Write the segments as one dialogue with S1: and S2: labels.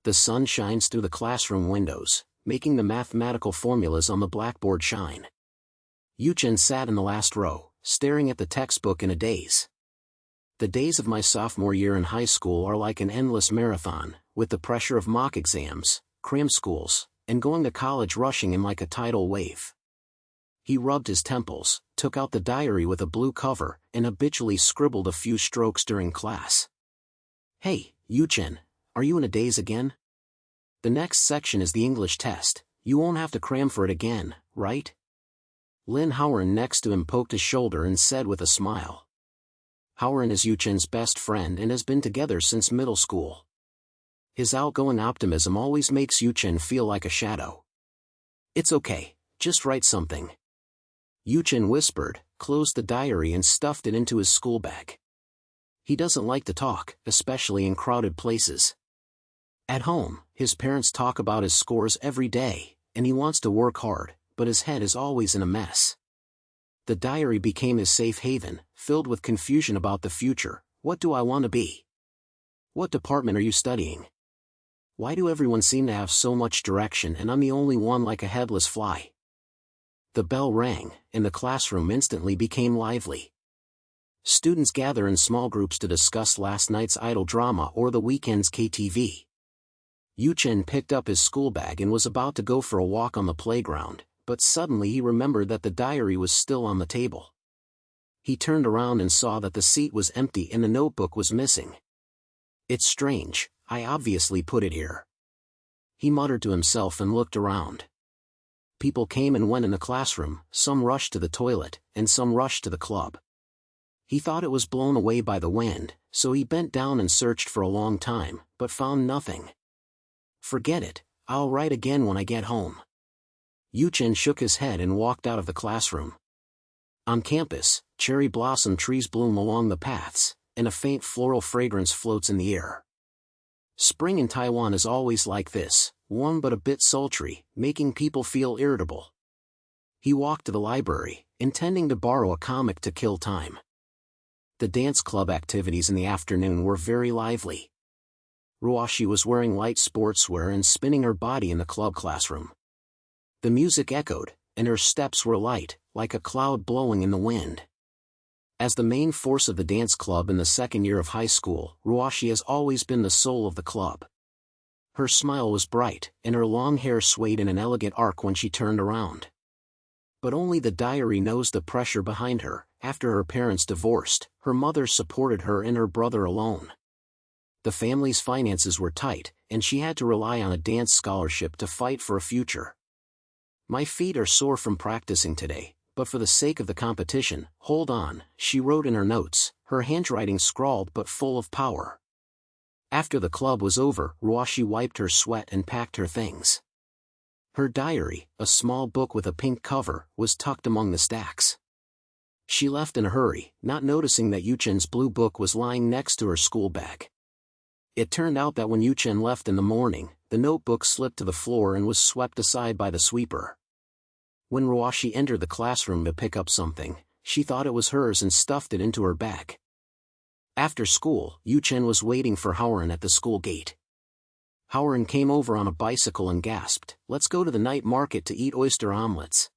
S1: The sun shines through the classroom windows, making the mathematical formulas on the blackboard shine. Yuchen sat in the last row, staring at the textbook in a daze. The days of my sophomore year in high school are like an endless marathon, with the pressure of mock exams, cram schools, and going to college rushing in like a tidal wave. He rubbed his temples, took out the diary with a blue cover, and habitually scribbled a few strokes during class. "Hey, Yuchen, are you in a daze again? The next section is the English test. You won't have to cram for it again, right?" Lin Howard next to him poked his shoulder and said with a smile. Howard is Yuchen's best friend and has been together since middle school. His outgoing optimism always makes Yuchen feel like a shadow. "It's okay, just write something." Yuchen whispered, closed the diary and stuffed it into his school bag. He doesn't like to talk, especially in crowded places. At home, his parents talk about his scores every day, and he wants to work hard, but his head is always in a mess. The diary became his safe haven, filled with confusion about the future. What do I want to be? What department are you studying? Why do everyone seem to have so much direction and I'm the only one like a headless fly? The bell rang, and the classroom instantly became lively. Students gather in small groups to discuss last night's idol drama or the weekend's KTV. Yuchen picked up his school bag and was about to go for a walk on the playground, but suddenly he remembered that the diary was still on the table. He turned around and saw that the seat was empty and the notebook was missing. "It's strange, I obviously put it here." He muttered to himself and looked around. People came and went in the classroom, some rushed to the toilet, and some rushed to the club. He thought it was blown away by the wind, so he bent down and searched for a long time, but found nothing. "Forget it, I'll write again when I get home." Yuchen shook his head and walked out of the classroom. On campus, cherry blossom trees bloom along the paths, and a faint floral fragrance floats in the air. Spring in Taiwan is always like this, warm but a bit sultry, making people feel irritable. He walked to the library, intending to borrow a comic to kill time. The dance club activities in the afternoon were very lively. Ruoxi was wearing light sportswear and spinning her body in the club classroom. The music echoed, and her steps were light, like a cloud blowing in the wind. As the main force of the dance club in the second year of high school, Ruoxi has always been the soul of the club. Her smile was bright, and her long hair swayed in an elegant arc when she turned around. But only the diary knows the pressure behind her. After her parents divorced, her mother supported her and her brother alone. The family's finances were tight, and she had to rely on a dance scholarship to fight for a future. "My feet are sore from practicing today, but for the sake of the competition, hold on," she wrote in her notes, her handwriting scrawled but full of power. After the club was over, Ruoxi wiped her sweat and packed her things. Her diary, a small book with a pink cover, was tucked among the stacks. She left in a hurry, not noticing that Yuchen's blue book was lying next to her school bag. It turned out that when Yuchen left in the morning, the notebook slipped to the floor and was swept aside by the sweeper. When Ruoxi entered the classroom to pick up something, she thought it was hers and stuffed it into her bag. After school, Yuchen was waiting for Howard at the school gate. Howard came over on a bicycle and gasped, "Let's go to the night market to eat oyster omelets.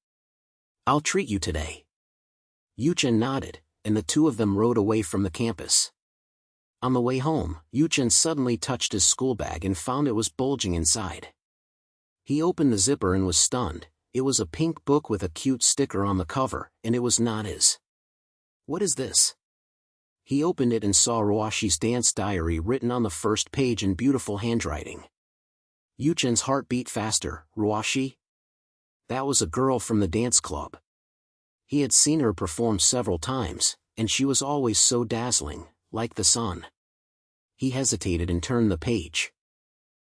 S1: I'll treat you today." Yuchen nodded, and the two of them rode away from the campus. On the way home, Yuchen suddenly touched his school bag and found it was bulging inside. He opened the zipper and was stunned. It was a pink book with a cute sticker on the cover, and it was not his. "What is this?" He opened it and saw Ruoxi's dance diary written on the first page in beautiful handwriting. Yuchen's heart beat faster. Ruoxi? That was a girl from the dance club. He had seen her perform several times, and she was always so dazzling, like the sun. He hesitated and turned the page.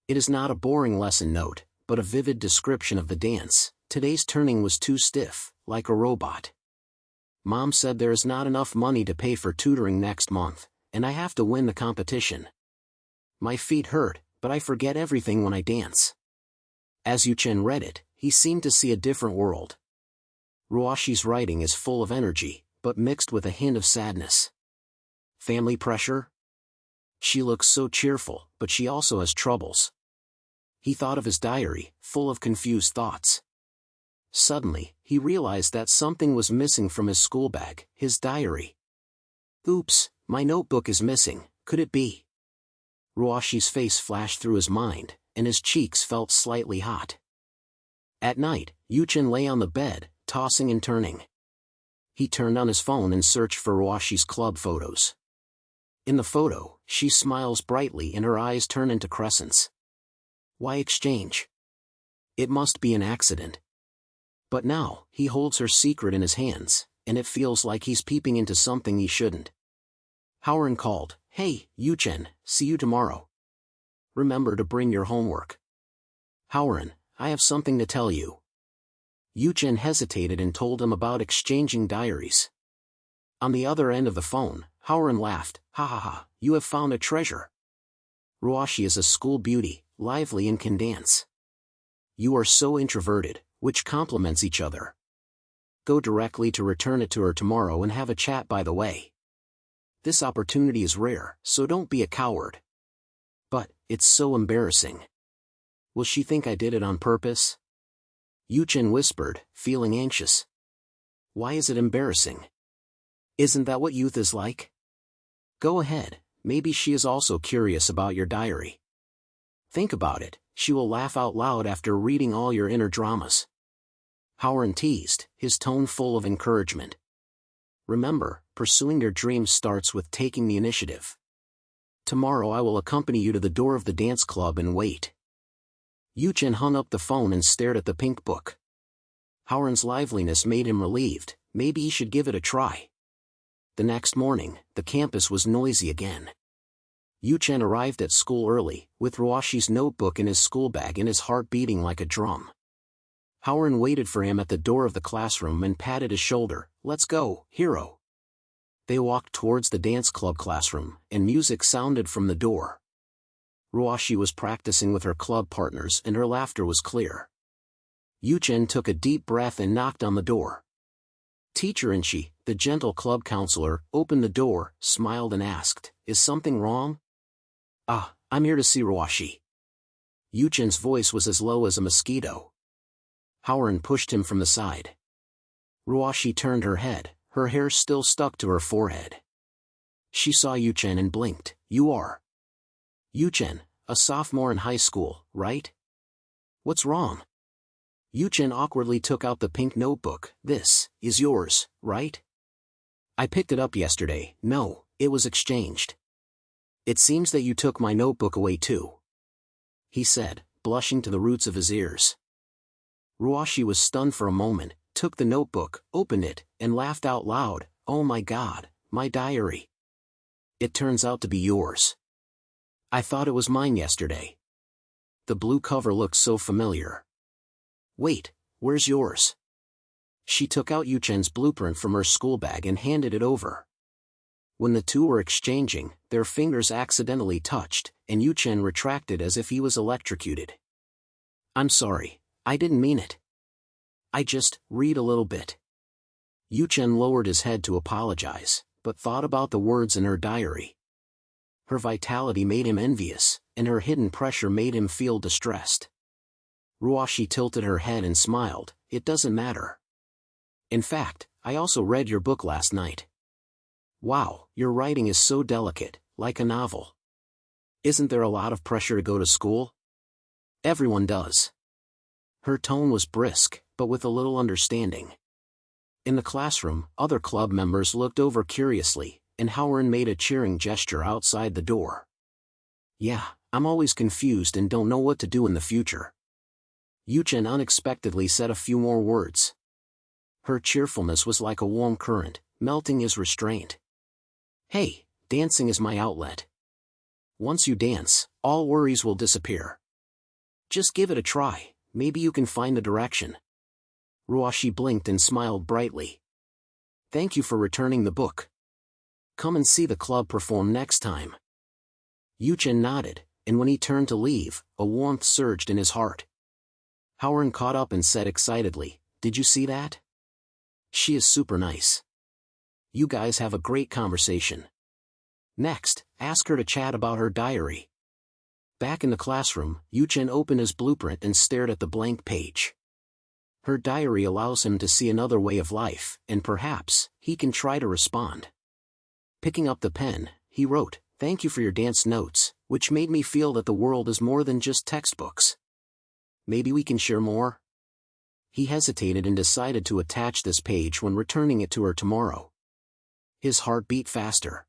S1: It is not a boring lesson note, but a vivid description of the dance. Today's turning was too stiff, like a robot. Mom said there is not enough money to pay for tutoring next month, and I have to win the competition. My feet hurt, but I forget everything when I dance. As Yuchen read it, he seemed to see a different world. Ruoxi's writing is full of energy, but mixed with a hint of sadness. Family pressure? She looks so cheerful, but she also has troubles. He thought of his diary, full of confused thoughts. Suddenly, he realized that something was missing from his school bag, his diary. Oops, my notebook is missing, could it be? Ruoxi's face flashed through his mind, and his cheeks felt slightly hot. At night, Yuchen lay on the bed, tossing and turning. He turned on his phone and searched for Ruoxi's club photos. In the photo, she smiles brightly and her eyes turn into crescents. Why exchange? It must be an accident. But now, he holds her secret in his hands, and it feels like he's peeping into something he shouldn't. Howren called, "Hey, Yuchen, see you tomorrow. Remember to bring your homework." "Howren, I have something to tell you." Yuchen hesitated and told him about exchanging diaries. On the other end of the phone, Howren laughed, "Ha ha ha, you have found a treasure. Ruoxi is a school beauty, lively and can dance. You are so introverted, which complements each other. Go directly to return it to her tomorrow and have a chat by the way. This opportunity is rare, so don't be a coward." "But, it's so embarrassing. Will she think I did it on purpose?" Yuchen whispered, feeling anxious. "Why is it embarrassing? Isn't that what youth is like? Go ahead, maybe she is also curious about your diary. Think about it, she will laugh out loud after reading all your inner dramas." Howren teased, his tone full of encouragement. "Remember, pursuing your dreams starts with taking the initiative. Tomorrow I will accompany you to the door of the dance club and wait." Yuchen hung up the phone and stared at the pink book. Howren's liveliness made him relieved, maybe he should give it a try. The next morning, the campus was noisy again. Yuchen arrived at school early, with Ruoxi's notebook in his school bag and his heart beating like a drum. Howren waited for him at the door of the classroom and patted his shoulder. "Let's go, hero." They walked towards the dance club classroom, and music sounded from the door. Ruoxi was practicing with her club partners and her laughter was clear. Yuchen took a deep breath and knocked on the door. Teacher Inchi, the gentle club counselor, opened the door, smiled and asked, "Is something wrong?" "Ah, I'm here to see Ruoxi." Yuchen's voice was as low as a mosquito. Howren pushed him from the side. Ruoxi turned her head, her hair still stuck to her forehead. She saw Yuchen and blinked. "You are Yuchen, a sophomore in high school, right? What's wrong?" Yuchen awkwardly took out the pink notebook. "This is yours, right? I picked it up yesterday." "No, it was exchanged." "It seems that you took my notebook away too," he said, blushing to the roots of his ears. Ruoxi was stunned for a moment, took the notebook, opened it, and laughed out loud. "Oh my God, my diary. It turns out to be yours. I thought it was mine yesterday. The blue cover looked so familiar. Wait, where's yours?" She took out Yuchen's blueprint from her school bag and handed it over. When the two were exchanging, their fingers accidentally touched, and Yuchen retracted as if he was electrocuted. "I'm sorry, I didn't mean it. I just read a little bit." Yuchen lowered his head to apologize, but thought about the words in her diary. Her vitality made him envious, and her hidden pressure made him feel distressed. Ruoxi tilted her head and smiled. "It doesn't matter. In fact, I also read your book last night. Wow, your writing is so delicate, like a novel. Isn't there a lot of pressure to go to school? Everyone does." Her tone was brisk, but with a little understanding. In the classroom, other club members looked over curiously, and Howren made a cheering gesture outside the door. "Yeah, I'm always confused and don't know what to do in the future." Yuchen unexpectedly said a few more words. Her cheerfulness was like a warm current, melting his restraint. "Hey, dancing is my outlet. Once you dance, all worries will disappear. Just give it a try, maybe you can find the direction." Ruoxi blinked and smiled brightly. "Thank you for returning the book. Come and see the club perform next time." Yuchen nodded, and when he turned to leave, a warmth surged in his heart. Howren caught up and said excitedly, "Did you see that? She is super nice. You guys have a great conversation. Next, ask her to chat about her diary." Back in the classroom, Yuchen opened his blueprint and stared at the blank page. Her diary allows him to see another way of life, and perhaps, he can try to respond. Picking up the pen, he wrote, "Thank you for your dance notes, which made me feel that the world is more than just textbooks. Maybe we can share more?" He hesitated and decided to attach this page when returning it to her tomorrow. His heart beat faster.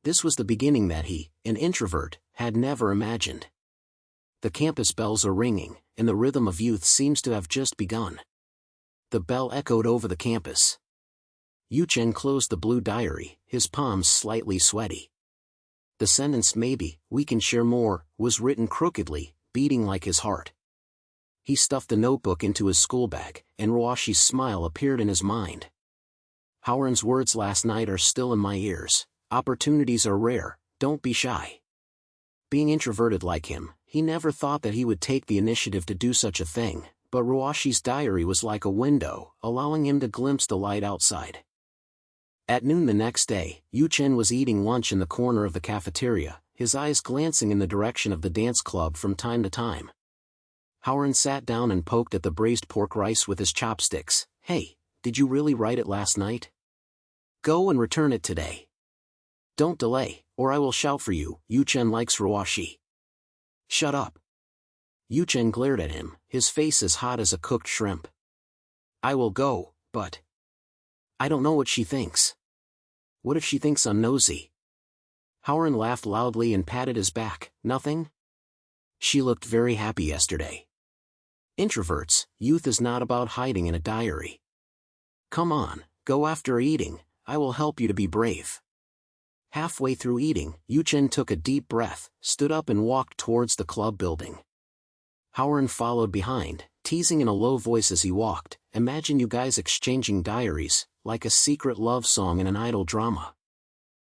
S1: This was the beginning that he, an introvert, had never imagined. The campus bells are ringing, and the rhythm of youth seems to have just begun. The bell echoed over the campus. Yuchen closed the blue diary, his palms slightly sweaty. The sentence "maybe, we can share more," was written crookedly, beating like his heart. He stuffed the notebook into his school bag, and Ruoxi's smile appeared in his mind. Howren's words last night are still in my ears. Opportunities are rare, don't be shy. Being introverted like him, he never thought that he would take the initiative to do such a thing, but Ruoxi's diary was like a window, allowing him to glimpse the light outside. At noon the next day, Yuchen was eating lunch in the corner of the cafeteria, his eyes glancing in the direction of the dance club from time to time. Howren sat down and poked at the braised pork rice with his chopsticks. "Hey, did you really write it last night? Go and return it today. Don't delay, or I will shout for you." Yuchen likes Ruoxi. "Shut up." Yuchen glared at him, his face as hot as a cooked shrimp. "I will go, but I don't know what she thinks. What if she thinks I'm nosy?" Howren laughed loudly and patted his back. "Nothing? She looked very happy yesterday. Introverts, youth is not about hiding in a diary. Come on, go after eating, I will help you to be brave." Halfway through eating, Yuchen took a deep breath, stood up and walked towards the club building. Howren followed behind, teasing in a low voice as he walked, "Imagine you guys exchanging diaries, like a secret love song in an idol drama."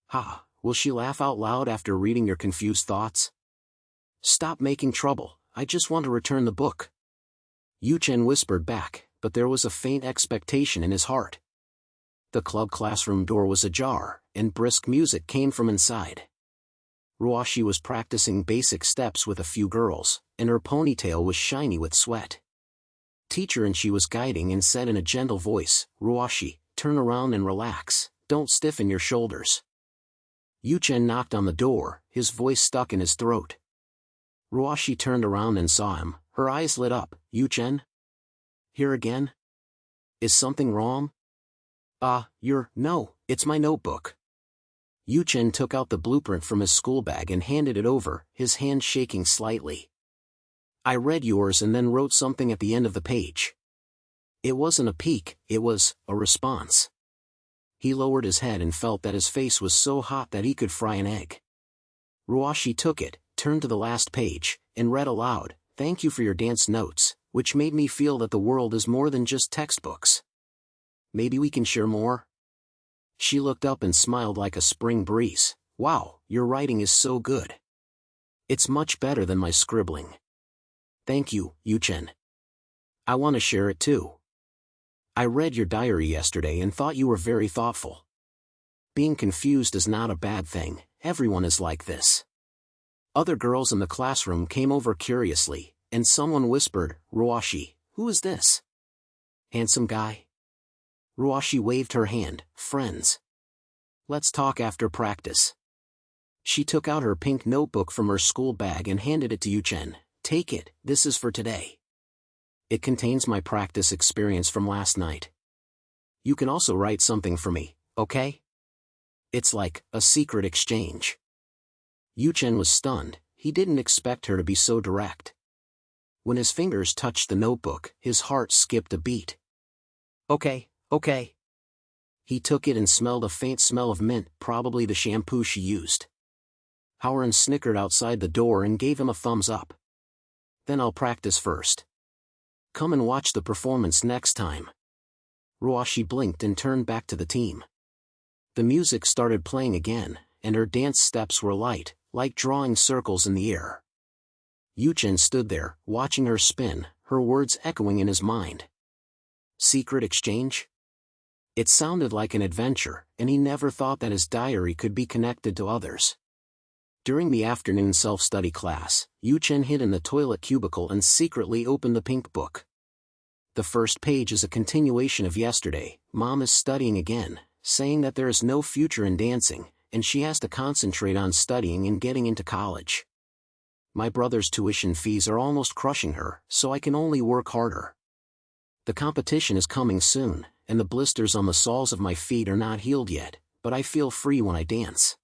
S1: "Ha, will she laugh out loud after reading your confused thoughts?" "Stop making trouble, I just want to return the book." Yuchen whispered back, but there was a faint expectation in his heart. The club classroom door was ajar, and brisk music came from inside. Ruoxi was practicing basic steps with a few girls, and her ponytail was shiny with sweat. Teacher and she was guiding and said in a gentle voice, "Ruoxi, turn around and relax, don't stiffen your shoulders." Yuchen knocked on the door, his voice stuck in his throat. Ruoxi turned around and saw him, her eyes lit up. "Yuchen? Here again? Is something wrong?" No, it's my notebook." Yuchen took out the blueprint from his school bag and handed it over, his hand shaking slightly. "I read yours and then wrote something at the end of the page." It wasn't a peek, it was a response. He lowered his head and felt that his face was so hot that he could fry an egg. Ruoxi took it, turned to the last page, and read aloud, "Thank you for your dance notes, which made me feel that the world is more than just textbooks. Maybe we can share more?" She looked up and smiled like a spring breeze. "Wow, your writing is so good. It's much better than my scribbling." "Thank you, Yuchen. I want to share it too. I read your diary yesterday and thought you were very thoughtful. Being confused is not a bad thing, everyone is like this." Other girls in the classroom came over curiously, and someone whispered, "Ruoxi, who is this? Handsome guy?" Ruoxi waved her hand, "Friends. Let's talk after practice." She took out her pink notebook from her school bag and handed it to Yuchen. "Take it, this is for today. It contains my practice experience from last night. You can also write something for me, okay? It's like a secret exchange." Yuchen was stunned, he didn't expect her to be so direct. When his fingers touched the notebook, his heart skipped a beat. Okay. He took it and smelled a faint smell of mint, probably the shampoo she used. Howren snickered outside the door and gave him a thumbs up. "Then I'll practice first. Come and watch the performance next time." Ruoxi blinked and turned back to the team. The music started playing again, and her dance steps were light, like drawing circles in the air. Yuchen stood there, watching her spin, her words echoing in his mind. Secret exchange? It sounded like an adventure, and he never thought that his diary could be connected to others. During the afternoon self-study class, Yuchen hid in the toilet cubicle and secretly opened the pink book. The first page is a continuation of yesterday. Mom is studying again, saying that there is no future in dancing, and she has to concentrate on studying and getting into college. My brother's tuition fees are almost crushing her, so I can only work harder. The competition is coming soon, and the blisters on the soles of my feet are not healed yet, but I feel free when I dance.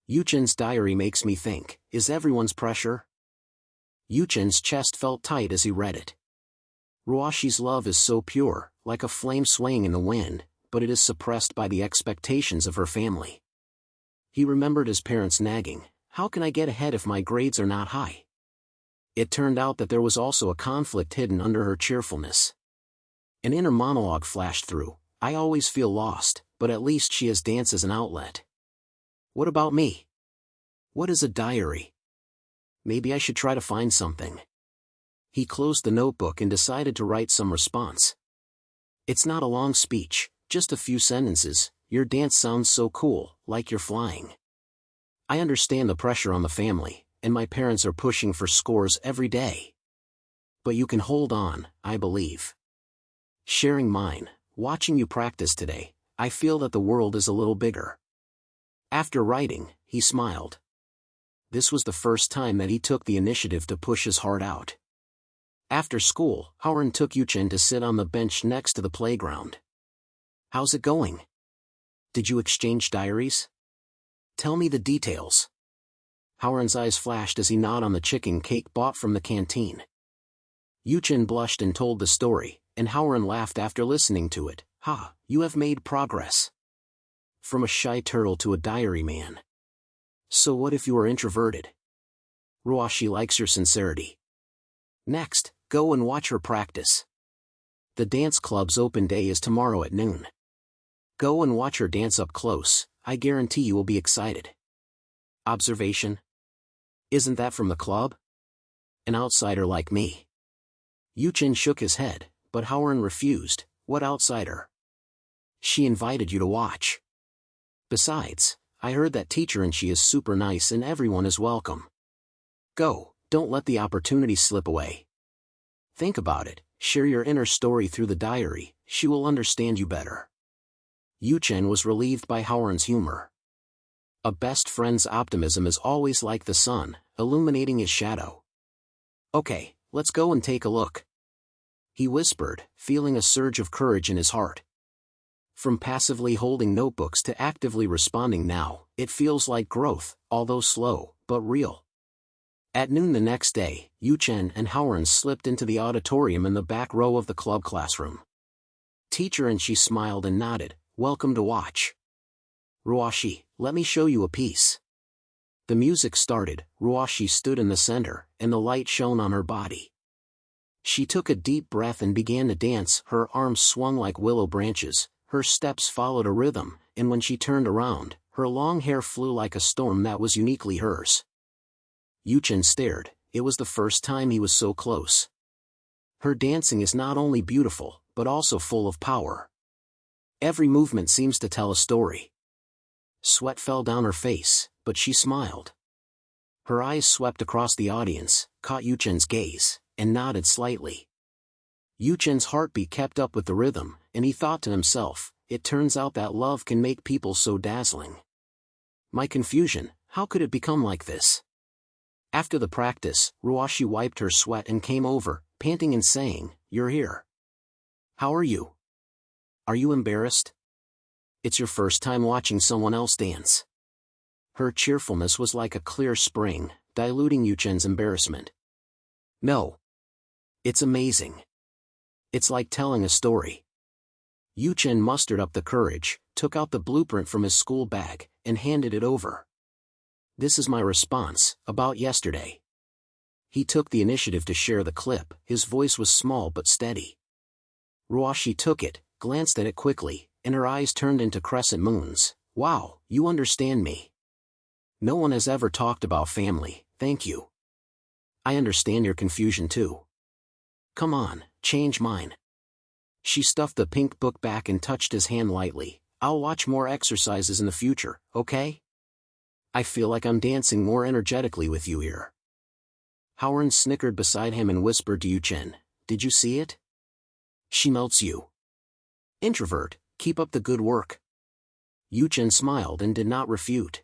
S1: Yuchen's diary makes me think, is everyone's pressure? Yuchen's chest felt tight as he read it. Ruoxi's love is so pure, like a flame swaying in the wind, but it is suppressed by the expectations of her family. He remembered his parents nagging, "How can I get ahead if my grades are not high?" It turned out that there was also a conflict hidden under her cheerfulness. An inner monologue flashed through, "I always feel lost, but at least she has dance as an outlet. What about me? What is a diary? Maybe I should try to find something." He closed the notebook and decided to write some response. It's not a long speech, just a few sentences. "Your dance sounds so cool, like you're flying. I understand the pressure on the family, and my parents are pushing for scores every day. But you can hold on, I believe. Sharing mine, watching you practice today, I feel that the world is a little bigger." After writing, he smiled. This was the first time that he took the initiative to push his heart out. After school, Howard took Yuchen to sit on the bench next to the playground. "How's it going? Did you exchange diaries? Tell me the details." Howard's eyes flashed as he gnawed on the chicken cake bought from the canteen. Yuchen blushed and told the story, and Howard laughed after listening to it. "Ha, you have made progress. From a shy turtle to a diary man. So what if you are introverted? Ruoxi likes your sincerity. Next, go and watch her practice. The dance club's open day is tomorrow at noon. Go and watch her dance up close, I guarantee you will be excited." Observation? Isn't that from the club? An outsider like me. Yuchen shook his head, but Howard refused. "What outsider? She invited you to watch. Besides, I heard that teacher and she is super nice and everyone is welcome. Go, don't let the opportunity slip away. Think about it, share your inner story through the diary, she will understand you better." Yuchen was relieved by Howard's humor. A best friend's optimism is always like the sun, illuminating his shadow. "Okay, let's go and take a look," he whispered, feeling a surge of courage in his heart. From passively holding notebooks to actively responding now, it feels like growth, although slow, but real. At noon the next day, Yuchen and Howard slipped into the auditorium in the back row of the club classroom. Teacher and she smiled and nodded, "Welcome to watch. Ruoxi, let me show you a piece." The music started, Ruoxi stood in the center, and the light shone on her body. She took a deep breath and began to dance, her arms swung like willow branches, her steps followed a rhythm, and when she turned around, her long hair flew like a storm that was uniquely hers. Yuchen stared, it was the first time he was so close. Her dancing is not only beautiful, but also full of power. Every movement seems to tell a story. Sweat fell down her face, but she smiled. Her eyes swept across the audience, caught Yuchen's gaze, and nodded slightly. Yuchen's heartbeat kept up with the rhythm, and he thought to himself, it turns out that love can make people so dazzling. My confusion, how could it become like this? After the practice, Ruoxi wiped her sweat and came over, panting and saying, "You're here. How are you? Are you embarrassed? It's your first time watching someone else dance." Her cheerfulness was like a clear spring, diluting Yuchen's embarrassment. "No. It's amazing. It's like telling a story." Yuchen mustered up the courage, took out the blueprint from his school bag, and handed it over. "This is my response, about yesterday." He took the initiative to share the clip, his voice was small but steady. Ruoxi took it, glanced at it quickly, and her eyes turned into crescent moons. "Wow, you understand me. No one has ever talked about family, thank you. I understand your confusion too. Come on, change mine." She stuffed the pink book back and touched his hand lightly. "I'll watch more exercises in the future, okay? I feel like I'm dancing more energetically with you here. Howard snickered beside him and whispered to Yuchen, did you see it? She melts you. Introvert, keep up the good work. Yuchen smiled and did not refute.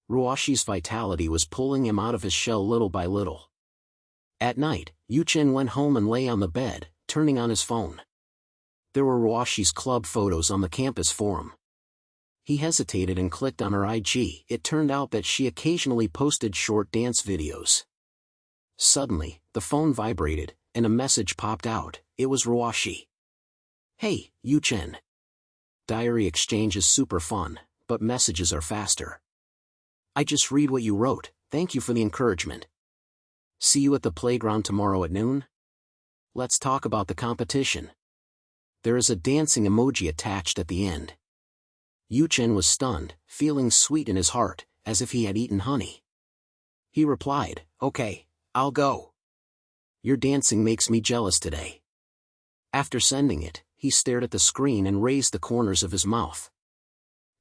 S1: Ruoxi's vitality was pulling him out of his shell little by little. At night, Yuchen went home and lay on the bed, turning on his phone. There were Ruoxi's club photos on the campus forum. He hesitated and clicked on her IG. It turned out that she occasionally posted short dance videos. Suddenly, the phone vibrated, and a message popped out. It was Ruoxi. Hey, Yuchen. Diary exchange is super fun, but messages are faster. I just read what you wrote, thank you for the encouragement. See you at the playground tomorrow at noon? Let's talk about the competition. There is a dancing emoji attached at the end. Yuchen was stunned, feeling sweet in his heart, as if he had eaten honey. He replied, okay, I'll go. Your dancing makes me jealous today. After sending it, he stared at the screen and raised the corners of his mouth.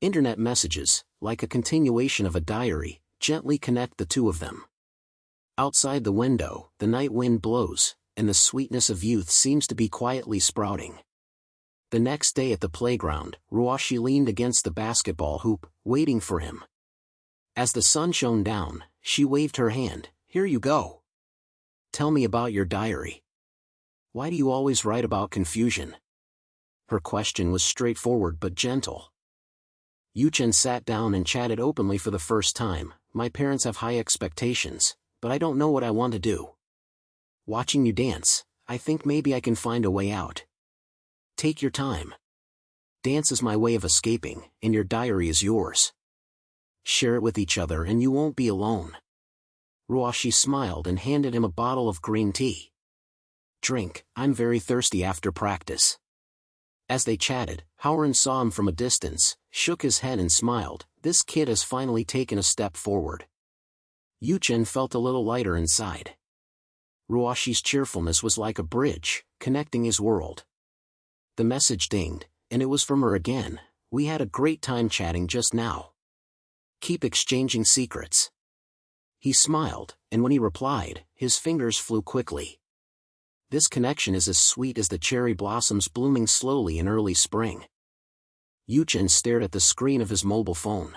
S1: Internet messages, like a continuation of a diary, gently connect the two of them. Outside the window, the night wind blows, and the sweetness of youth seems to be quietly sprouting. The next day at the playground, Ruoxi leaned against the basketball hoop, waiting for him. As the sun shone down, she waved her hand, here you go. Tell me about your diary. Why do you always write about confusion? Her question was straightforward but gentle. Yuchen sat down and chatted openly for the first time. My parents have high expectations, but I don't know what I want to do. Watching you dance, I think maybe I can find a way out. Take your time. Dance is my way of escaping, and your diary is yours. Share it with each other and you won't be alone. Ruoxi smiled and handed him a bottle of green tea. Drink, I'm very thirsty after practice. As they chatted, Howard saw him from a distance, shook his head and smiled. This kid has finally taken a step forward. Yuchen felt a little lighter inside. Ruoxi's cheerfulness was like a bridge, connecting his world. The message dinged, and it was from her again. We had a great time chatting just now. Keep exchanging secrets. He smiled, and when he replied, his fingers flew quickly. This connection is as sweet as the cherry blossoms blooming slowly in early spring. Yuchen stared at the screen of his mobile phone.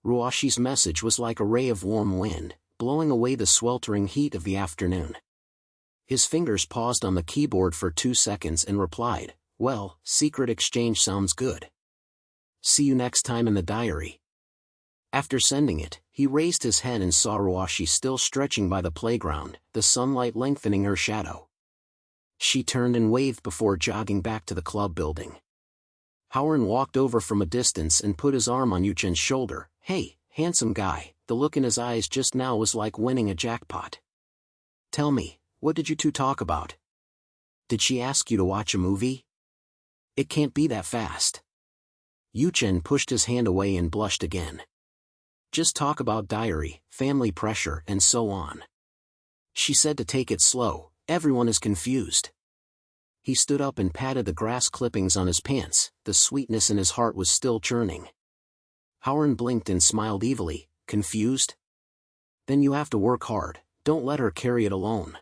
S1: Ruoxi's message was like a ray of warm wind, blowing away the sweltering heat of the afternoon. His fingers paused on the keyboard for 2 seconds and replied, well, secret exchange sounds good. See you next time in the diary. After sending it, he raised his head and saw Ruoxi still stretching by the playground, the sunlight lengthening her shadow. She turned and waved before jogging back to the club building. Howard walked over from a distance and put his arm on Yuchen's shoulder. Hey, handsome guy, the look in his eyes just now was like winning a jackpot. Tell me, what did you two talk about? Did she ask you to watch a movie? It can't be that fast. Yuchen pushed his hand away and blushed again. Just talk about diary, family pressure and so on. She said to take it slow, everyone is confused. He stood up and patted the grass clippings on his pants, the sweetness in his heart was still churning. Howard blinked and smiled evilly, confused? Then you have to work hard, don't let her carry it alone.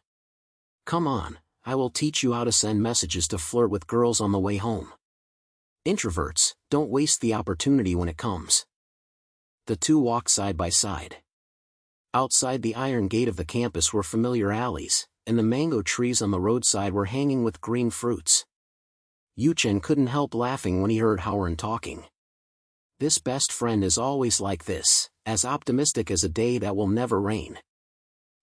S1: Come on, I will teach you how to send messages to flirt with girls on the way home. Introverts, don't waste the opportunity when it comes. The two walked side by side. Outside the iron gate of the campus were familiar alleys, and the mango trees on the roadside were hanging with green fruits. Yuchen couldn't help laughing when he heard Howard talking. This best friend is always like this, as optimistic as a day that will never rain.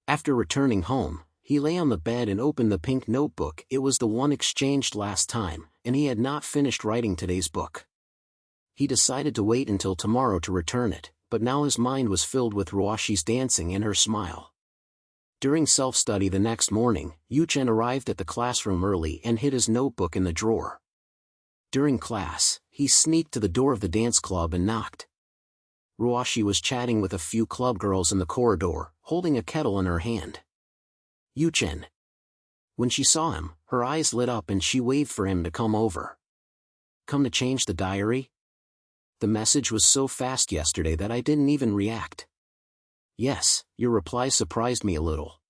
S1: After returning home, he lay on the bed and opened the pink notebook. It was the one exchanged last time, and he had not finished writing today's book. He decided to wait until tomorrow to return it, but now his mind was filled with Ruoxi's dancing and her smile. During self-study the next morning, Yuchen arrived at the classroom early and hid his notebook in the drawer. During class, he sneaked to the door of the dance club and knocked. Ruoxi was chatting with a few club girls in the corridor, holding a kettle in her hand. Yuchen. When she saw him, her eyes lit up and she waved for him to come over. Come to change the diary? The message was so fast yesterday that I didn't even react. Yes, your reply surprised me a little.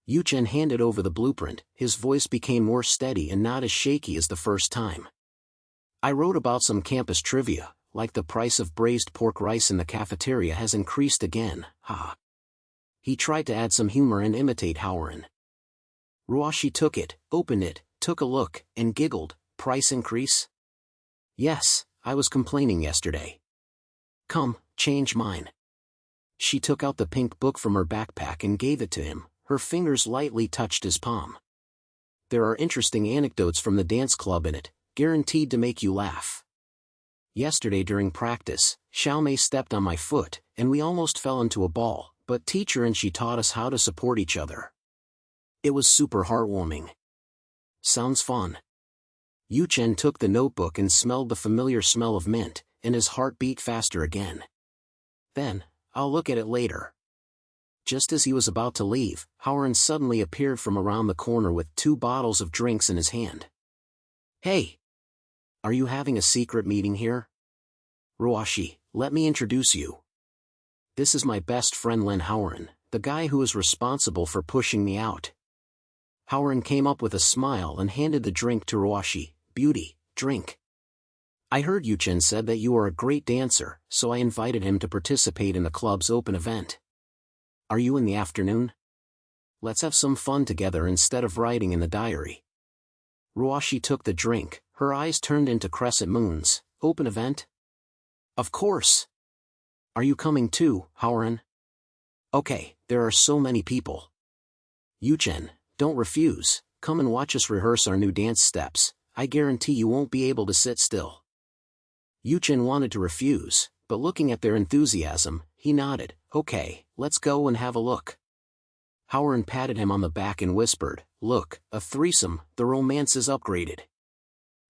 S1: Yuchen handed over the blueprint, his voice became more steady and not as shaky as the first time. I wrote about some campus trivia, like the price of braised pork rice in the cafeteria has increased again, ha. He tried to add some humor and imitate Howren. Ruoxi took it, opened it, took a look, and giggled. Price increase? Yes, I was complaining yesterday. Come, change mine. She took out the pink book from her backpack and gave it to him, her fingers lightly touched his palm. There are interesting anecdotes from the dance club in it, guaranteed to make you laugh. Yesterday during practice, Xiaomei stepped on my foot, and we almost fell into a ball, but teacher and she taught us how to support each other. It was super heartwarming. Sounds fun. Yuchen took the notebook and smelled the familiar smell of mint, and his heart beat faster again. Then, I'll look at it later. Just as he was about to leave, Howren suddenly appeared from around the corner with 2 bottles of drinks in his hand. Hey! Are you having a secret meeting here? Ruoxi, let me introduce you. This is my best friend Len Howren, the guy who is responsible for pushing me out. Howren came up with a smile and handed the drink to Ruoxi. Beauty, drink. I heard Yuchen said that you are a great dancer, so I invited him to participate in the club's open event. Are you in the afternoon? Let's have some fun together instead of writing in the diary. Ruoxi took the drink, her eyes turned into crescent moons. Open event? Of course. Are you coming too, Howren? Okay, there are so many people. Yuchen, don't refuse, come and watch us rehearse our new dance steps, I guarantee you won't be able to sit still. Yuchen wanted to refuse, but looking at their enthusiasm, he nodded. Okay, let's go and have a look. Howren patted him on the back and whispered, look, a threesome, the romance is upgraded.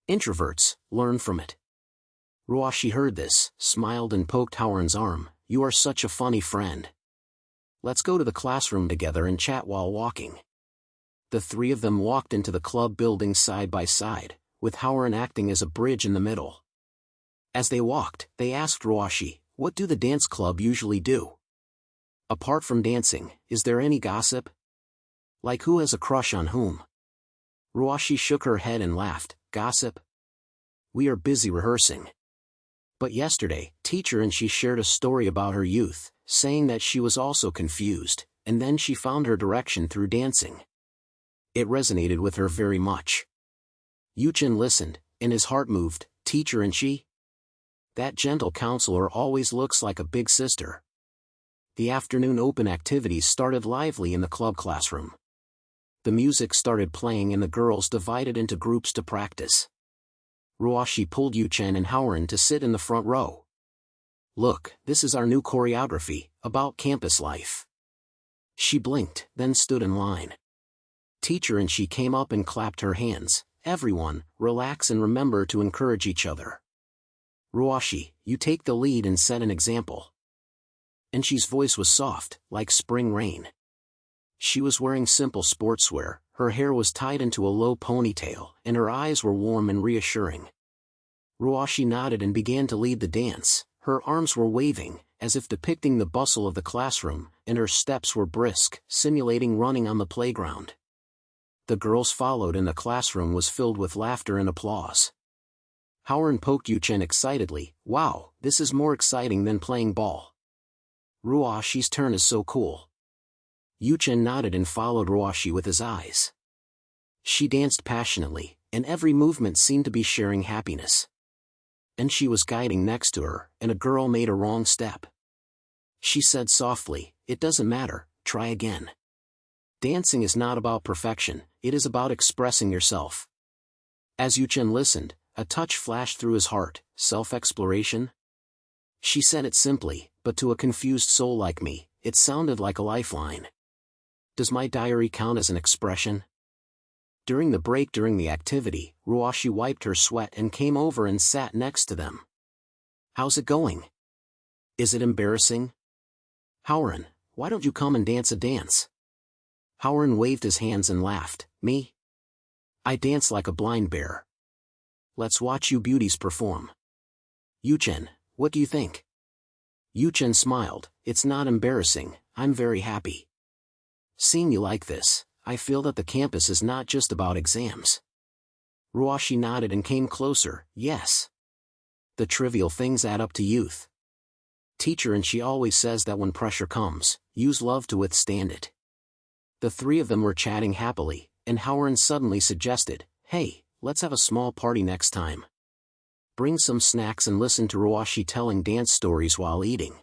S1: Introverts, learn from it. Ruoxi heard this, smiled and poked Howren's arm. You are such a funny friend. Let's go to the classroom together and chat while walking. The 3 of them walked into the club building side by side, with Howren acting as a bridge in the middle. As they walked, they asked Ruoxi, what do the dance club usually do? Apart from dancing, is there any gossip? Like who has a crush on whom? Ruoxi shook her head and laughed. Gossip? We are busy rehearsing. But yesterday, teacher and she shared a story about her youth, saying that she was also confused, and then she found her direction through dancing. It resonated with her very much. Yuchen listened, and his heart moved. Teacher and she? That gentle counselor always looks like a big sister. The afternoon open activities started lively in the club classroom. The music started playing and the girls divided into groups to practice. Ruoxi pulled Yuchen and Howren to sit in the front row. Look, this is our new choreography, about campus life. She blinked, then stood in line. Teacher and she came up and clapped her hands. Everyone, relax and remember to encourage each other. Ruoxi, you take the lead and set an example. And she's voice was soft, like spring rain. She was wearing simple sportswear, her hair was tied into a low ponytail, and her eyes were warm and reassuring. Ruoxi nodded and began to lead the dance. Her arms were waving, as if depicting the bustle of the classroom, and her steps were brisk, simulating running on the playground. The girls followed and the classroom was filled with laughter and applause. Howren poked Yuchen excitedly. Wow, this is more exciting than playing ball. Ruoxi's turn is so cool. Yuchen nodded and followed Ruoxi with his eyes. She danced passionately, and every movement seemed to be sharing happiness. And she was guiding next to her, and a girl made a wrong step. She said softly, it doesn't matter, try again. Dancing is not about perfection, it is about expressing yourself. As Yuchen listened, a touch flashed through his heart. Self-exploration? She said it simply, but to a confused soul like me, it sounded like a lifeline. Does my diary count as an expression? During the break during the activity, Ruoxi wiped her sweat and came over and sat next to them. How's it going? Is it embarrassing? Howren, why don't you come and dance a dance? Howren waved his hands and laughed. Me? I dance like a blind bear. Let's watch you beauties perform. Yuchen, What do you think? Yuchen smiled. It's not embarrassing, I'm very happy. Seeing you like this, I feel that the campus is not just about exams. Ruoxi nodded and came closer. Yes. The trivial things add up to youth. Teacher, and she always says that when pressure comes, use love to withstand it. The three of them were chatting happily, and Howard suddenly suggested, hey, let's have a small party next time. Bring some snacks and listen to Ruoxi telling dance stories while eating.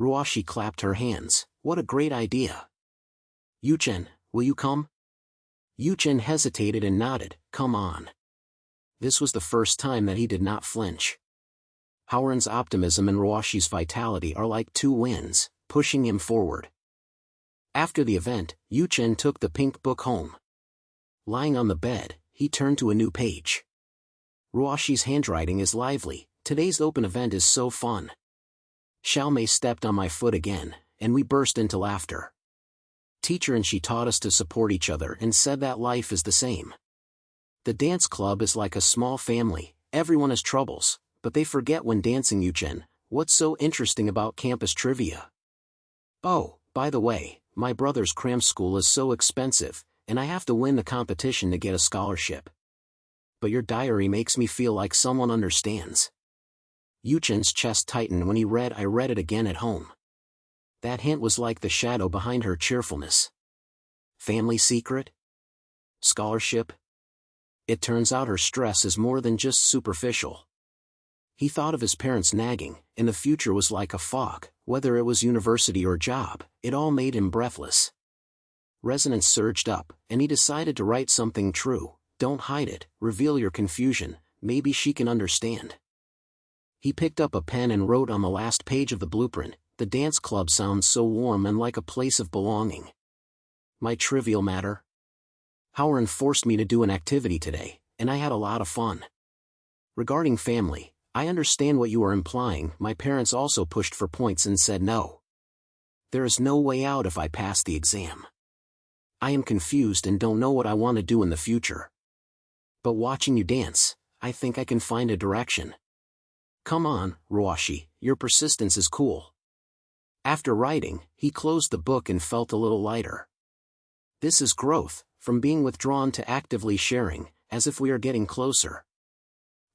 S1: Ruoxi clapped her hands. What a great idea. Yuchen, will you come? Yuchen hesitated and nodded. Come on. This was the first time that he did not flinch. Howard's optimism and Ruoxi's vitality are like two winds, pushing him forward. After the event, Yuchen took the pink book home. Lying on the bed, he turned to a new page. Ruoxi's handwriting is lively. Today's open event is so fun. Xiaomei stepped on my foot again, and we burst into laughter. Teacher and she taught us to support each other and said that life is the same. The dance club is like a small family, everyone has troubles, but they forget when dancing. Yuchen, what's so interesting about campus trivia? Oh, by the way, my brother's cram school is so expensive, and I have to win the competition to get a scholarship. But your diary makes me feel like someone understands. Yuchen's chest tightened when he read I read it again at home. That hint was like the shadow behind her cheerfulness. Family secret? Scholarship? It turns out her stress is more than just superficial. He thought of his parents nagging, and the future was like a fog, whether it was university or job, it all made him breathless. Resonance surged up, and he decided to write something true. Don't hide it, reveal your confusion, maybe she can understand. He picked up a pen and wrote on the last page of the blueprint, the dance club sounds so warm and like a place of belonging. My trivial matter? Howard forced me to do an activity today, and I had a lot of fun. Regarding family, I understand what you are implying. My parents also pushed for points and said no. There is no way out if I pass the exam. I am confused and don't know what I want to do in the future. But watching you dance, I think I can find a direction. Come on, Ruoxi, your persistence is cool. After writing, he closed the book and felt a little lighter. This is growth, from being withdrawn to actively sharing, as if we are getting closer.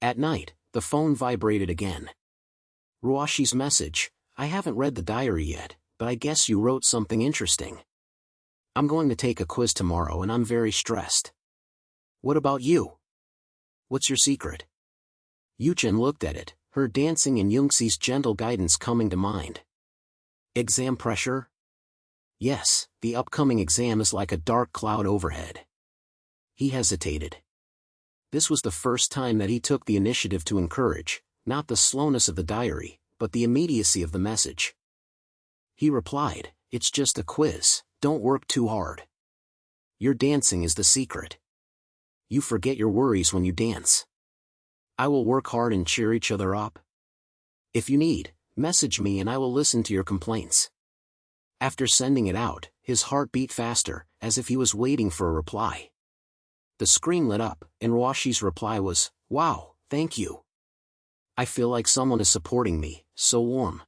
S1: At night, the phone vibrated again. Ruoxi's message, I haven't read the diary yet, but I guess you wrote something interesting. I'm going to take a quiz tomorrow and I'm very stressed. What about you? What's your secret? Yuchen looked at it, her dancing and Yunxi's gentle guidance coming to mind. Exam pressure? Yes, the upcoming exam is like a dark cloud overhead. He hesitated. This was the first time that he took the initiative to encourage, not the slowness of the diary, but the immediacy of the message. He replied, it's just a quiz, don't work too hard. Your dancing is the secret. You forget your worries when you dance. I will work hard and cheer each other up. If you need, message me and I will listen to your complaints. After sending it out, his heart beat faster, as if he was waiting for a reply. The screen lit up, and Ruoxi's reply was, wow, thank you. I feel like someone is supporting me, so warm.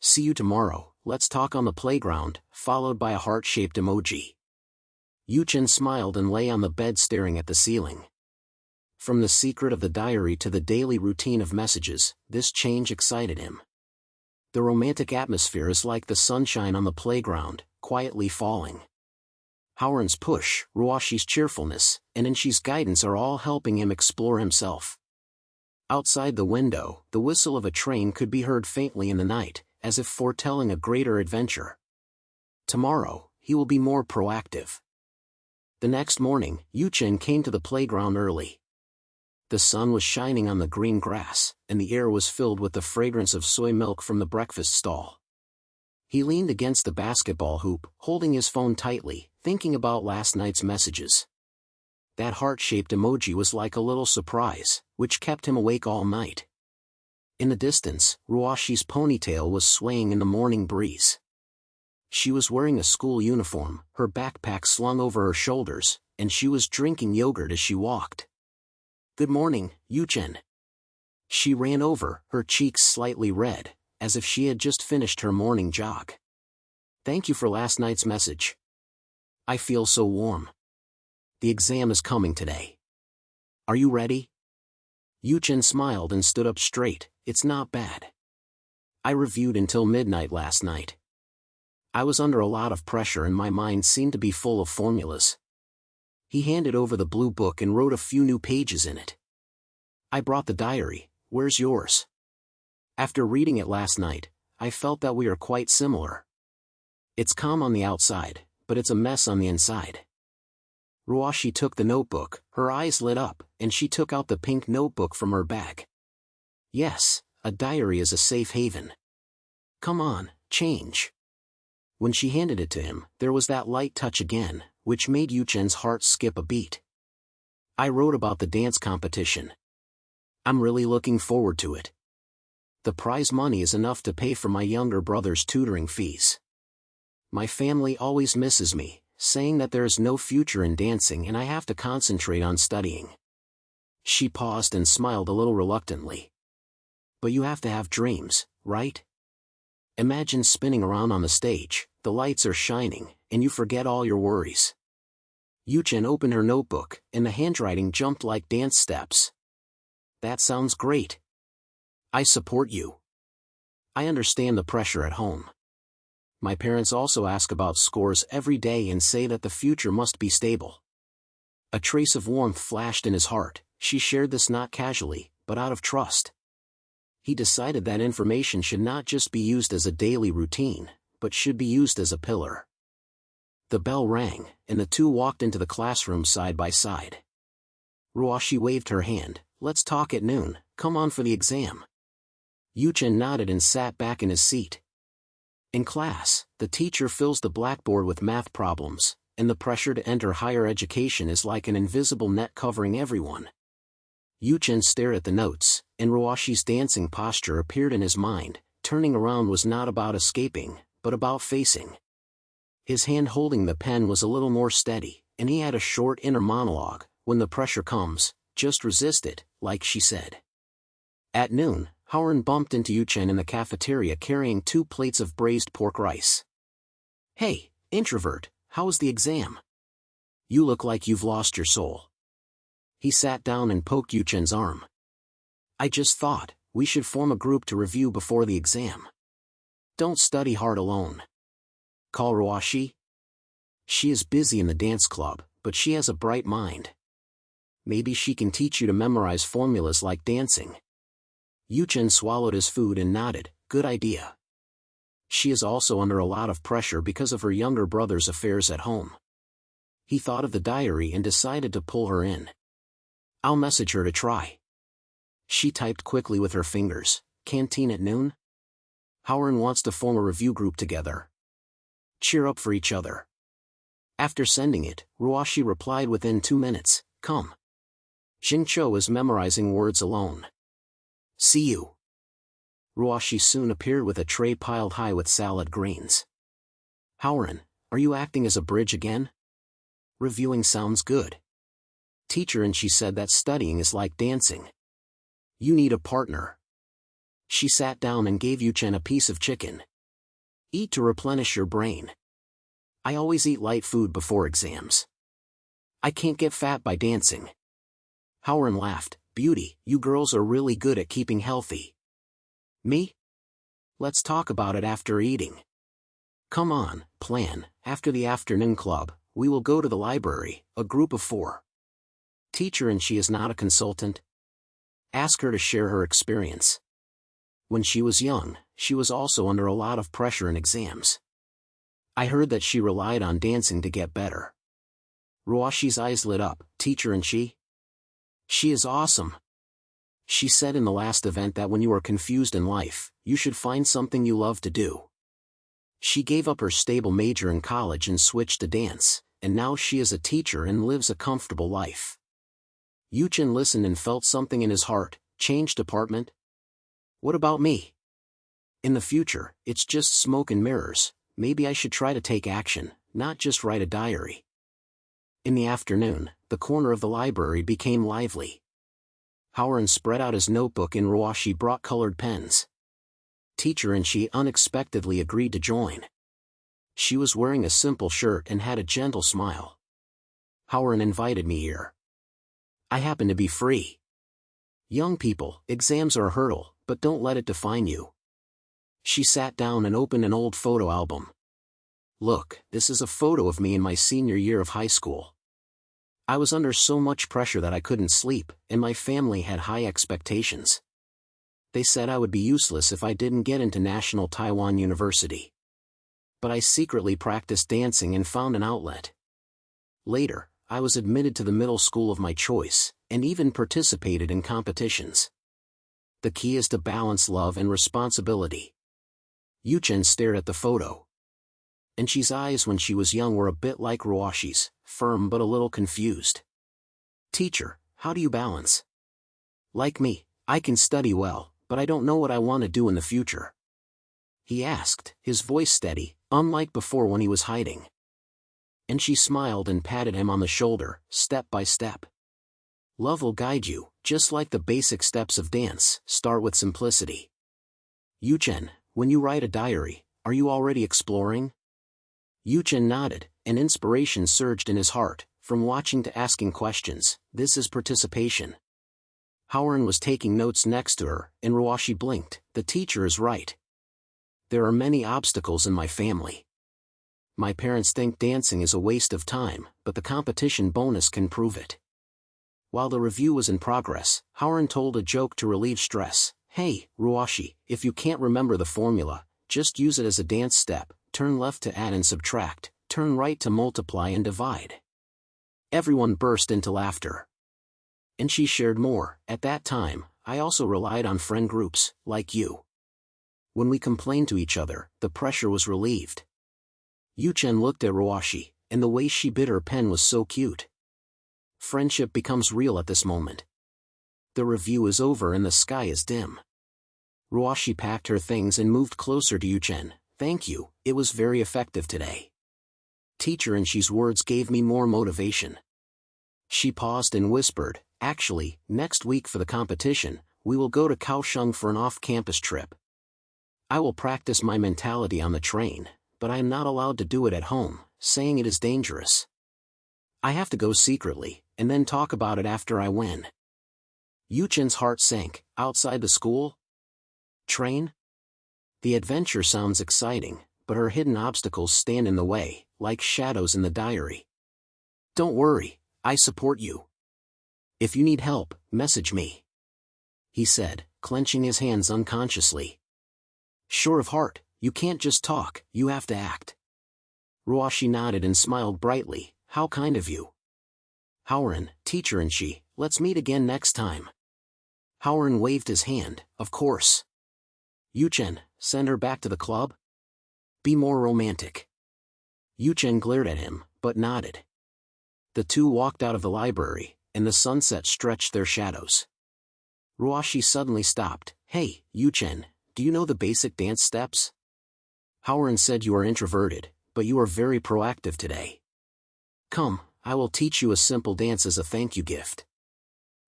S1: See you tomorrow, let's talk on the playground, followed by a heart-shaped emoji. Yuchen smiled and lay on the bed staring at the ceiling. From the secret of the diary to the daily routine of messages, this change excited him. The romantic atmosphere is like the sunshine on the playground, quietly falling. Howard's push, Ruoxi's cheerfulness, and Inshi's guidance are all helping him explore himself. Outside the window, the whistle of a train could be heard faintly in the night, as if foretelling a greater adventure. Tomorrow, he will be more proactive. The next morning, Yuchen came to the playground early. The sun was shining on the green grass, and the air was filled with the fragrance of soy milk from the breakfast stall. He leaned against the basketball hoop, holding his phone tightly, thinking about last night's messages. That heart-shaped emoji was like a little surprise, which kept him awake all night. In the distance, Ruoxi's ponytail was swaying in the morning breeze. She was wearing a school uniform, her backpack slung over her shoulders, and she was drinking yogurt as she walked. Good morning, Yuchen. She ran over, her cheeks slightly red, as if she had just finished her morning jog. Thank you for last night's message. I feel so warm. The exam is coming today. Are you ready? Yuchen smiled and stood up straight. It's not bad. I reviewed until midnight last night. I was under a lot of pressure and my mind seemed to be full of formulas. He handed over the blue book and wrote a few new pages in it. I brought the diary. Where's yours? After reading it last night, I felt that we are quite similar. It's calm on the outside, but it's a mess on the inside. Ruoxi took the notebook, her eyes lit up, and she took out the pink notebook from her bag. Yes, a diary is a safe haven. Come on, change. When she handed it to him, there was that light touch again, which made Yuchen's heart skip a beat. I wrote about the dance competition. I'm really looking forward to it. The prize money is enough to pay for my younger brother's tutoring fees. My family always misses me, saying that there is no future in dancing and I have to concentrate on studying. She paused and smiled a little reluctantly. But you have to have dreams, right? Imagine spinning around on the stage, the lights are shining, and you forget all your worries. Yuchen opened her notebook, and the handwriting jumped like dance steps. That sounds great. I support you. I understand the pressure at home. My parents also ask about scores every day and say that the future must be stable. A trace of warmth flashed in his heart. She shared this not casually, but out of trust. He decided that information should not just be used as a daily routine, but should be used as a pillar. The bell rang, and the two walked into the classroom side by side. Ruoxi waved her hand. Let's talk at noon, come on for the exam. Yuchen nodded and sat back in his seat. In class, the teacher fills the blackboard with math problems, and the pressure to enter higher education is like an invisible net covering everyone. Yuchen stared at the notes, and Ruoxi's dancing posture appeared in his mind. Turning around was not about escaping, but about facing. His hand holding the pen was a little more steady, and he had a short inner monologue. When the pressure comes, just resist it, like she said. At noon, Howard bumped into Yuchen in the cafeteria carrying 2 plates of braised pork rice. Hey, introvert, how was the exam? You look like you've lost your soul. He sat down and poked Yuchen's arm. I just thought, we should form a group to review before the exam. Don't study hard alone. Call Ruoxi. She is busy in the dance club, but she has a bright mind. Maybe she can teach you to memorize formulas like dancing. Yuchen swallowed his food and nodded. Good idea. She is also under a lot of pressure because of her younger brother's affairs at home. He thought of the diary and decided to pull her in. I'll message her to try. She typed quickly with her fingers. Canteen at noon? Howard wants to form a review group together. Cheer up for each other. After sending it, Ruoxi replied within 2 minutes. Come. Xingqiu is memorizing words alone. See you. Ruoxi soon appeared with a tray piled high with salad greens. Howard, are you acting as a bridge again? Reviewing sounds good. Teacher, and she said that studying is like dancing. You need a partner. She sat down and gave Yuchen a piece of chicken. Eat to replenish your brain. I always eat light food before exams. I can't get fat by dancing. Howard laughed. Beauty, you girls are really good at keeping healthy. Me? Let's talk about it after eating. Come on, plan. After the afternoon club, we will go to the library, a group of 4. Teacher, and she is not a consultant. Ask her to share her experience. When she was young, she was also under a lot of pressure in exams. I heard that she relied on dancing to get better. Ruoxi's eyes lit up. Teacher, and she? She is awesome. She said in the last event that when you are confused in life, you should find something you love to do. She gave up her stable major in college and switched to dance, and now she is a teacher and lives a comfortable life. Yuchen listened and felt something in his heart. Change department? What about me? In the future, it's just smoke and mirrors. Maybe I should try to take action, not just write a diary. In the afternoon, the corner of the library became lively. Howard spread out his notebook and Ruoxi brought colored pens. Teacher and she unexpectedly agreed to join. She was wearing a simple shirt and had a gentle smile. Howard invited me here. I happen to be free. Young people, exams are a hurdle, but don't let it define you. She sat down and opened an old photo album. Look, this is a photo of me in my senior year of high school. I was under so much pressure that I couldn't sleep, and my family had high expectations. They said I would be useless if I didn't get into National Taiwan University. But I secretly practiced dancing and found an outlet. Later, I was admitted to the middle school of my choice, and even participated in competitions. The key is to balance love and responsibility. Yuchen stared at the photo. And she's eyes when she was young were a bit like Ruoxi's, firm but a little confused. Teacher, how do you balance? Like me, I can study well, but I don't know what I want to do in the future. He asked, his voice steady, unlike before when he was hiding. And she smiled and patted him on the shoulder, step by step. Love will guide you, just like the basic steps of dance, start with simplicity. Yuchen, when you write a diary, are you already exploring? Yuchen nodded, and inspiration surged in his heart, from watching to asking questions. This is participation. Howard was taking notes next to her, and Ruoxi blinked. The teacher is right. There are many obstacles in my family. My parents think dancing is a waste of time, but the competition bonus can prove it. While the review was in progress, Howard told a joke to relieve stress. Hey, Ruoxi, if you can't remember the formula, just use it as a dance step. Turn left to add and subtract, turn right to multiply and divide. Everyone burst into laughter. And she shared more. At that time, I also relied on friend groups, like you. When we complained to each other, the pressure was relieved. Yuchen looked at Ruoxi, and the way she bit her pen was so cute. Friendship becomes real at this moment. The review is over and the sky is dim. Ruoxi packed her things and moved closer to Yuchen. Thank you, it was very effective today. Teacher and she's words gave me more motivation. She paused and whispered, actually, next week for the competition, we will go to Kaohsiung for an off-campus trip. I will practice my mentality on the train, but I am not allowed to do it at home, saying it is dangerous. I have to go secretly, and then talk about it after I win. Yuchen's heart sank. Outside the school? Train? The adventure sounds exciting, but her hidden obstacles stand in the way, like shadows in the diary. Don't worry, I support you. If you need help, message me. He said, clenching his hands unconsciously. Sure of heart, you can't just talk, you have to act. Ruoxi nodded and smiled brightly. How kind of you. Howard, teacher and she, let's meet again next time. Howard waved his hand, of course. Yuchen, send her back to the club? Be more romantic. Yuchen glared at him, but nodded. The two walked out of the library, and the sunset stretched their shadows. Ruoxi suddenly stopped. Hey, Yuchen, do you know the basic dance steps? Howard said you are introverted, but you are very proactive today. Come, I will teach you a simple dance as a thank you gift.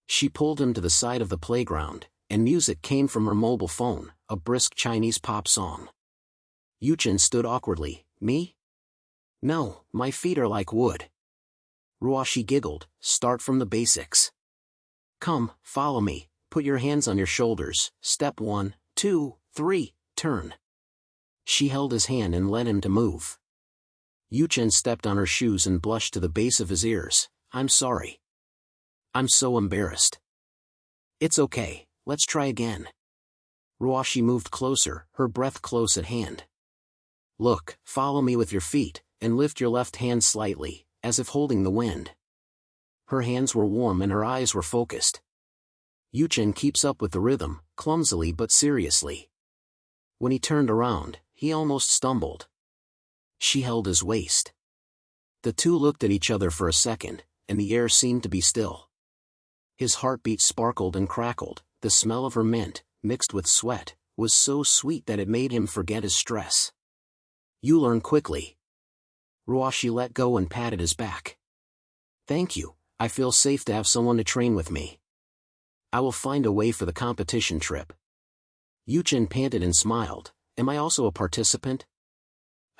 S1: She pulled him to the side of the playground, and music came from her mobile phone, a brisk Chinese pop song. Yuchen stood awkwardly. Me? No, my feet are like wood. Ruoxi giggled. Start from the basics. Come, follow me, put your hands on your shoulders, step 1, 2, 3, turn. She held his hand and led him to move. Yuchen stepped on her shoes and blushed to the base of his ears. I'm sorry. I'm so embarrassed. It's okay, let's try again. Ruoxi moved closer, her breath close at hand. Look, follow me with your feet, and lift your left hand slightly, as if holding the wind. Her hands were warm and her eyes were focused. Yuchen keeps up with the rhythm, clumsily but seriously. When he turned around, he almost stumbled. She held his waist. The two looked at each other for a second, and the air seemed to be still. His heartbeat sparkled and crackled. The smell of her mint, mixed with sweat, was so sweet that it made him forget his stress. You learn quickly. Ruoxi let go and patted his back. Thank you, I feel safe to have someone to train with me. I will find a way for the competition trip. Yuchen panted and smiled. Am I also a participant?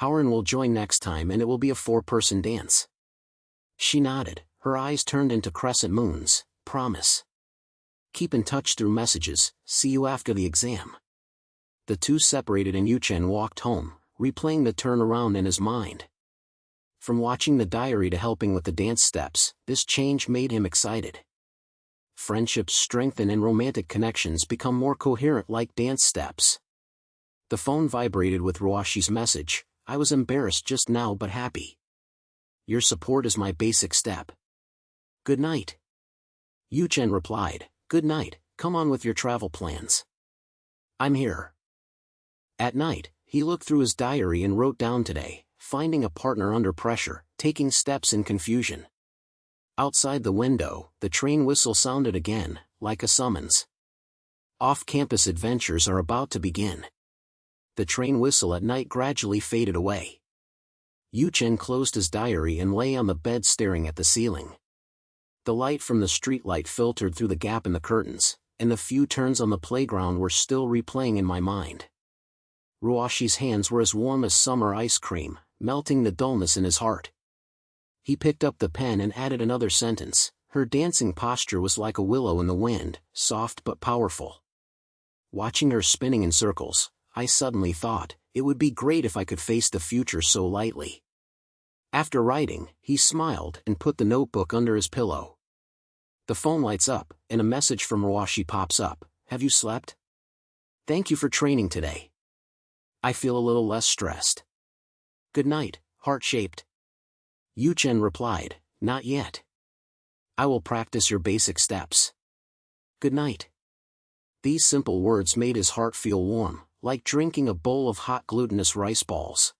S1: Howren will join next time and it will be a 4-person dance. She nodded, her eyes turned into crescent moons. Promise. Keep in touch through messages, see you after the exam. The two separated and Yuchen walked home, replaying the turnaround in his mind. From watching the diary to helping with the dance steps, this change made him excited. Friendships strengthen and romantic connections become more coherent like dance steps. The phone vibrated with Ruoxi's message. I was embarrassed just now but happy. Your support is my basic step. Good night. Yuchen replied, good night, come on with your travel plans. I'm here. At night, he looked through his diary and wrote down today, finding a partner under pressure, taking steps in confusion. Outside the window, the train whistle sounded again, like a summons. Off-campus adventures are about to begin. The train whistle at night gradually faded away. Yuchen closed his diary and lay on the bed staring at the ceiling. The light from the streetlight filtered through the gap in the curtains, and the few turns on the playground were still replaying in my mind. Ruoxi's hands were as warm as summer ice cream, melting the dullness in his heart. He picked up the pen and added another sentence. Her dancing posture was like a willow in the wind, soft but powerful. Watching her spinning in circles, I suddenly thought, it would be great if I could face the future so lightly. After writing, he smiled and put the notebook under his pillow. The phone lights up, and a message from Ruoxi pops up. Have you slept? Thank you for training today. I feel a little less stressed. Good night, heart-shaped. Yuchen replied, not yet. I will practice your basic steps. Good night. These simple words made his heart feel warm, like drinking a bowl of hot glutinous rice balls.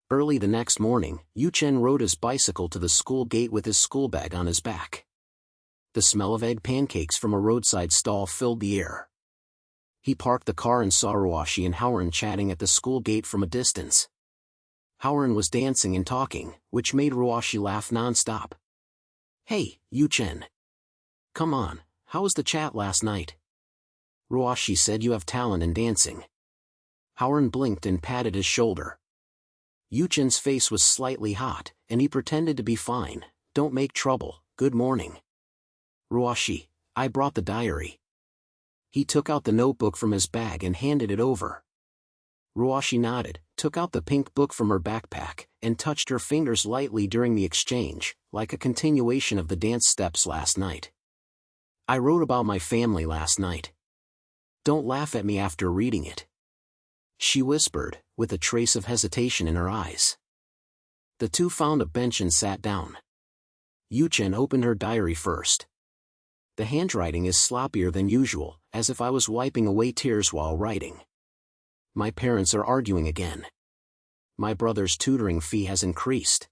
S1: Early the next morning, Yuchen rode his bicycle to the school gate with his school bag on his back. The smell of egg pancakes from a roadside stall filled the air. He parked the car and saw Ruoxi and Howren chatting at the school gate from a distance. Howren was dancing and talking, which made Ruoxi laugh non-stop. Hey, Yuchen. Come on, how was the chat last night? Ruoxi said you have talent in dancing. Howren blinked and patted his shoulder. Yuchen's face was slightly hot, and he pretended to be fine. Don't make trouble, good morning. Ruoxi, I brought the diary. He took out the notebook from his bag and handed it over. Ruoxi nodded, took out the pink book from her backpack, and touched her fingers lightly during the exchange, like a continuation of the dance steps last night. I wrote about my family last night. Don't laugh at me after reading it. She whispered, with a trace of hesitation in her eyes. The two found a bench and sat down. Yuchen opened her diary first. The handwriting is sloppier than usual, as if I was wiping away tears while writing. My parents are arguing again. My brother's tutoring fee has increased.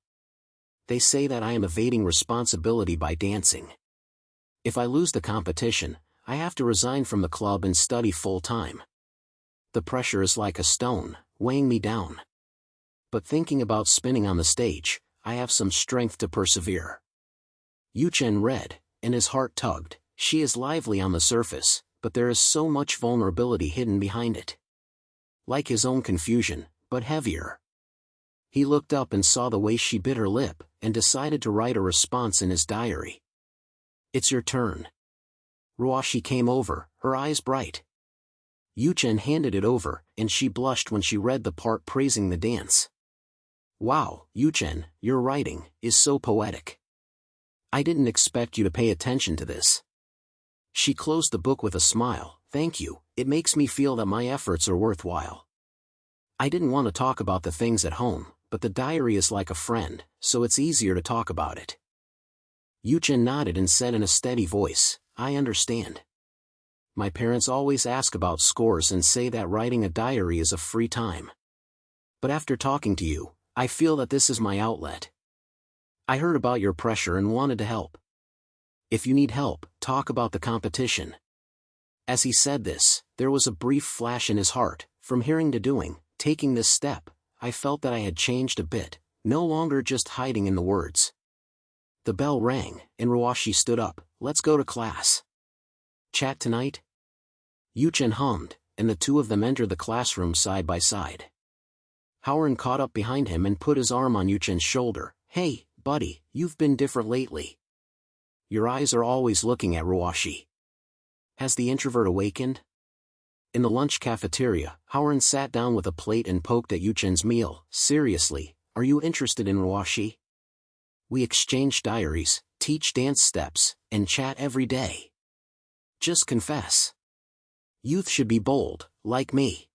S1: They say that I am evading responsibility by dancing. If I lose the competition, I have to resign from the club and study full-time. The pressure is like a stone, weighing me down. But thinking about spinning on the stage, I have some strength to persevere. Yuchen read, and his heart tugged. She is lively on the surface, but there is so much vulnerability hidden behind it. Like his own confusion, but heavier. He looked up and saw the way she bit her lip, and decided to write a response in his diary. It's your turn. Ruoxi came over, her eyes bright. Yuchen handed it over, and she blushed when she read the part praising the dance. Wow, Yuchen, your writing is so poetic. I didn't expect you to pay attention to this. She closed the book with a smile. Thank you, it makes me feel that my efforts are worthwhile. I didn't want to talk about the things at home, but the diary is like a friend, so it's easier to talk about it. Yuchen nodded and said in a steady voice, I understand. My parents always ask about scores and say that writing a diary is a free time. But after talking to you, I feel that this is my outlet. I heard about your pressure and wanted to help. If you need help, talk about the competition. As he said this, there was a brief flash in his heart. From hearing to doing, taking this step, I felt that I had changed a bit, no longer just hiding in the words. The bell rang, and Ruoxi stood up. Let's go to class. Chat tonight? Yuchen hummed, and the two of them entered the classroom side by side. Howard caught up behind him and put his arm on Yuchen's shoulder. Hey, buddy, you've been different lately. Your eyes are always looking at Ruoxi. Has the introvert awakened? In the lunch cafeteria, Howard sat down with a plate and poked at Yuchen's meal. Seriously, are you interested in Ruoxi? We exchange diaries, teach dance steps, and chat every day. Just confess. Youth should be bold, like me.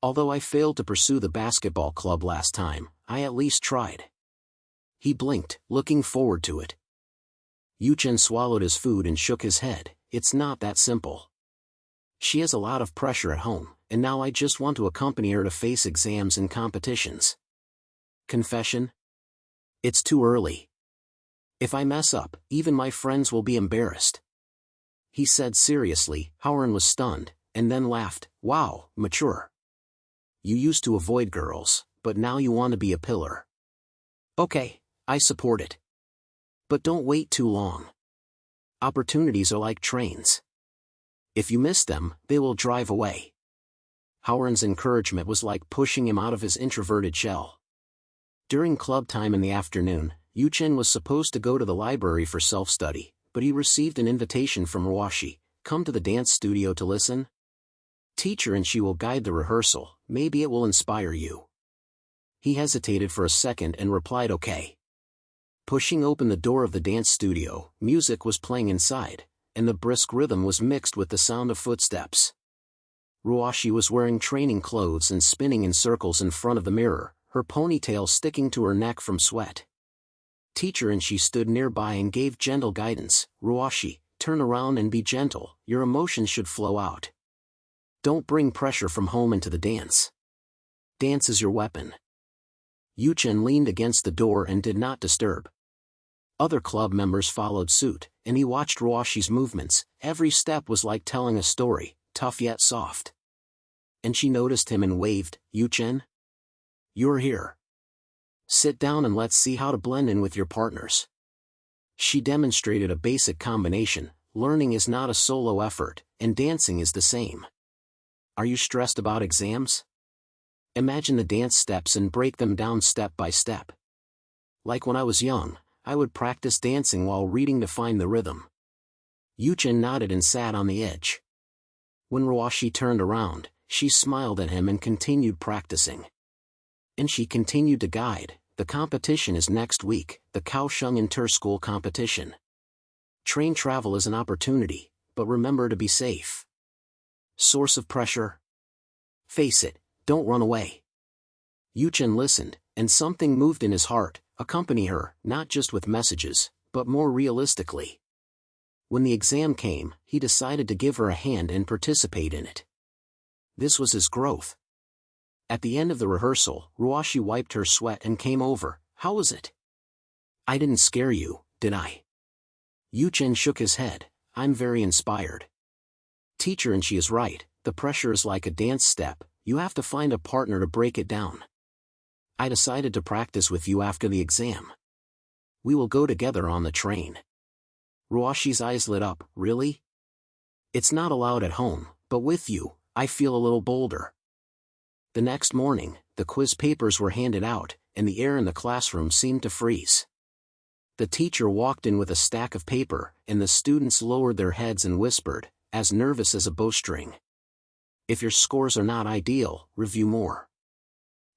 S1: Although I failed to pursue the basketball club last time, I at least tried. He blinked, looking forward to it. Yuchen swallowed his food and shook his head. It's not that simple. She has a lot of pressure at home, and now I just want to accompany her to face exams and competitions. Confession? It's too early. If I mess up, even my friends will be embarrassed. He said seriously. Howard was stunned, and then laughed. Wow, mature. You used to avoid girls, but now you want to be a pillar. Okay, I support it. But don't wait too long. Opportunities are like trains. If you miss them, they will drive away. Howard's encouragement was like pushing him out of his introverted shell. During club time in the afternoon, Yuchen was supposed to go to the library for self-study, but he received an invitation from Ruoxi. Come to the dance studio to listen? Teacher and she will guide the rehearsal, maybe it will inspire you. He hesitated for a second and replied okay. Pushing open the door of the dance studio, music was playing inside, and the brisk rhythm was mixed with the sound of footsteps. Ruoxi was wearing training clothes and spinning in circles in front of the mirror, her ponytail sticking to her neck from sweat. Teacher and she stood nearby and gave gentle guidance. Ruoxi, turn around and be gentle, your emotions should flow out. Don't bring pressure from home into the dance. Dance is your weapon. Yuchen leaned against the door and did not disturb. Other club members followed suit, and he watched Ruoxi's movements. Every step was like telling a story, tough yet soft. And she noticed him and waved. Yuchen? You're here. Sit down and let's see how to blend in with your partners. She demonstrated a basic combination. Learning is not a solo effort, and dancing is the same. Are you stressed about exams? Imagine the dance steps and break them down step by step. Like when I was young, I would practice dancing while reading to find the rhythm. Yuchen nodded and sat on the edge. When Ruoxi turned around, she smiled at him and continued practicing. And she continued to guide. The competition is next week, the Kaohsiung inter-school competition. Train travel is an opportunity, but remember to be safe. Source of pressure? Face it, don't run away. Yuchen listened, and something moved in his heart. Accompany her, not just with messages, but more realistically. When the exam came, he decided to give her a hand and participate in it. This was his growth. At the end of the rehearsal, Ruoxi wiped her sweat and came over. How was it? I didn't scare you, did I? Yuchen shook his head. I'm very inspired. Teacher and she is right, the pressure is like a dance step, you have to find a partner to break it down. I decided to practice with you after the exam. We will go together on the train. Ruoxi's eyes lit up. Really? It's not allowed at home, but with you, I feel a little bolder. The next morning, the quiz papers were handed out, and the air in the classroom seemed to freeze. The teacher walked in with a stack of paper, and the students lowered their heads and whispered, as nervous as a bowstring. If your scores are not ideal, review more.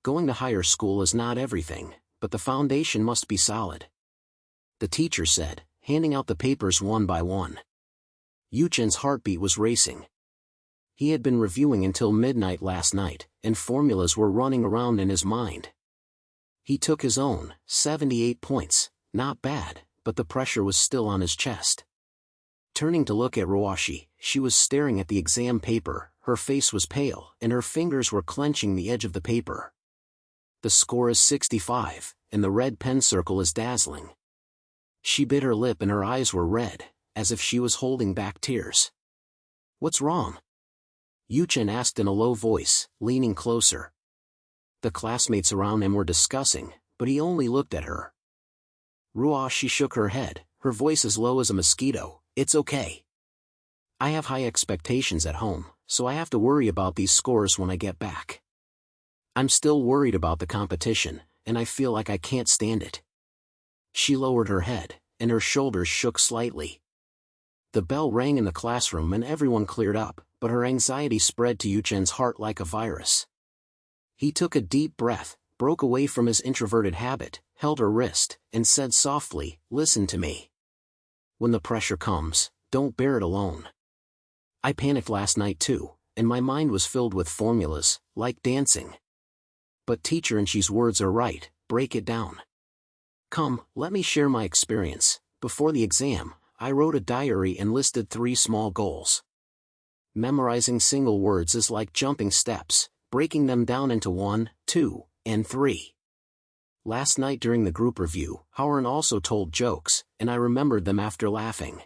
S1: Going to higher school is not everything, but the foundation must be solid. The teacher said, handing out the papers one by one. Yuchen's heartbeat was racing. He had been reviewing until midnight last night, and formulas were running around in his mind. He took his own, 78 points, not bad, but the pressure was still on his chest. Turning to look at Ruoxi, she was staring at the exam paper, her face was pale, and her fingers were clenching the edge of the paper. The score is 65, and the red pen circle is dazzling. She bit her lip and her eyes were red, as if she was holding back tears. What's wrong? Yuchen asked in a low voice, leaning closer. The classmates around him were discussing, but he only looked at her. Ruoxi shook her head, her voice as low as a mosquito. It's okay. I have high expectations at home, so I have to worry about these scores when I get back. I'm still worried about the competition, and I feel like I can't stand it." She lowered her head, and her shoulders shook slightly. The bell rang in the classroom and everyone cleared up, but her anxiety spread to Yuchen's heart like a virus. He took a deep breath, broke away from his introverted habit, held her wrist, and said softly, "Listen to me. When the pressure comes, don't bear it alone. I panicked last night too, and my mind was filled with formulas, like dancing. But teacher and she's words are right, break it down. Come, let me share my experience. Before the exam, I wrote a diary and listed 3 small goals. Memorizing single words is like jumping steps, breaking them down into 1, 2, and 3. Last night during the group review, Howard also told jokes, and I remembered them after laughing."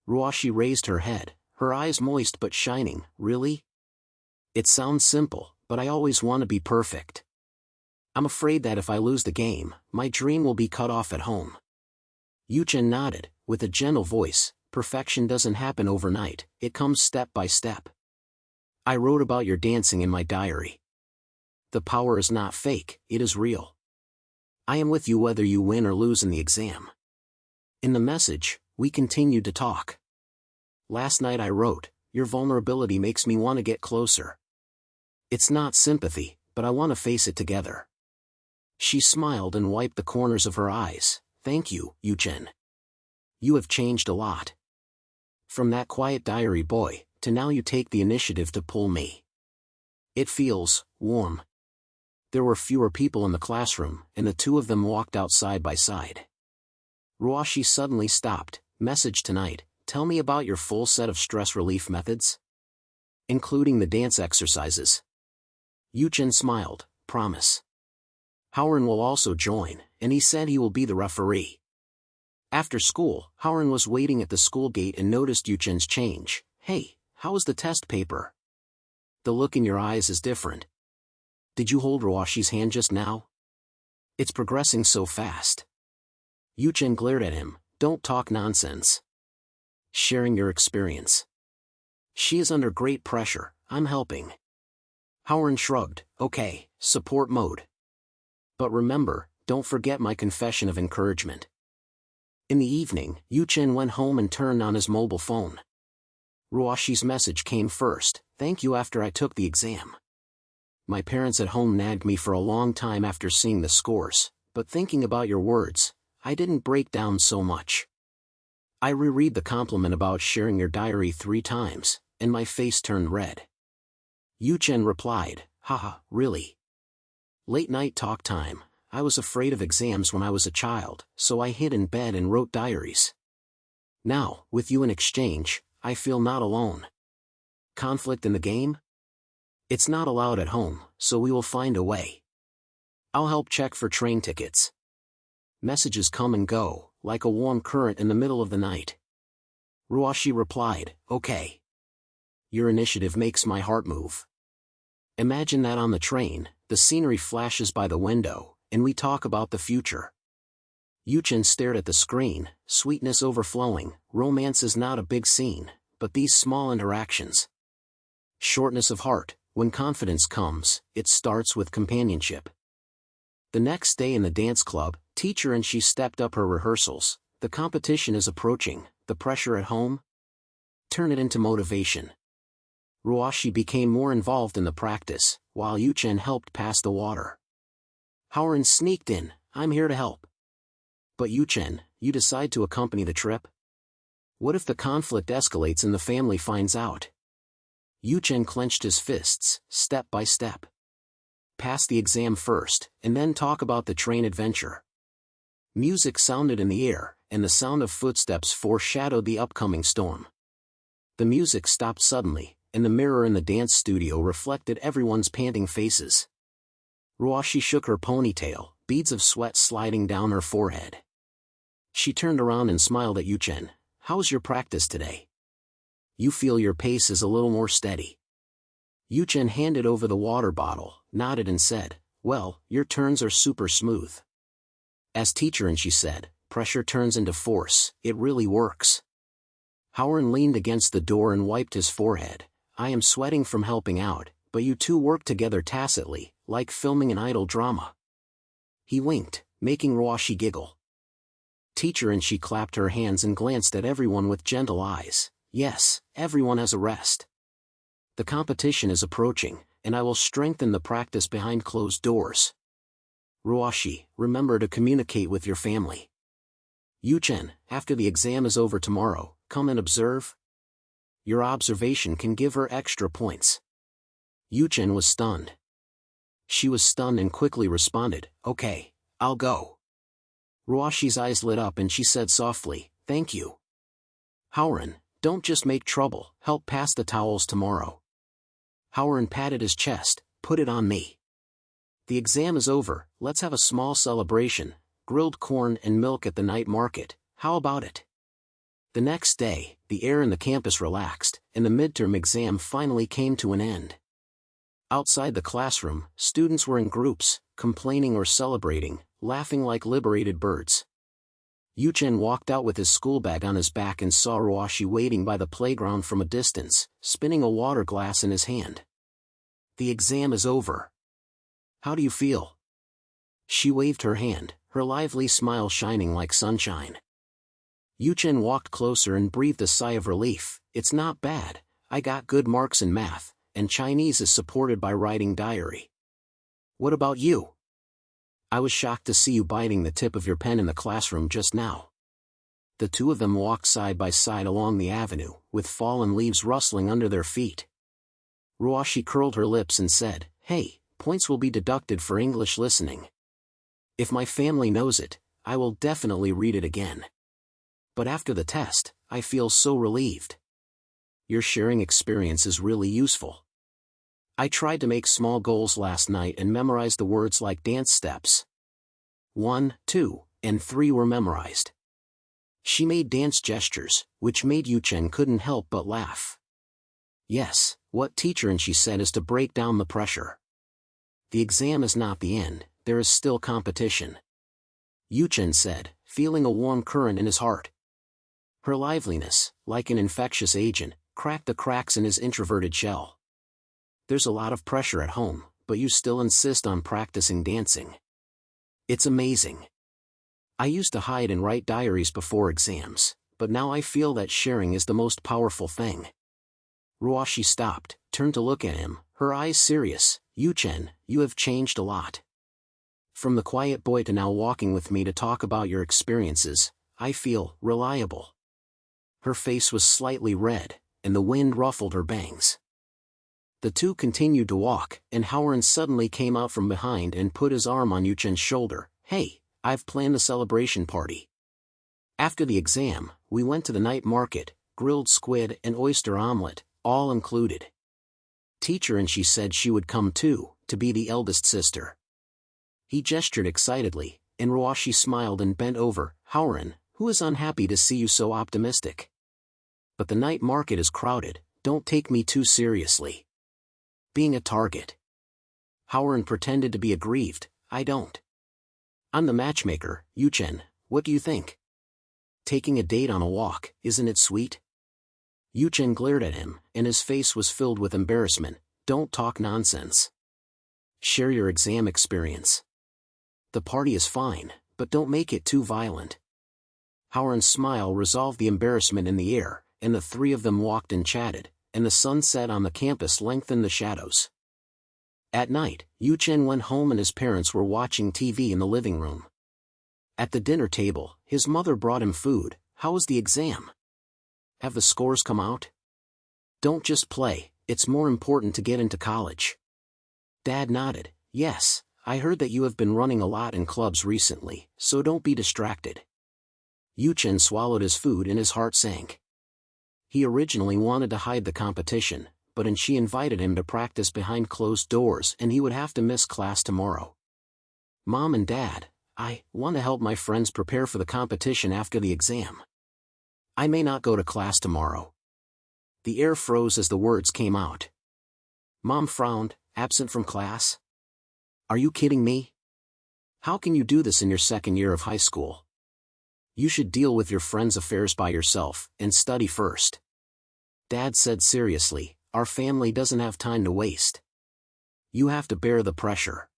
S1: Ruoxi raised her head, her eyes moist but shining. "Really? It sounds simple, but I always want to be perfect. I'm afraid that if I lose the game, my dream will be cut off at home." Yuchen nodded, with a gentle voice. "Perfection doesn't happen overnight, it comes step by step. I wrote about your dancing in my diary. The power is not fake, it is real. I am with you whether you win or lose in the exam." In the message, we continued to talk. "Last night I wrote, your vulnerability makes me want to get closer. It's not sympathy, but I want to face it together." She smiled and wiped the corners of her eyes. "Thank you, Yuchen. You have changed a lot. From that quiet diary boy, to now you take the initiative to pull me. It feels warm." There were fewer people in the classroom, and the two of them walked out side by side. Ruoxi suddenly stopped. "Message tonight, tell me about your full set of stress relief methods? Including the dance exercises." Yuchen smiled. "Promise." Howard will also join, and he said he will be the referee. After school, Howard was waiting at the school gate and noticed Yuchen's change. "Hey, how was the test paper? The look in your eyes is different. Did you hold Ruoxi's hand just now? It's progressing so fast." Yuchen glared at him. "Don't talk nonsense. Sharing your experience. She is under great pressure, I'm helping." Howard shrugged. "Okay, support mode. But remember, don't forget my confession of encouragement." In the evening, Yuchen went home and turned on his mobile phone. Ruoxi's message came first. "Thank you after I took the exam. My parents at home nagged me for a long time after seeing the scores, but thinking about your words, I didn't break down so much. I reread the compliment about sharing your diary 3 times, and my face turned red." Yuchen replied, "Haha, really? Late night talk time. I was afraid of exams when I was a child, so I hid in bed and wrote diaries. Now, with you in exchange, I feel not alone. Conflict in the game? It's not allowed at home, so we will find a way. I'll help check for train tickets. Messages come and go, like a warm current in the middle of the night." Ruoxi replied, "Okay. Your initiative makes my heart move. Imagine that on the train, the scenery flashes by the window, and we talk about the future." Yuchen stared at the screen, sweetness overflowing. Romance is not a big scene, but these small interactions. Shortness of heart, when confidence comes, it starts with companionship. The next day in the dance club, teacher and she stepped up her rehearsals. The competition is approaching, the pressure at home? Turn it into motivation. Ruoxi became more involved in the practice, while Yuchen helped pass the water. Howard sneaked in. "I'm here to help." "But Yuchen, you decide to accompany the trip? What if the conflict escalates and the family finds out?" Yuchen clenched his fists, step by step. "Pass the exam first, and then talk about the train adventure." Music sounded in the air, and the sound of footsteps foreshadowed the upcoming storm. The music stopped suddenly, and the mirror in the dance studio reflected everyone's panting faces. Ruoxi shook her ponytail, beads of sweat sliding down her forehead. She turned around and smiled at Yuchen. "How's your practice today? You feel your pace is a little more steady." Yuchen handed over the water bottle, nodded and said, "Well, your turns are super smooth. As teacher and she said, pressure turns into force, it really works." Howard leaned against the door and wiped his forehead. I am sweating from helping out, but you two work together tacitly, like filming an idol drama. He winked, making Ruoxi giggle. Teacher and she clapped her hands and glanced at everyone with gentle eyes. Yes, everyone has a rest. The competition is approaching, and I will strengthen the practice behind closed doors. Ruoxi, remember to communicate with your family. Yuchen, after the exam is over tomorrow, come and observe. Your observation can give her extra points. Yuchen was stunned. She was stunned and quickly responded, okay, I'll go. Ruoxi's eyes lit up and she said softly, thank you. Howard, don't just make trouble, help pass the towels tomorrow. Howard patted his chest, put it on me. The exam is over, let's have a small celebration, grilled corn and milk at the night market, how about it? The next day, the air in the campus relaxed, and the midterm exam finally came to an end. Outside the classroom, students were in groups, complaining or celebrating, laughing like liberated birds. Yuchen walked out with his school bag on his back and saw Ruoxi waiting by the playground from a distance, spinning a water glass in his hand. The exam is over. How do you feel? She waved her hand, her lively smile shining like sunshine. Yuchen walked closer and breathed a sigh of relief. It's not bad, I got good marks in math, and Chinese is supported by writing diary. What about you? I was shocked to see you biting the tip of your pen in the classroom just now. The two of them walked side by side along the avenue, with fallen leaves rustling under their feet. Ruoxi curled her lips and said, hey, points will be deducted for English listening. If my family knows it, I will definitely read it again. But after the test, I feel so relieved. Your sharing experience is really useful. I tried to make small goals last night and memorized the words like dance steps. 1, 2, and 3 were memorized. She made dance gestures, which made Yuchen couldn't help but laugh. Yes, what teacher and she said is to break down the pressure. The exam is not the end, there is still competition. Yuchen said, feeling a warm current in his heart. Her liveliness, like an infectious agent, cracked the cracks in his introverted shell. There's a lot of pressure at home, but you still insist on practicing dancing. It's amazing. I used to hide and write diaries before exams, but now I feel that sharing is the most powerful thing. Ruoxi stopped, turned to look at him, her eyes serious. Yuchen, you have changed a lot. From the quiet boy to now walking with me to talk about your experiences, I feel reliable. Her face was slightly red, and the wind ruffled her bangs. The two continued to walk, and Howard suddenly came out from behind and put his arm on Yuchen's shoulder. Hey, I've planned a celebration party. After the exam, we went to the night market, grilled squid and oyster omelet, all included. Teacher and she said she would come too, to be the eldest sister. He gestured excitedly, and Ruoxi smiled and bent over. Howard, who is unhappy to see you so optimistic? But the night market is crowded, don't take me too seriously. Being a target. Howard pretended to be aggrieved, I don't. I'm the matchmaker, Yuchen, what do you think? Taking a date on a walk, isn't it sweet? Yuchen glared at him, and his face was filled with embarrassment. Don't talk nonsense. Share your exam experience. The party is fine, but don't make it too violent. Howard's smile resolved the embarrassment in the air, and the three of them walked and chatted, and the sunset on the campus lengthened the shadows. At night, Yuchen went home and his parents were watching TV in the living room. At the dinner table, his mother brought him food. How was the exam? Have the scores come out? Don't just play, it's more important to get into college. Dad nodded. Yes, I heard that you have been running a lot in clubs recently, so don't be distracted. Yuchen swallowed his food and his heart sank. He originally wanted to hide the competition, but she invited him to practice behind closed doors and he would have to miss class tomorrow. Mom and Dad, I want to help my friends prepare for the competition after the exam. I may not go to class tomorrow. The air froze as the words came out. Mom frowned, absent from class? Are you kidding me? How can you do this in your second year of high school? You should deal with your friends' affairs by yourself, and study first. Dad said seriously, our family doesn't have time to waste. You have to bear the pressure.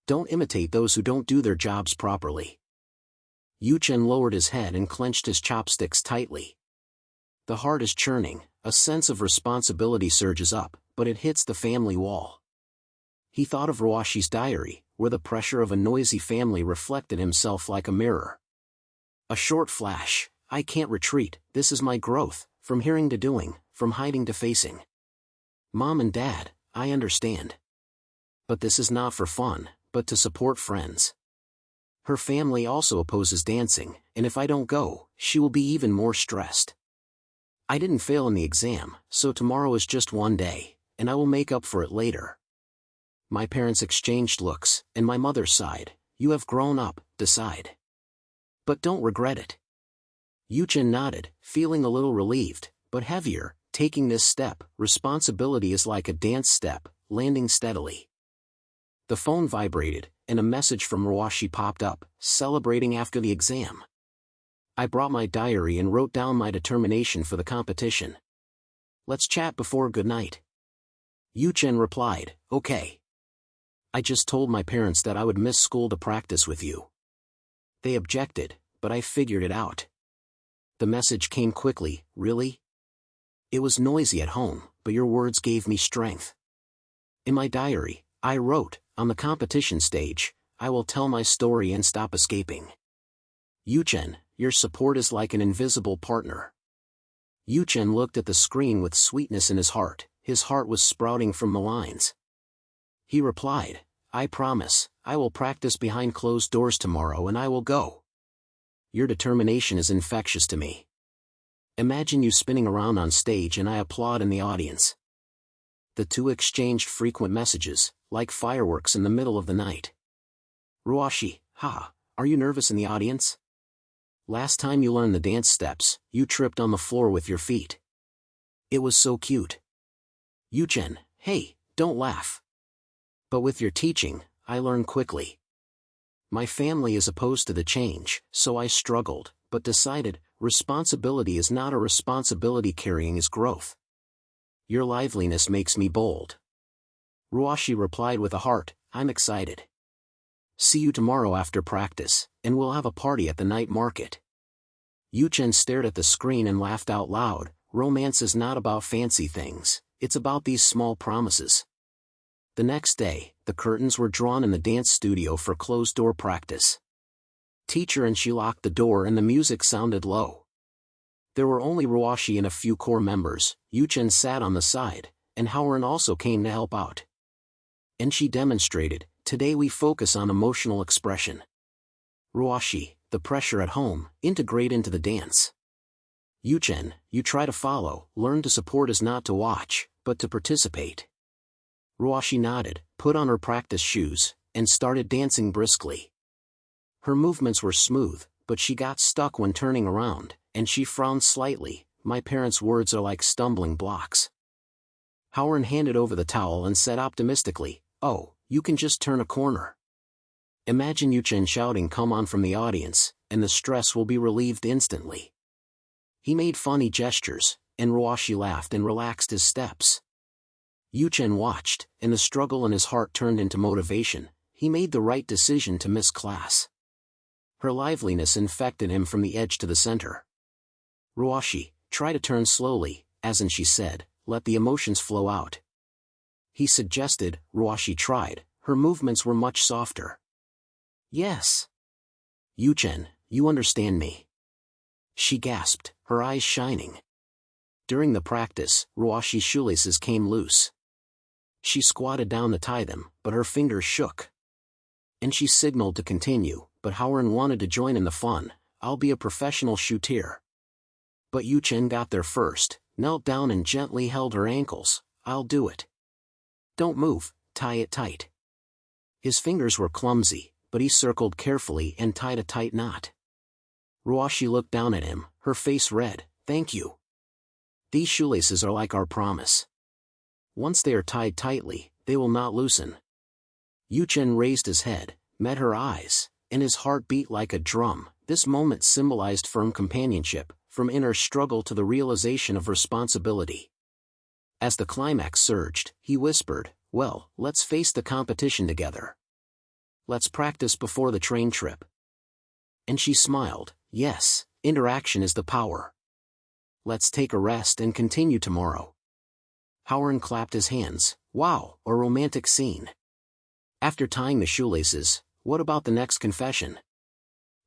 S1: Don't imitate those who don't do their jobs properly. Yuchen lowered his head and clenched his chopsticks tightly. The heart is churning, a sense of responsibility surges up, but it hits the family wall. He thought of Ruoxi's diary, where the pressure of a noisy family reflected himself like a mirror. A short flash, I can't retreat, this is my growth, from hearing to doing, from hiding to facing. Mom and Dad, I understand. But this is not for fun, but to support friends. Her family also opposes dancing, and if I don't go, she will be even more stressed. I didn't fail in the exam, so tomorrow is just one day, and I will make up for it later. My parents exchanged looks, and my mother sighed, you have grown up, decide. But don't regret it. Yuchen nodded, feeling a little relieved, but heavier, taking this step, responsibility is like a dance step, landing steadily. The phone vibrated, and a message from Ruoxi popped up, celebrating after the exam. I brought my diary and wrote down my determination for the competition. Let's chat before good night. Yuchen replied, okay. I just told my parents that I would miss school to practice with you. They objected, but I figured it out. The message came quickly, really? It was noisy at home, but your words gave me strength. In my diary, I wrote, on the competition stage, I will tell my story and stop escaping. Yuchen, your support is like an invisible partner. Yuchen looked at the screen with sweetness in his heart was sprouting from the lines. He replied, I promise, I will practice behind closed doors tomorrow and I will go. Your determination is infectious to me. Imagine you spinning around on stage and I applaud in the audience. The two exchanged frequent messages, like fireworks in the middle of the night. Ruoxi, are you nervous in the audience? Last time you learned the dance steps, you tripped on the floor with your feet. It was so cute. Yuchen, hey, don't laugh. But with your teaching, I learn quickly. My family is opposed to the change, so I struggled, but decided, responsibility is not a responsibility, carrying is growth. Your liveliness makes me bold. Ruoxi replied with a heart, I'm excited. See you tomorrow after practice, and we'll have a party at the night market. Yuchen stared at the screen and laughed out loud, romance is not about fancy things, it's about these small promises. The next day, the curtains were drawn in the dance studio for closed-door practice. Teacher and she locked the door and the music sounded low. There were only Ruoxi and a few core members. Yuchen sat on the side, and Howern also came to help out. And she demonstrated, today we focus on emotional expression. Ruoxi, the pressure at home, integrate into the dance. Yuchen, you try to follow, learn to support is not to watch, but to participate. Ruoxi nodded, put on her practice shoes, and started dancing briskly. Her movements were smooth, but she got stuck when turning around, and she frowned slightly, my parents' words are like stumbling blocks. Howern handed over the towel and said optimistically, oh, you can just turn a corner. Imagine Yuchen shouting come on from the audience, and the stress will be relieved instantly. He made funny gestures, and Ruoxi laughed and relaxed his steps. Yuchen watched, and the struggle in his heart turned into motivation. He made the right decision to miss class. Her liveliness infected him from the edge to the center. Ruoxi, try to turn slowly, as in she said, let the emotions flow out. He suggested. Ruoxi tried, her movements were much softer. Yes. Yuchen, you understand me. She gasped, her eyes shining. During the practice, Ruoxi's shoelaces came loose. She squatted down to tie them, but her fingers shook. And she signaled to continue, but Howern wanted to join in the fun, I'll be a professional shooter. But Yuchen got there first, knelt down and gently held her ankles, I'll do it. Don't move, tie it tight. His fingers were clumsy, but he circled carefully and tied a tight knot. Ruoxi looked down at him, her face red, thank you. These shoelaces are like our promise. Once they are tied tightly, they will not loosen. Yuchen raised his head, met her eyes, and his heart beat like a drum. This moment symbolized firm companionship, from inner struggle to the realization of responsibility. As the climax surged, he whispered, "Well, let's face the competition together. Let's practice before the train trip." And she smiled, "Yes, interaction is the power. Let's take a rest and continue tomorrow." Howard clapped his hands. "Wow, a romantic scene." After tying the shoelaces, "What about the next confession?"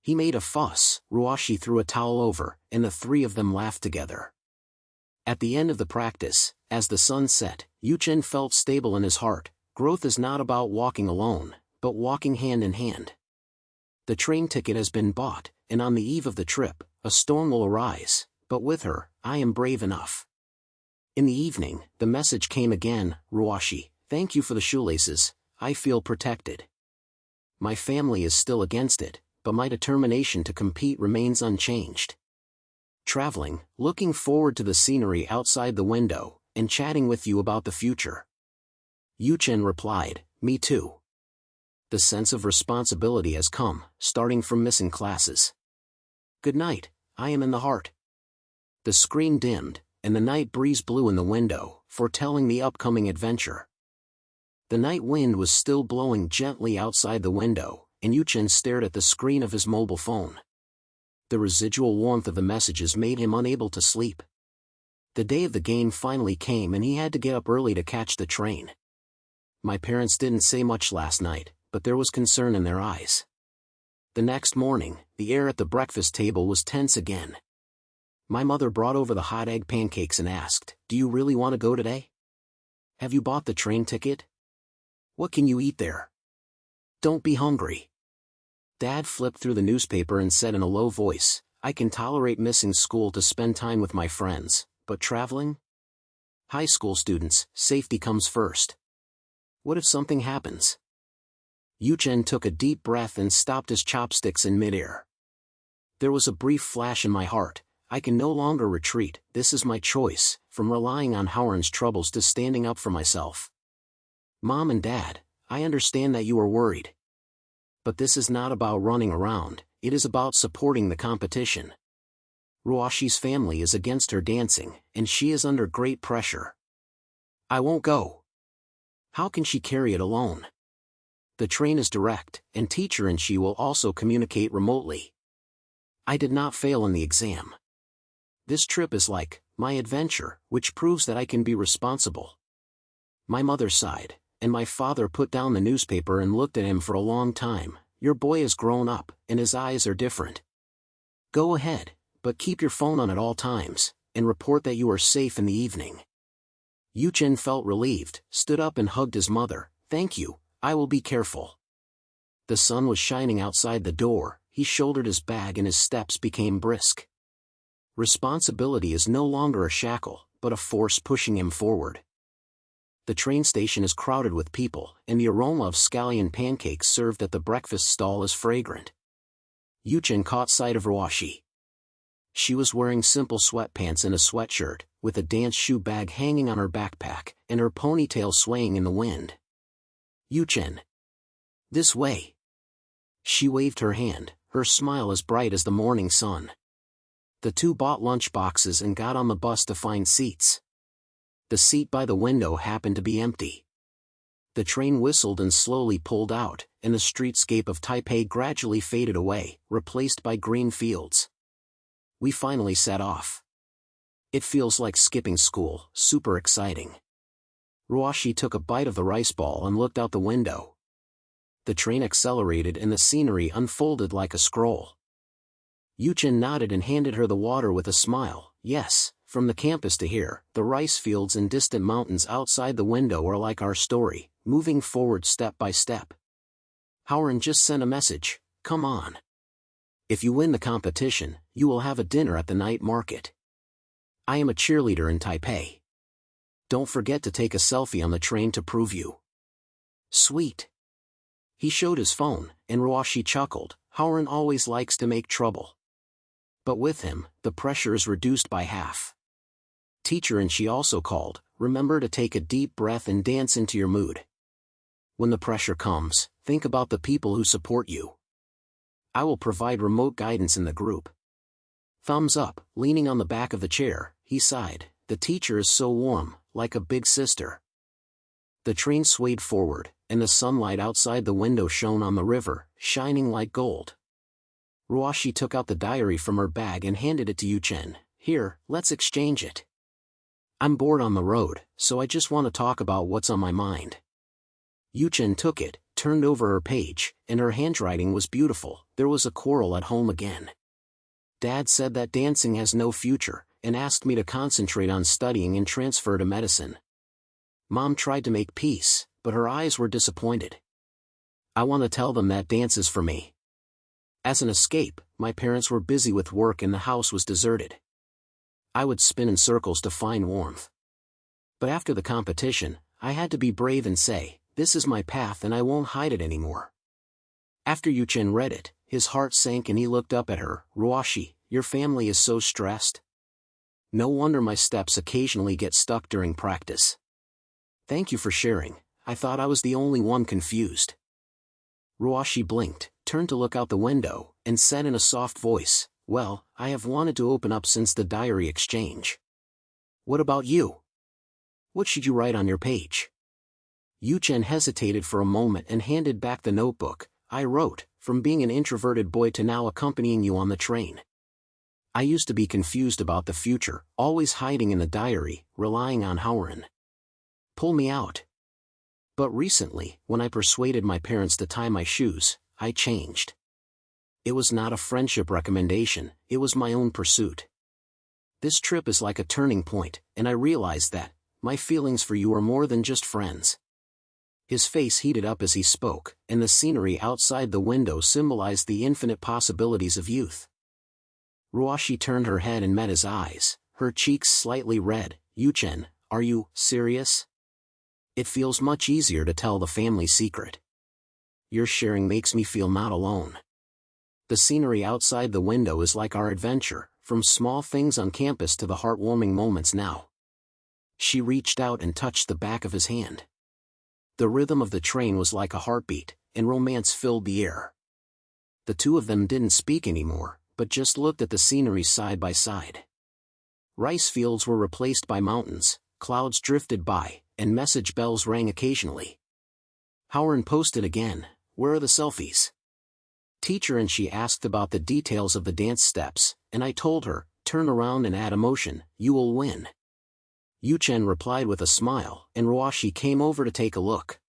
S1: He made a fuss. Ruoxi threw a towel over, and the three of them laughed together. At the end of the practice, as the sun set, Yuchen felt stable in his heart. Growth is not about walking alone, but walking hand in hand. The train ticket has been bought, and on the eve of the trip, a storm will arise, but with her, I am brave enough. In the evening, the message came again. "Ruoxi, thank you for the shoelaces, I feel protected. My family is still against it, but my determination to compete remains unchanged. Traveling, looking forward to the scenery outside the window, and chatting with you about the future." Yuchen replied, "Me too. The sense of responsibility has come, starting from missing classes. Good night, I am in the heart." The screen dimmed, and the night breeze blew in the window, foretelling the upcoming adventure. The night wind was still blowing gently outside the window, and Yuchen stared at the screen of his mobile phone. The residual warmth of the messages made him unable to sleep. The day of the game finally came and he had to get up early to catch the train. My parents didn't say much last night, but there was concern in their eyes. The next morning, the air at the breakfast table was tense again. My mother brought over the hot egg pancakes and asked, "Do you really want to go today? Have you bought the train ticket? What can you eat there? Don't be hungry." Dad flipped through the newspaper and said in a low voice, "I can tolerate missing school to spend time with my friends, but traveling? High school students, safety comes first. What if something happens?" Yuchen took a deep breath and stopped his chopsticks in midair. There was a brief flash in my heart. I can no longer retreat. This is my choice, from relying on Howard's troubles to standing up for myself. Mom and Dad, I understand that you are worried. But this is not about running around, it is about supporting the competition. Ruoxi's family is against her dancing, and she is under great pressure. I won't go. How can she carry it alone? The train is direct, and teacher and she will also communicate remotely. I did not fail in the exam. This trip is like my adventure, which proves that I can be responsible. My mother sighed, and my father put down the newspaper and looked at him for a long time. Your boy is grown up, and his eyes are different. Go ahead, but keep your phone on at all times, and report that you are safe in the evening. Yuchen felt relieved, stood up and hugged his mother. Thank you, I will be careful. The sun was shining outside the door, he shouldered his bag and his steps became brisk. Responsibility is no longer a shackle, but a force pushing him forward. The train station is crowded with people, and the aroma of scallion pancakes served at the breakfast stall is fragrant. Yuchen caught sight of Ruoxi. She was wearing simple sweatpants and a sweatshirt, with a dance shoe bag hanging on her backpack, and her ponytail swaying in the wind. Yuchen. This way. She waved her hand, her smile as bright as the morning sun. The two bought lunch boxes and got on the bus to find seats. The seat by the window happened to be empty. The train whistled and slowly pulled out, and the streetscape of Taipei gradually faded away, replaced by green fields. We finally set off. It feels like skipping school, super exciting. Ruoxi took a bite of the rice ball and looked out the window. The train accelerated and the scenery unfolded like a scroll. Yuchen nodded and handed her the water with a smile. Yes. From the campus to here, the rice fields and distant mountains outside the window are like our story, moving forward step by step. Howard just sent a message, come on. If you win the competition, you will have a dinner at the night market. I am a cheerleader in Taipei. Don't forget to take a selfie on the train to prove you. Sweet. He showed his phone, and Ruoxi chuckled. Howard always likes to make trouble. But with him, the pressure is reduced by half. Teacher and she also called, remember to take a deep breath and dance into your mood. When the pressure comes, think about the people who support you. I will provide remote guidance in the group. Thumbs up, leaning on the back of the chair, he sighed. The teacher is so warm, like a big sister. The train swayed forward, and the sunlight outside the window shone on the river, shining like gold. Ruoxi took out the diary from her bag and handed it to Yuchen. Here, let's exchange it. I'm bored on the road, so I just want to talk about what's on my mind. Yuchen took it, turned over her page, and her handwriting was beautiful. There was a quarrel at home again. Dad said that dancing has no future, and asked me to concentrate on studying and transfer to medicine. Mom tried to make peace, but her eyes were disappointed. I want to tell them that dance is for me. As an escape, my parents were busy with work and the house was deserted. I would spin in circles to find warmth. But after the competition, I had to be brave and say, this is my path and I won't hide it anymore. After Yuchen read it, his heart sank and he looked up at her. Ruoxi, your family is so stressed. No wonder my steps occasionally get stuck during practice. Thank you for sharing. I thought I was the only one confused. Ruoxi blinked, turned to look out the window, and said in a soft voice, well, I have wanted to open up since the diary exchange. What about you? What should you write on your page? Yuchen hesitated for a moment and handed back the notebook. I wrote, from being an introverted boy to now accompanying you on the train. I used to be confused about the future, always hiding in the diary, relying on Howren. Pull me out. But recently, when I persuaded my parents to tie my shoes, I changed. It was not a friendship recommendation, it was my own pursuit. This trip is like a turning point, and I realized that my feelings for you are more than just friends. His face heated up as he spoke, and the scenery outside the window symbolized the infinite possibilities of youth. Ruoxi turned her head and met his eyes, her cheeks slightly red. Yuchen, are you serious? It feels much easier to tell the family secret. Your sharing makes me feel not alone. The scenery outside the window is like our adventure, from small things on campus to the heartwarming moments now. She reached out and touched the back of his hand. The rhythm of the train was like a heartbeat, and romance filled the air. The two of them didn't speak anymore, but just looked at the scenery side by side. Rice fields were replaced by mountains, clouds drifted by, and message bells rang occasionally. Howren posted again, where are the selfies? Teacher, and she asked about the details of the dance steps, and I told her, turn around and add emotion, you will win. Yuchen replied with a smile, and Ruoxi came over to take a look.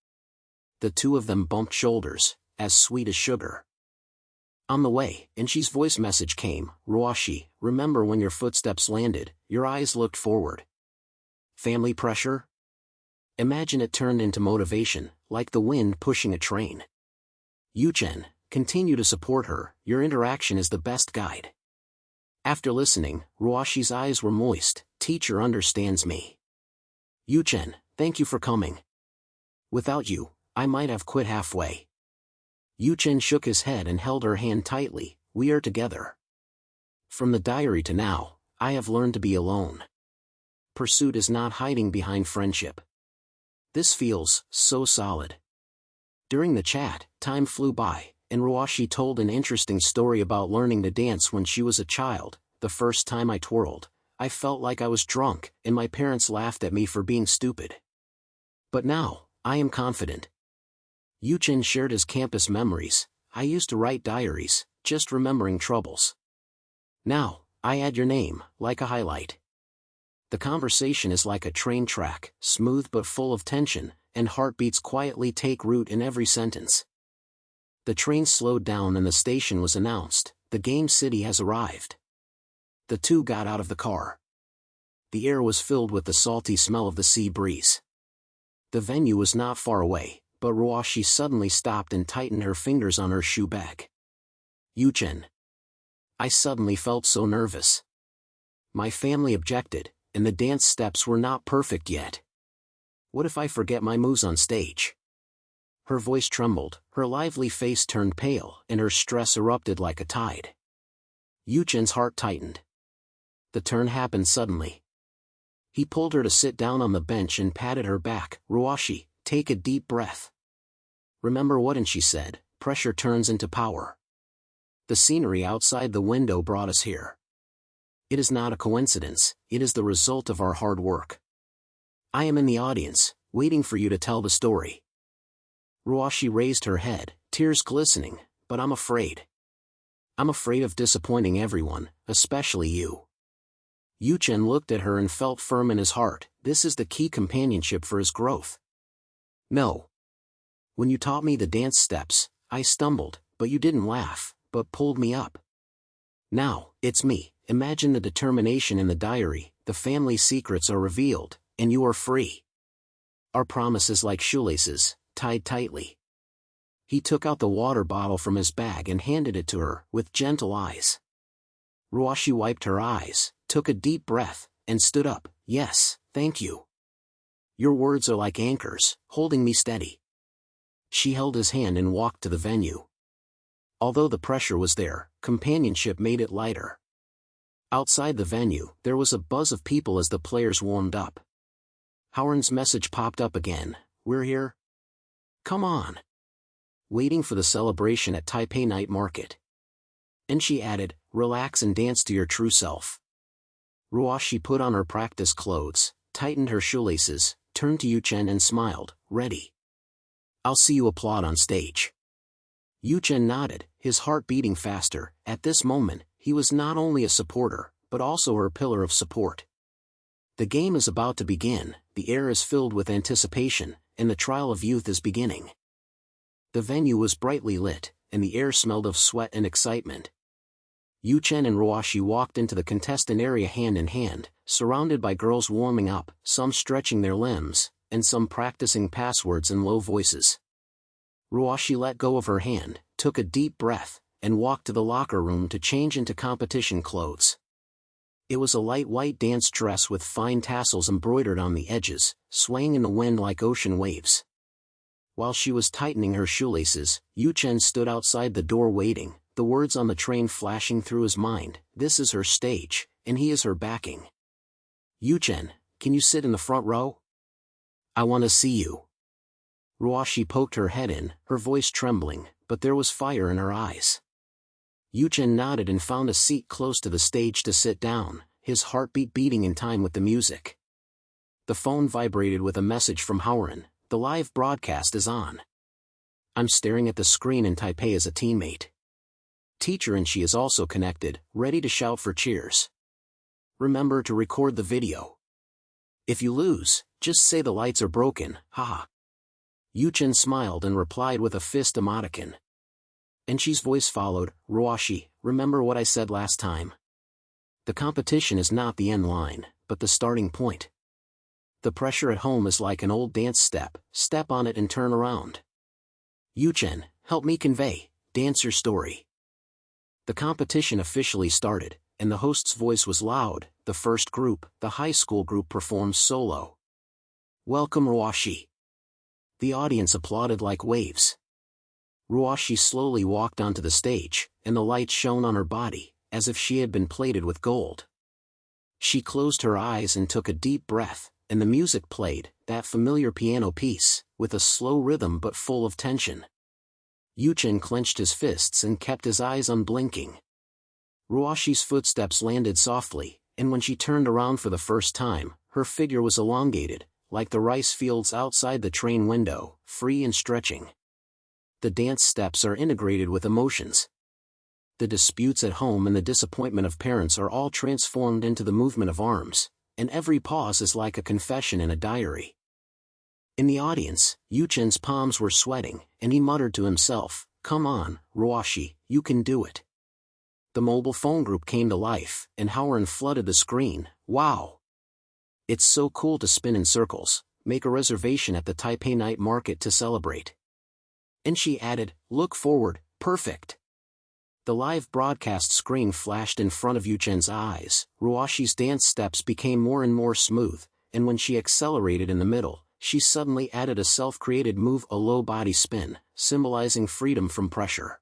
S1: The two of them bumped shoulders, as sweet as sugar. On the way, Inshi's voice message came, Ruoxi, remember when your footsteps landed, your eyes looked forward. Family pressure? Imagine it turned into motivation, like the wind pushing a train. Yuchen, continue to support her, your interaction is the best guide. After listening, Ruoxi's eyes were moist, teacher understands me. Yuchen, thank you for coming. Without you, I might have quit halfway. Yuchen shook his head and held her hand tightly, we are together. From the diary to now, I have learned to be alone. Pursuit is not hiding behind friendship. This feels so solid. During the chat, time flew by, and Ruoxi told an interesting story about learning to dance when she was a child. The first time I twirled, I felt like I was drunk, and my parents laughed at me for being stupid. But now, I am confident. Yuchen shared his campus memories. I used to write diaries, just remembering troubles. Now, I add your name, like a highlight. The conversation is like a train track, smooth but full of tension, and heartbeats quietly take root in every sentence. The train slowed down and the station was announced, the game city has arrived. The two got out of the car. The air was filled with the salty smell of the sea breeze. The venue was not far away, but Ruoxi suddenly stopped and tightened her fingers on her shoe bag. Yuchen. I suddenly felt so nervous. My family objected, and the dance steps were not perfect yet. What if I forget my moves on stage? Her voice trembled, her lively face turned pale, and her stress erupted like a tide. Yuchen's heart tightened. The turn happened suddenly. He pulled her to sit down on the bench and patted her back. Ruoxi, take a deep breath. Remember what Inshi said, pressure turns into power. The scenery outside the window brought us here. It is not a coincidence, it is the result of our hard work. I am in the audience, waiting for you to tell the story. Ruoxi raised her head, tears glistening, but I'm afraid. I'm afraid of disappointing everyone, especially you. Yuchen looked at her and felt firm in his heart, this is the key companionship for his growth. No. When you taught me the dance steps, I stumbled, but you didn't laugh, but pulled me up. Now, it's me. Imagine the determination in the diary, the family secrets are revealed, and you are free. Our promise is like shoelaces, tied tightly. He took out the water bottle from his bag and handed it to her, with gentle eyes. Ruoxi wiped her eyes, took a deep breath, and stood up. Yes, thank you. Your words are like anchors, holding me steady. She held his hand and walked to the venue. Although the pressure was there, companionship made it lighter. Outside the venue, there was a buzz of people as the players warmed up. Howren's message popped up again, we're here. Come on. Waiting for the celebration at Taipei Night Market. And she added, relax and dance to your true self. Ruoxi put on her practice clothes, tightened her shoelaces, turned to Yuchen and smiled, ready. I'll see you applaud on stage. Yuchen nodded, his heart beating faster. At this moment, he was not only a supporter, but also her pillar of support. The game is about to begin, the air is filled with anticipation, and the trial of youth is beginning. The venue was brightly lit, and the air smelled of sweat and excitement. Yuchen and Ruoxi walked into the contestant area hand in hand, surrounded by girls warming up, some stretching their limbs, and some practicing passwords in low voices. Ruoxi let go of her hand, took a deep breath, and walked to the locker room to change into competition clothes. It was a light white dance dress with fine tassels embroidered on the edges, swaying in the wind like ocean waves. While she was tightening her shoelaces, Yuchen stood outside the door waiting, the words on the train flashing through his mind, this is her stage, and he is her backing. Yuchen, can you sit in the front row? I want to see you. Ruoxi poked her head in, her voice trembling, but there was fire in her eyes. Yuchen nodded and found a seat close to the stage to sit down, his heartbeat beating in time with the music. The phone vibrated with a message from Howren, the live broadcast is on. I'm staring at the screen in Taipei as a teammate. Teacher and she is also connected, ready to shout for cheers. Remember to record the video. If you lose, just say the lights are broken, haha. Yuchen smiled and replied with a fist emoticon. And she's voice followed, Ruoxi, remember what I said last time? The competition is not the end line, but the starting point. The pressure at home is like an old dance step, step on it and turn around. Yuchen, help me convey, dance your story. The competition officially started, and the host's voice was loud. The first group, the high school group, performed solo. Welcome Ruoxi. The audience applauded like waves. Ruoxi slowly walked onto the stage, and the light shone on her body, as if she had been plated with gold. She closed her eyes and took a deep breath, and the music played, that familiar piano piece, with a slow rhythm but full of tension. Yuchen clenched his fists and kept his eyes unblinking. Ruoxi's footsteps landed softly, and when she turned around for the first time, her figure was elongated, like the rice fields outside the train window, free and stretching. The dance steps are integrated with emotions. The disputes at home and the disappointment of parents are all transformed into the movement of arms, and every pause is like a confession in a diary. In the audience, Yuchen's palms were sweating, and he muttered to himself, come on, Ruoxi, you can do it. The mobile phone group came to life, and Howren flooded the screen, wow. It's so cool to spin in circles, make a reservation at the Taipei Night Market to celebrate. And she added, look forward, perfect. The live broadcast screen flashed in front of Yuchen's eyes, Ruoxi's dance steps became more and more smooth, and when she accelerated in the middle, she suddenly added a self-created move, a low body spin, symbolizing freedom from pressure.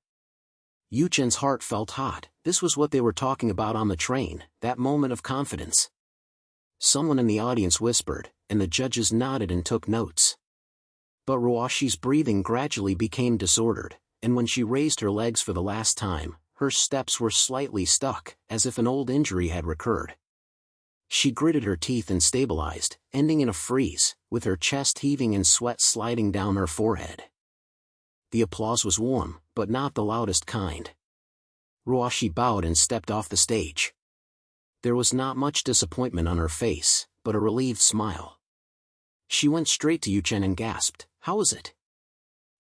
S1: Yuchen's heart felt hot. This was what they were talking about on the train, that moment of confidence. Someone in the audience whispered, and the judges nodded and took notes. But Ruoxi's breathing gradually became disordered, and when she raised her legs for the last time, her steps were slightly stuck, as if an old injury had recurred. She gritted her teeth and stabilized, ending in a freeze, with her chest heaving and sweat sliding down her forehead. The applause was warm, but not the loudest kind. Ruoxi bowed and stepped off the stage. There was not much disappointment on her face, but a relieved smile. She went straight to Yuchen and gasped, "How was it?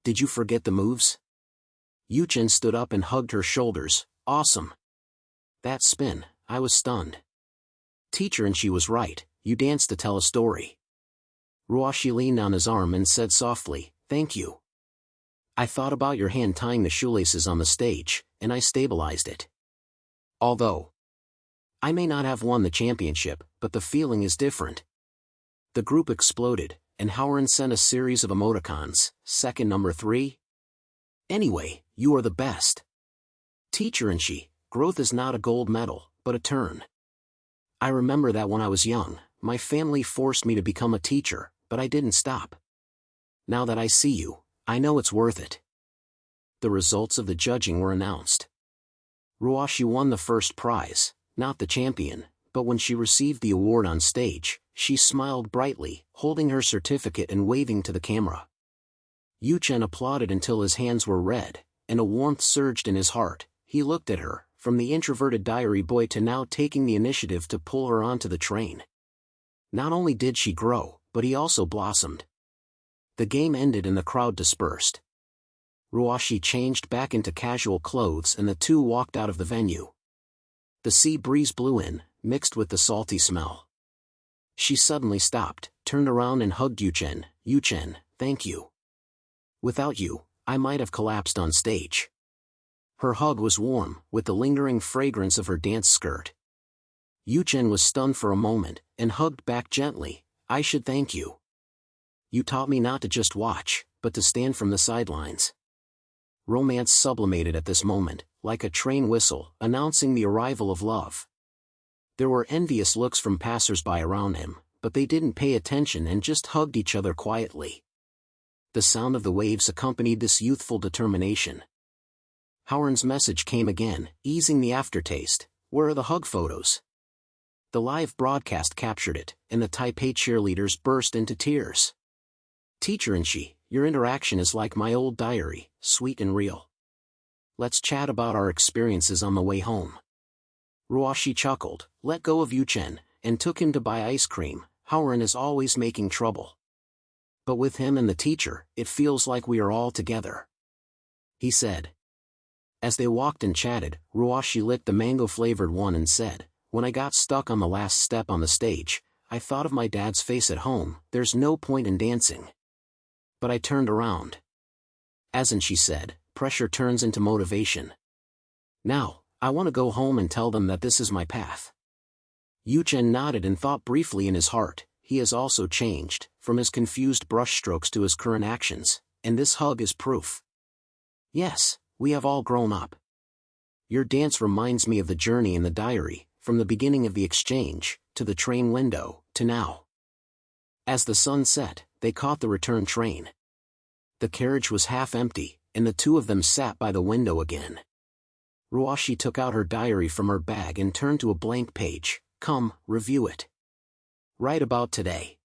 S1: Did you forget the moves?" Yuchen stood up and hugged her shoulders. "Awesome. That spin, I was stunned. Teacher, and she was right, you danced to tell a story." Ruoxi leaned on his arm and said softly, "Thank you. I thought about your hand tying the shoelaces on the stage, and I stabilized it. Although I may not have won the championship, but the feeling is different." The group exploded, and Howard sent a series of emoticons. Second number 3. "Anyway, you are the best. Teacher, and she, growth is not a gold medal, but a turn. I remember that when I was young, my family forced me to become a teacher, but I didn't stop. Now that I see you, I know it's worth it." The results of the judging were announced. Ruoxi won the first prize, not the champion, but when she received the award on stage, she smiled brightly, holding her certificate and waving to the camera. Yuchen applauded until his hands were red, and a warmth surged in his heart. He looked at her, from the introverted diary boy to now taking the initiative to pull her onto the train. Not only did she grow, but he also blossomed. The game ended and the crowd dispersed. Ruoxi changed back into casual clothes and the two walked out of the venue. The sea breeze blew in, mixed with the salty smell. She suddenly stopped, turned around and hugged Yuchen. "Yuchen, thank you. Without you, I might have collapsed on stage." Her hug was warm, with the lingering fragrance of her dance skirt. Yuchen was stunned for a moment, and hugged back gently. "I should thank you. You taught me not to just watch, but to stand from the sidelines." Romance sublimated at this moment, like a train whistle, announcing the arrival of love. There were envious looks from passers-by around him, but they didn't pay attention and just hugged each other quietly. The sound of the waves accompanied this youthful determination. Howard's message came again, easing the aftertaste. "Where are the hug photos?" The live broadcast captured it, and the Taipei cheerleaders burst into tears. "Teacher, and she, your interaction is like my old diary, sweet and real. Let's chat about our experiences on the way home." Ruoxi chuckled, let go of Yuchen, and took him to buy ice cream. Howard is always making trouble. "But with him and the teacher, it feels like we are all together," he said. As they walked and chatted, Ruoxi licked the mango-flavored one and said, "When I got stuck on the last step on the stage, I thought of my dad's face at home. There's no point in dancing. But I turned around. As in," she said, "pressure turns into motivation. Now, I want to go home and tell them that this is my path." Yuchen nodded and thought briefly in his heart, he has also changed, from his confused brushstrokes to his current actions, and this hug is proof. Yes, we have all grown up. Your dance reminds me of the journey in the diary, from the beginning of the exchange, to the train window, to now. As the sun set, they caught the return train. The carriage was half empty, and the two of them sat by the window again. Ruoxi took out her diary from her bag and turned to a blank page. "Come, review it. Write about today."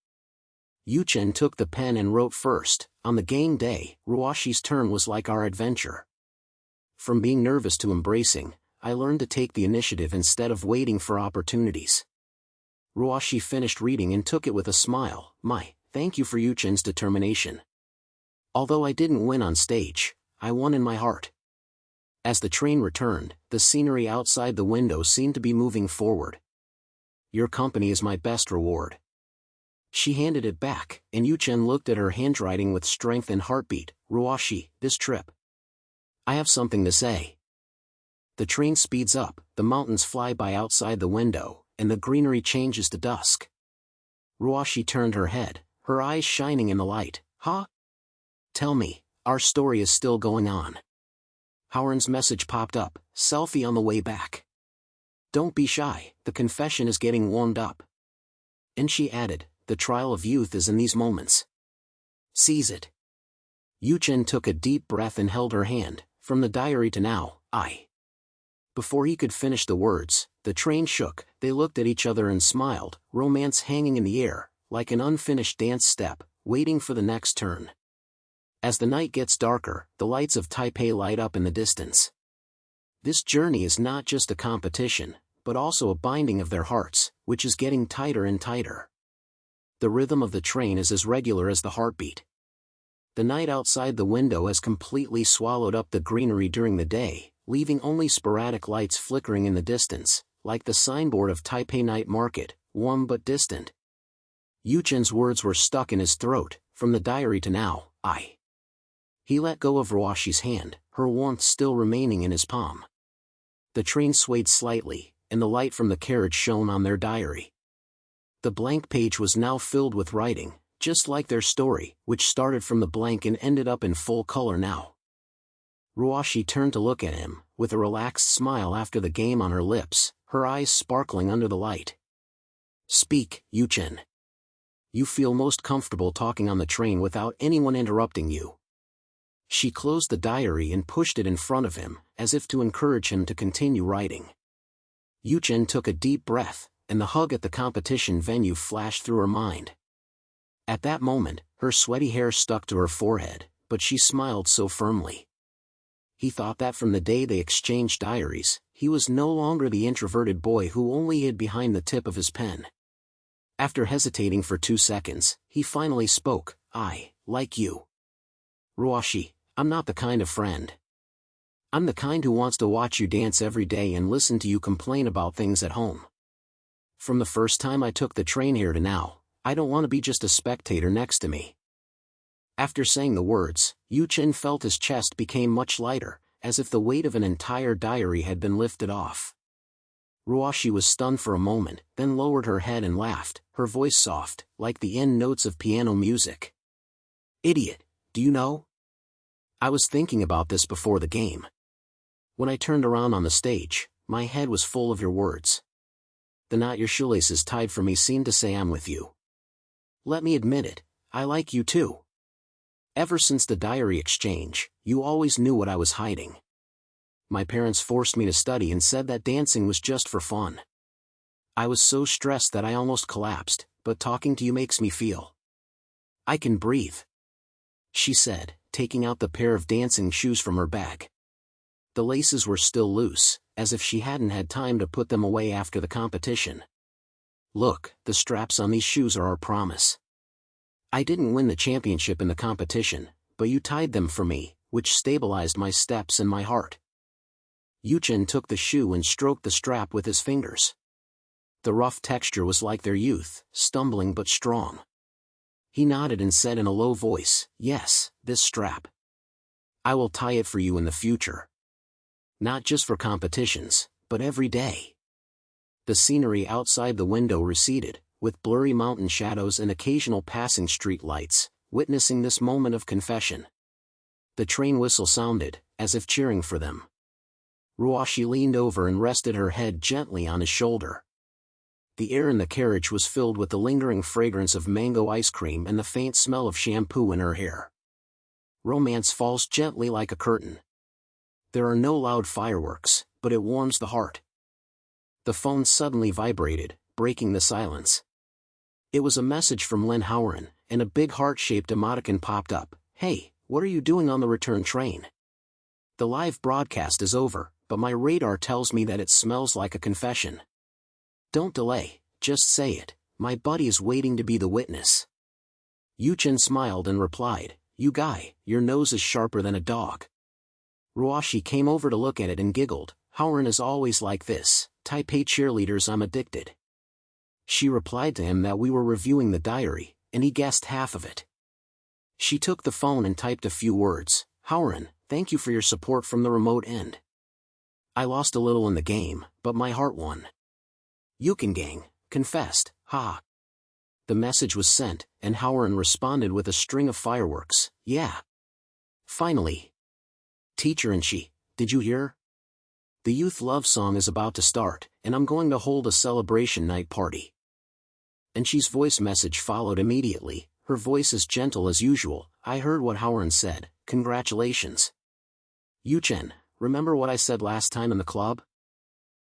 S1: Yuchen took the pen and wrote first. "On the game day, Ruoxi's turn was like our adventure. From being nervous to embracing, I learned to take the initiative instead of waiting for opportunities." Ruoxi finished reading and took it with a smile. Thank you for Yuchen's determination. Although I didn't win on stage, I won in my heart." As the train returned, the scenery outside the window seemed to be moving forward. "Your company is my best reward." She handed it back, and Yuchen looked at her handwriting with strength and heartbeat. "Ruoxi, this trip. I have something to say." The train speeds up, the mountains fly by outside the window, and the greenery changes to dusk. Ruoxi turned her head, her eyes shining in the light. "Huh? Tell me, our story is still going on." Howard's message popped up, "Selfie on the way back. Don't be shy, the confession is getting warmed up." And she added, "The trial of youth is in these moments. Seize it." Yuchen took a deep breath and held her hand. "From the diary to now, I Before he could finish the words, the train shook. They looked at each other and smiled, romance hanging in the air, like an unfinished dance step, waiting for the next turn. As the night gets darker, the lights of Taipei light up in the distance. This journey is not just a competition, but also a binding of their hearts, which is getting tighter and tighter. The rhythm of the train is as regular as the heartbeat. The night outside the window has completely swallowed up the greenery during the day, leaving only sporadic lights flickering in the distance, like the signboard of Taipei Night Market, warm but distant. Yuchen's words were stuck in his throat, from the diary to now, I. He let go of Ruoxi's hand, her warmth still remaining in his palm. The train swayed slightly, and the light from the carriage shone on their diary. The blank page was now filled with writing, just like their story, which started from the blank and ended up in full color now. Ruoxi turned to look at him, with a relaxed smile after the game on her lips, her eyes sparkling under the light. Speak, Yuchen. You feel most comfortable talking on the train without anyone interrupting you. She closed the diary and pushed it in front of him, as if to encourage him to continue writing. Yuchen took a deep breath, and the hug at the competition venue flashed through her mind. At that moment, her sweaty hair stuck to her forehead, but she smiled so firmly. He thought that from the day they exchanged diaries, he was no longer the introverted boy who only hid behind the tip of his pen. After hesitating for 2 seconds, he finally spoke, I, like you. Ruoxi, I'm not the kind of friend. I'm the kind who wants to watch you dance every day and listen to you complain about things at home. From the first time I took the train here to now, I don't want to be just a spectator next to me. After saying the words, Yuchen felt his chest became much lighter, as if the weight of an entire diary had been lifted off. Ruoxi was stunned for a moment, then lowered her head and laughed, her voice soft, like the end notes of piano music. Idiot, do you know? I was thinking about this before the game. When I turned around on the stage, my head was full of your words. The knot your shoelaces tied for me seemed to say I'm with you. Let me admit it, I like you too. Ever since the diary exchange, you always knew what I was hiding. My parents forced me to study and said that dancing was just for fun. I was so stressed that I almost collapsed, but talking to you makes me feel I can breathe, she said, taking out the pair of dancing shoes from her bag. The laces were still loose, as if she hadn't had time to put them away after the competition. Look, the straps on these shoes are our promise. I didn't win the championship in the competition, but you tied them for me, which stabilized my steps and my heart. Yuchen took the shoe and stroked the strap with his fingers. The rough texture was like their youth, stumbling but strong. He nodded and said in a low voice, yes, this strap. I will tie it for you in the future. Not just for competitions, but every day. The scenery outside the window receded, with blurry mountain shadows and occasional passing street lights, witnessing this moment of confession. The train whistle sounded, as if cheering for them. Ruoxi leaned over and rested her head gently on his shoulder. The air in the carriage was filled with the lingering fragrance of mango ice cream and the faint smell of shampoo in her hair. Romance falls gently like a curtain. There are no loud fireworks, but it warms the heart. The phone suddenly vibrated, breaking the silence. It was a message from Lin Howren, and a big heart-shaped emoticon popped up. Hey, what are you doing on the return train? The live broadcast is over, but my radar tells me that it smells like a confession. Don't delay, just say it, my buddy is waiting to be the witness. Yuchen smiled and replied, you guy, your nose is sharper than a dog. Ruoxi came over to look at it and giggled, Howren is always like this, Taipei cheerleaders I'm addicted. She replied to him that we were reviewing the diary, and he guessed half of it. She took the phone and typed a few words, Howren, thank you for your support from the remote end. I lost a little in the game, but my heart won. Yuchen gang, confessed, ha. The message was sent, and Howren responded with a string of fireworks, yeah. Finally. Teacher and she, did you hear? The youth love song is about to start, and I'm going to hold a celebration night party. And she's voice message followed immediately, her voice as gentle as usual, I heard what Howren said, congratulations. Yuchen, remember what I said last time in the club?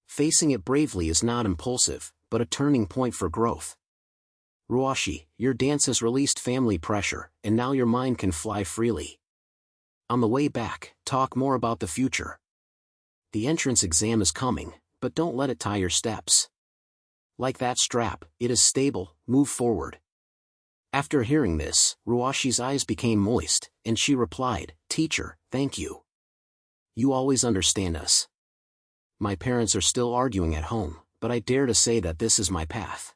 S1: Facing it bravely is not impulsive, but a turning point for growth. Ruoxi, your dance has released family pressure, and now your mind can fly freely. On the way back, talk more about the future. The entrance exam is coming, but don't let it tie your steps. Like that strap, it is stable, move forward. After hearing this, Ruoxi's eyes became moist, and she replied, "Teacher, thank you. You always understand us. My parents are still arguing at home, but I dare to say that this is my path."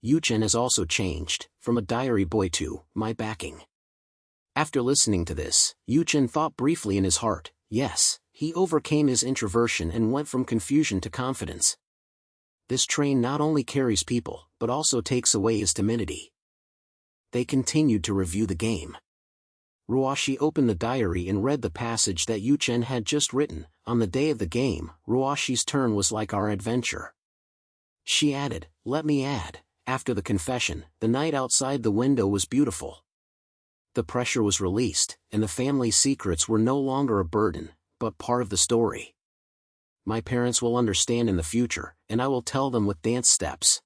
S1: Yuchen has also changed, from a diary boy to my backing. After listening to this, Yuchen thought briefly in his heart, yes, he overcame his introversion and went from confusion to confidence. This train not only carries people, but also takes away his timidity. They continued to review the game. Ruoxi opened the diary and read the passage that Yuchen had just written. On the day of the game, Ruoxi's turn was like our adventure. She added, "Let me add, after the confession, the night outside the window was beautiful. The pressure was released, and the family secrets were no longer a burden, but part of the story. My parents will understand in the future, and I will tell them with dance steps."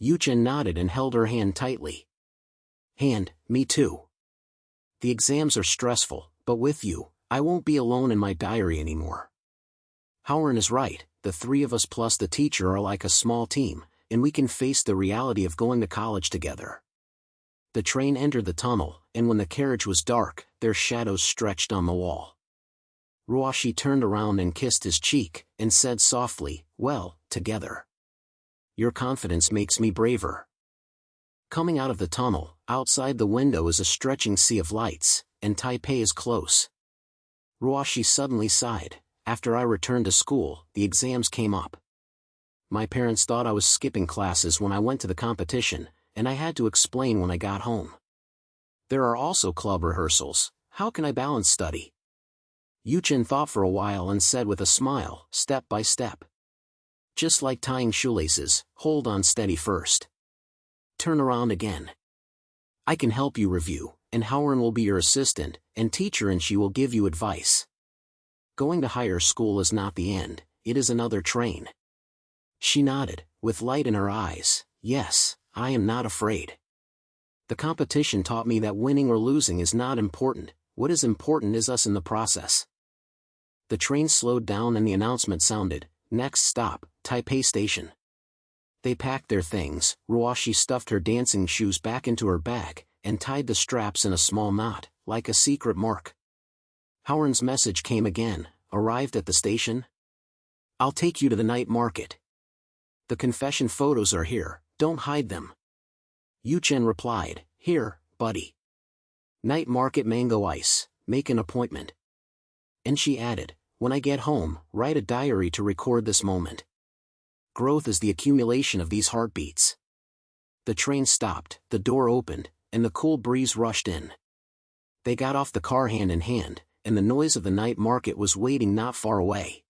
S1: Yuchen nodded and held her hand tightly. "Hand, me too. The exams are stressful, but with you, I won't be alone in my diary anymore. Howard is right, the three of us plus the teacher are like a small team, and we can face the reality of going to college together." The train entered the tunnel, and when the carriage was dark, their shadows stretched on the wall. Ruoxi turned around and kissed his cheek, and said softly, "Well, together. Your confidence makes me braver." Coming out of the tunnel, outside the window is a stretching sea of lights, and Taipei is close. Ruoxi suddenly sighed. "After I returned to school, the exams came up. My parents thought I was skipping classes when I went to the competition, and I had to explain when I got home. There are also club rehearsals. How can I balance study?" Yuchen thought for a while and said with a smile, "Step by step. Just like tying shoelaces, hold on steady first. Turn around again. I can help you review, and Howard will be your assistant and teacher, and she will give you advice. Going to higher school is not the end, it is another train." She nodded, with light in her eyes. "Yes, I am not afraid. The competition taught me that winning or losing is not important, what is important is us in the process." The train slowed down and the announcement sounded, "Next stop, Taipei Station." They packed their things. Ruoxi stuffed her dancing shoes back into her bag, and tied the straps in a small knot, like a secret mark. Howard's message came again, "Arrived at the station? I'll take you to the night market. The confession photos are here, don't hide them." Yuchen replied, "Here, buddy. Night market mango ice, make an appointment." And she added, "When I get home, write a diary to record this moment. Growth is the accumulation of these heartbeats." The train stopped, the door opened, and the cool breeze rushed in. They got off the car hand in hand, and the noise of the night market was waiting not far away.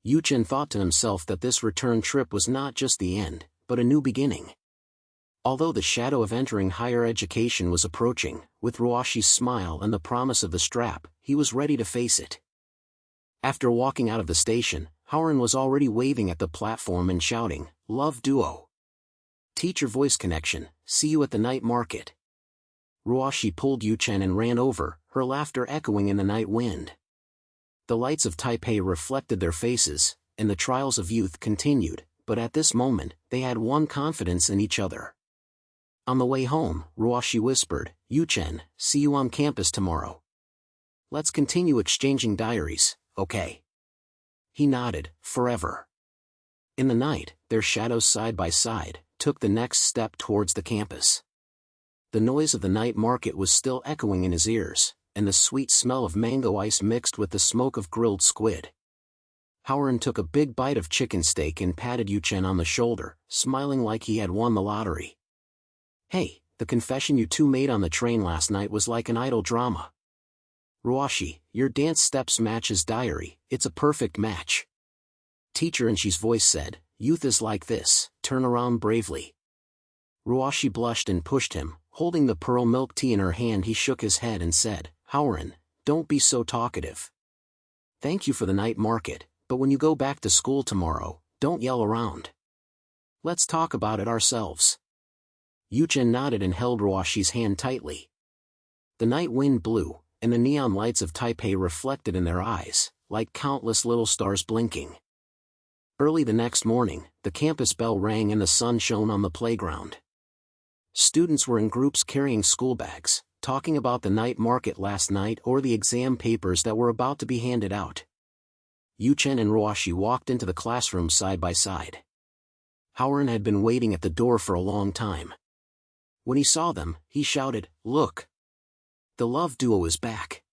S1: Yuchen thought to himself that this return trip was not just the end, but a new beginning. Although the shadow of entering higher education was approaching, with Ruoxi's smile and the promise of the strap, he was ready to face it. After walking out of the station, Howard was already waving at the platform and shouting, "Love duo. Teacher voice connection, see you at the night market." Ruoxi pulled Yuchen and ran over, her laughter echoing in the night wind. The lights of Taipei reflected their faces, and the trials of youth continued, but at this moment, they had one confidence in each other. On the way home, Ruoxi whispered, "Yuchen, see you on campus tomorrow. Let's continue exchanging diaries, okay?" He nodded, "Forever." In the night, their shadows side by side, took the next step towards the campus. The noise of the night market was still echoing in his ears, and the sweet smell of mango ice mixed with the smoke of grilled squid. Howard took a big bite of chicken steak and patted Yuchen on the shoulder, smiling like he had won the lottery. "Hey, the confession you two made on the train last night was like an idol drama. Ruoxi, your dance steps match his diary, it's a perfect match." Teacher and she's voice said, "Youth is like this, turn around bravely." Ruoxi blushed and pushed him, holding the pearl milk tea in her hand. He shook his head and said, "Howard, don't be so talkative. Thank you for the night market, But when you go back to school tomorrow, don't yell around. Let's talk about it ourselves. Yuchen nodded and held Ruoxi's hand tightly. The night wind blew, and the neon lights of Taipei reflected in their eyes, like countless little stars blinking. Early the next morning, the campus bell rang and the sun shone on the playground. Students were in groups carrying school bags, talking about the night market last night or the exam papers that were about to be handed out. Yuchen and Ruoxi walked into the classroom side by side. Howard had been waiting at the door for a long time. When he saw them, he shouted, "Look! The love duo is back."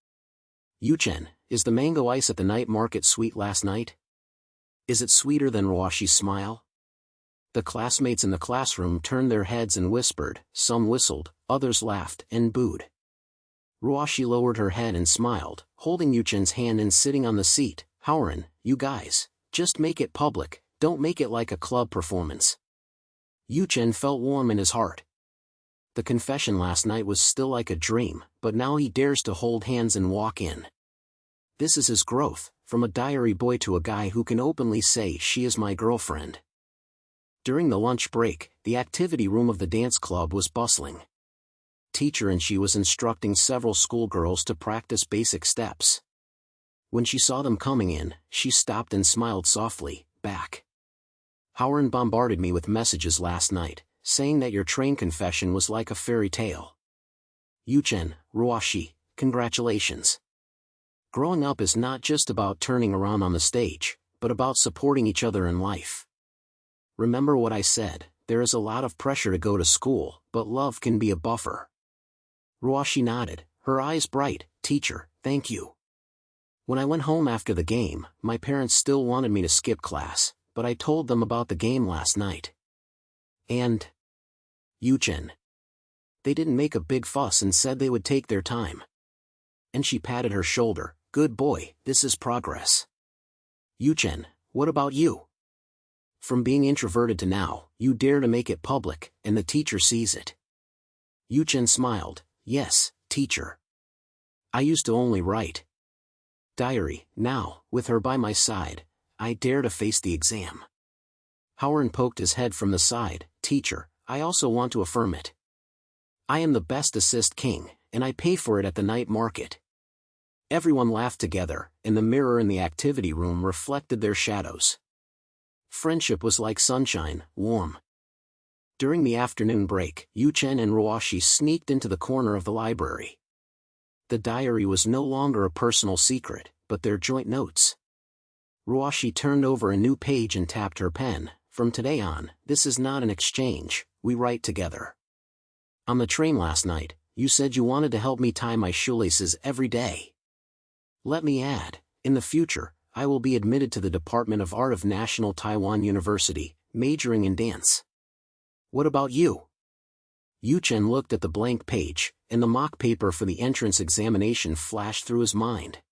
S1: "Yuchen, is the mango ice at the night market sweet last night? Is it sweeter than Ruoxi's smile?" The classmates in the classroom turned their heads and whispered, some whistled, others laughed and booed. Ruoxi lowered her head and smiled, holding Yuchen's hand and sitting on the seat. "Howard, you guys, just make it public, don't make it like a club performance." Yuchen felt warm in his heart. The confession last night was still like a dream, but now he dares to hold hands and walk in. This is his growth, from a diary boy to a guy who can openly say she is my girlfriend. During the lunch break, the activity room of the dance club was bustling. Teacher and she was instructing several schoolgirls to practice basic steps. When she saw them coming in, she stopped and smiled softly, back. "Howard bombarded me with messages last night, saying that your train confession was like a fairy tale. Yuchen, Ruoxi, congratulations. Growing up is not just about turning around on the stage, but about supporting each other in life. Remember what I said, there is a lot of pressure to go to school, but love can be a buffer." Ruoxi nodded, her eyes bright. "Teacher, thank you. When I went home after the game, my parents still wanted me to skip class, but I told them about the game last night. And Yuchen. They didn't make a big fuss and said they would take their time." And she patted her shoulder. "Good boy, this is progress. Yuchen, what about you? From being introverted to now, you dare to make it public, and the teacher sees it." Yuchen smiled. "Yes, teacher. I used to only write diary, now, with her by my side, I dare to face the exam." Howard poked his head from the side. "Teacher, I also want to affirm it. I am the best assist king, and I pay for it at the night market." Everyone laughed together, and the mirror in the activity room reflected their shadows. Friendship was like sunshine, warm. During the afternoon break, Yuchen and Ruoxi sneaked into the corner of the library. The diary was no longer a personal secret, but their joint notes. Ruoxi turned over a new page and tapped her pen. "From today on, this is not an exchange, we write together. On the train last night, you said you wanted to help me tie my shoelaces every day. Let me add, in the future, I will be admitted to the Department of Art of National Taiwan University, majoring in dance. What about you?" Yuchen looked at the blank page, and the mock paper for the entrance examination flashed through his mind.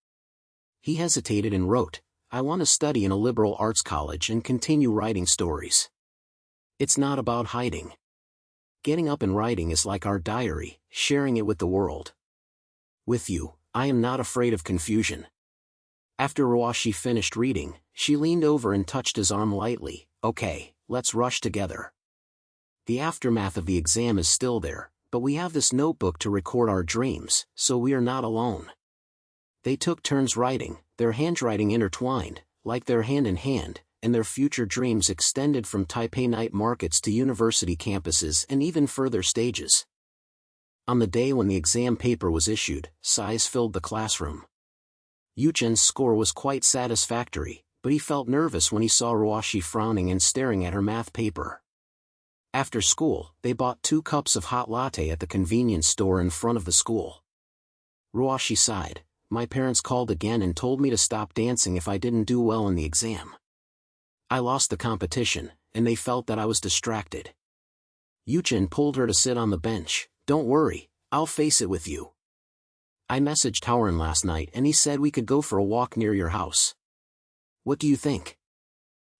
S1: He hesitated and wrote, "I want to study in a liberal arts college and continue writing stories. It's not about hiding. Getting up and writing is like our diary, sharing it with the world. With you, I am not afraid of confusion." After Ruoxi finished reading, she leaned over and touched his arm lightly. "Okay, let's rush together. The aftermath of the exam is still there, but we have this notebook to record our dreams, so we are not alone." They took turns writing, their handwriting intertwined, like their hand in hand, and their future dreams extended from Taipei night markets to university campuses and even further stages. On the day when the exam paper was issued, sighs filled the classroom. Yuchen's score was quite satisfactory, but he felt nervous when he saw Ruoxi frowning and staring at her math paper. After school, they bought 2 cups of hot latte at the convenience store in front of the school. Ruoxi sighed. "My parents called again and told me to stop dancing if I didn't do well in the exam. I lost the competition, and they felt that I was distracted." Yuchen pulled her to sit on the bench. "Don't worry, I'll face it with you. I messaged Howard last night and he said we could go for a walk near your house. What do you think?"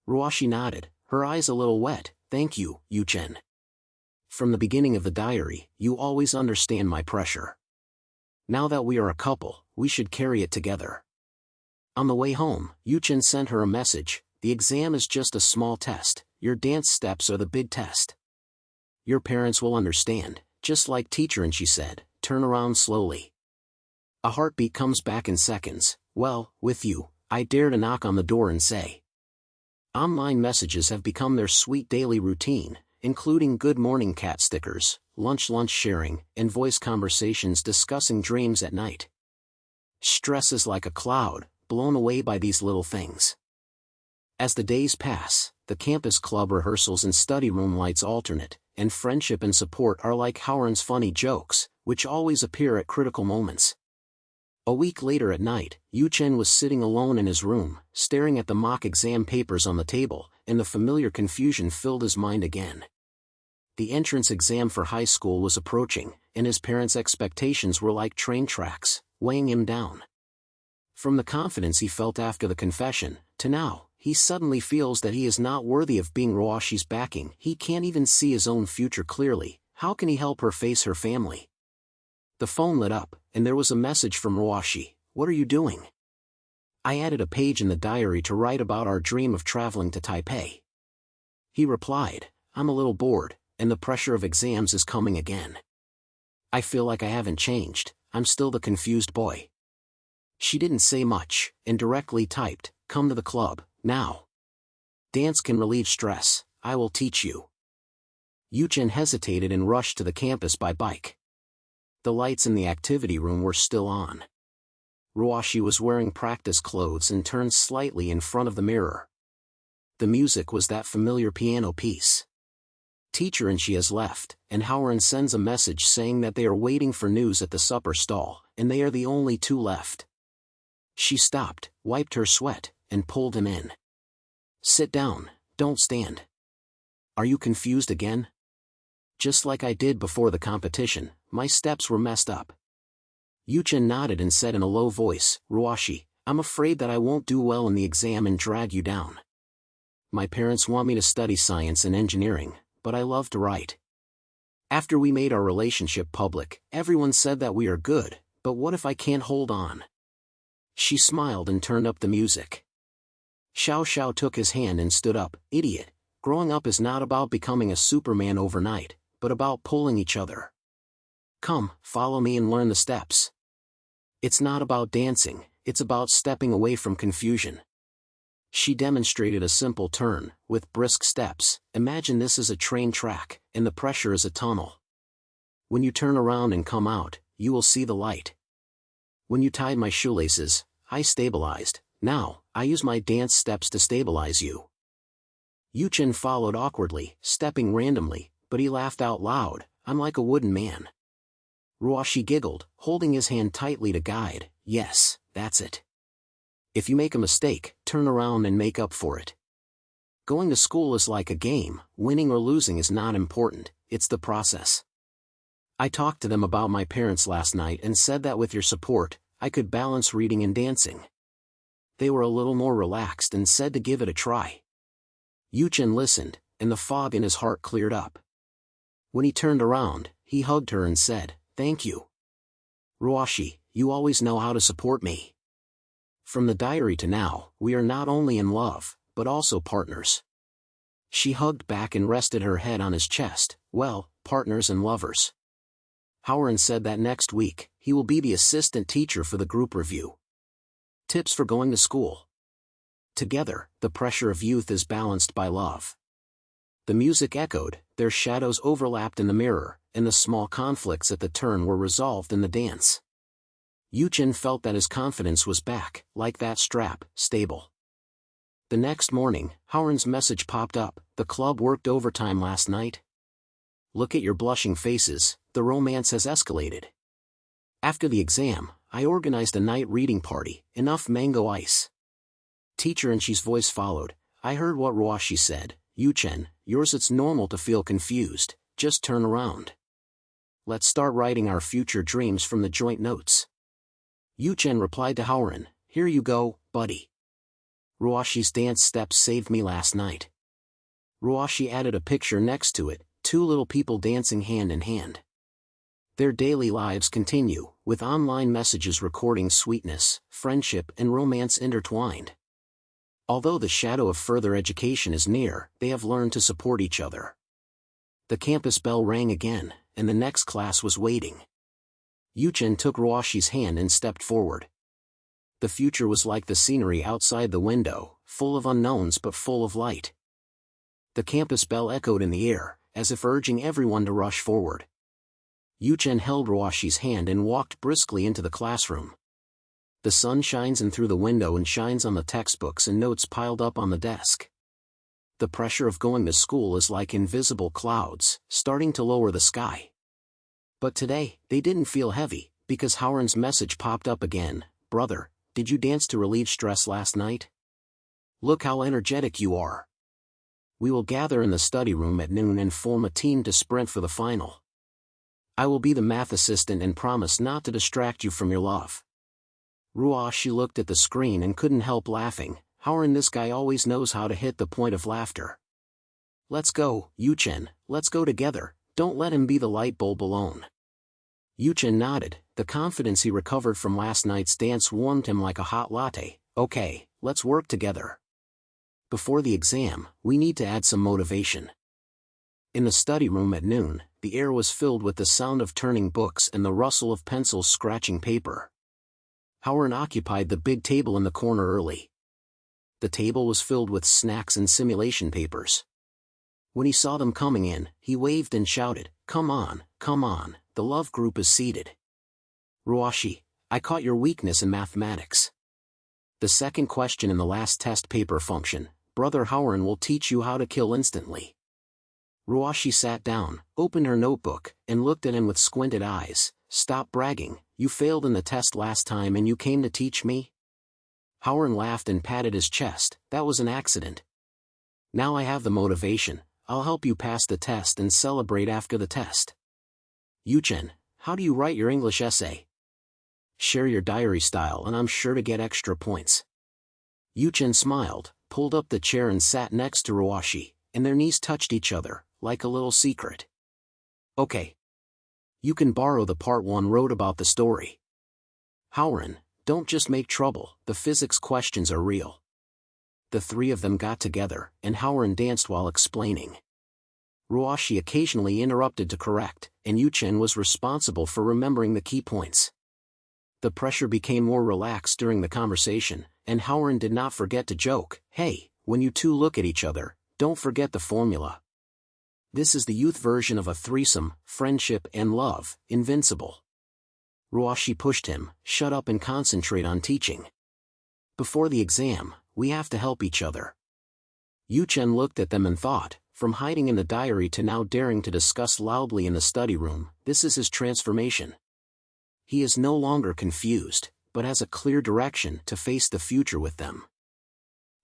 S1: Ruoxi nodded, her eyes a little wet. "Thank you, Yuchen. From the beginning of the diary, you always understand my pressure. Now that we are a couple, we should carry it together." On the way home, Yuchen sent her a message. The exam is just a small test, your dance steps are the big test. Your parents will understand, just like teacher, and she said, turn around slowly. A heartbeat comes back in seconds. Well, with you, I dare to knock on the door and say. Online messages have become their sweet daily routine, including good morning cat stickers, lunch sharing, and voice conversations discussing dreams at night. Stress is like a cloud, blown away by these little things. As the days pass, the campus club rehearsals and study room lights alternate, and friendship and support are like Howard's funny jokes, which always appear at critical moments. A week later at night, Yuchen was sitting alone in his room, staring at the mock exam papers on the table, and the familiar confusion filled his mind again. The entrance exam for high school was approaching, and his parents' expectations were like train tracks, weighing him down. From the confidence he felt after the confession, to now, he suddenly feels that he is not worthy of being Ruoxi's backing. He can't even see his own future clearly. How can he help her face her family? The phone lit up, and there was a message from Ruoxi. What are you doing? I added a page in the diary to write about our dream of traveling to Taipei. He replied, I'm a little bored, and the pressure of exams is coming again. I feel like I haven't changed, I'm still the confused boy. She didn't say much, and directly typed, come to the club, now. Dance can relieve stress, I will teach you. Yuchen hesitated and rushed to the campus by bike. The lights in the activity room were still on. Ruoxi was wearing practice clothes and turned slightly in front of the mirror. The music was that familiar piano piece. Teacher and she has left, and Howard sends a message saying that they are waiting for news at the supper stall, and they are the only two left. She stopped, wiped her sweat, and pulled him in. Sit down, don't stand. Are you confused again? Just like I did before the competition, my steps were messed up. Yuchen nodded and said in a low voice, Ruoxi, I'm afraid that I won't do well in the exam and drag you down. My parents want me to study science and engineering, but I love to write. After we made our relationship public, everyone said that we are good, but what if I can't hold on? She smiled and turned up the music. Xiao took his hand and stood up. Idiot, growing up is not about becoming a Superman overnight, but about pulling each other. Come, follow me and learn the steps. It's not about dancing, it's about stepping away from confusion. She demonstrated a simple turn, with brisk steps. Imagine this is a train track, and the pressure is a tunnel. When you turn around and come out, you will see the light. When you tied my shoelaces, I stabilized. Now, I use my dance steps to stabilize you. Yuchen followed awkwardly, stepping randomly, but he laughed out loud. I'm like a wooden man. Ruoxi giggled, holding his hand tightly to guide. Yes, that's it. If you make a mistake, turn around and make up for it. Going to school is like a game, winning or losing is not important, it's the process. I talked to them about my parents last night and said that with your support, I could balance reading and dancing. They were a little more relaxed and said to give it a try. Yuchen listened, and the fog in his heart cleared up. When he turned around, he hugged her and said, Thank you. Ruoxi, you always know how to support me. From the diary to now, we are not only in love, but also partners. She hugged back and rested her head on his chest. Well, partners and lovers. Howard said that next week, he will be the assistant teacher for the group review. Tips for going to school. Together, the pressure of youth is balanced by love. The music echoed, their shadows overlapped in the mirror, and the small conflicts at the turn were resolved in the dance. Yuchen felt that his confidence was back, like that strap, stable. The next morning, Howard's message popped up. The club worked overtime last night. Look at your blushing faces, the romance has escalated. After the exam, I organized a night reading party, enough mango ice. Teacher and she's voice followed. I heard what Ruoxi said. Yuchen, yours it's normal to feel confused, just turn around. Let's start writing our future dreams from the joint notes. Yuchen replied to Howard, here you go, buddy. Ruoxi's dance steps saved me last night. Ruoxi added a picture next to it, two little people dancing hand in hand. Their daily lives continue, with online messages recording sweetness, friendship and romance intertwined. Although the shadow of further education is near, they have learned to support each other. The campus bell rang again, and the next class was waiting. Yuchen took Ruoxi's hand and stepped forward. The future was like the scenery outside the window, full of unknowns but full of light. The campus bell echoed in the air, as if urging everyone to rush forward. Yuchen held Ruoxi's hand and walked briskly into the classroom. The sun shines in through the window and shines on the textbooks and notes piled up on the desk. The pressure of going to school is like invisible clouds, starting to lower the sky. But today, they didn't feel heavy, because Howren's message popped up again. "Brother, did you dance to relieve stress last night? Look how energetic you are. We will gather in the study room at noon and form a team to sprint for the final. I will be the math assistant and promise not to distract you from your love." Ruoxi looked at the screen and couldn't help laughing. Howren, this guy always knows how to hit the point of laughter. "Let's go, Yuchen, let's go together, don't let him be the light bulb alone." Yuchen nodded, the confidence he recovered from last night's dance warmed him like a hot latte. "Okay, let's work together. Before the exam, we need to add some motivation." In the study room at noon, the air was filled with the sound of turning books and the rustle of pencils scratching paper. Howren occupied the big table in the corner early. The table was filled with snacks and simulation papers. When he saw them coming in, he waved and shouted, come on, the love group is seated." "Ruoxi, I caught your weakness in mathematics. The second question in the last test paper function, Brother Howren will teach you how to kill instantly." Ruoxi sat down, opened her notebook, and looked at him with squinted eyes. "Stop bragging, you failed in the test last time and you came to teach me?" Howren laughed and patted his chest. "That was an accident. Now I have the motivation, I'll help you pass the test and celebrate after the test." "Yuchen, how do you write your English essay?" "Share your diary style and I'm sure to get extra points." Yuchen smiled, pulled up the chair and sat next to Ruoxi, and their knees touched each other, like a little secret. "Okay. You can borrow the part one wrote about the story." "Howren, don't just make trouble, the physics questions are real." The three of them got together, and Howren danced while explaining. Ruoxi occasionally interrupted to correct, and Yuchen was responsible for remembering the key points. The pressure became more relaxed during the conversation, and Howren did not forget to joke, "Hey, when you two look at each other, don't forget the formula. This is the youth version of a threesome, friendship and love, invincible." Ruoxi pushed him, "Shut up and concentrate on teaching. Before the exam, we have to help each other." Yuchen looked at them and thought, from hiding in the diary to now daring to discuss loudly in the study room, this is his transformation. He is no longer confused, but has a clear direction to face the future with them.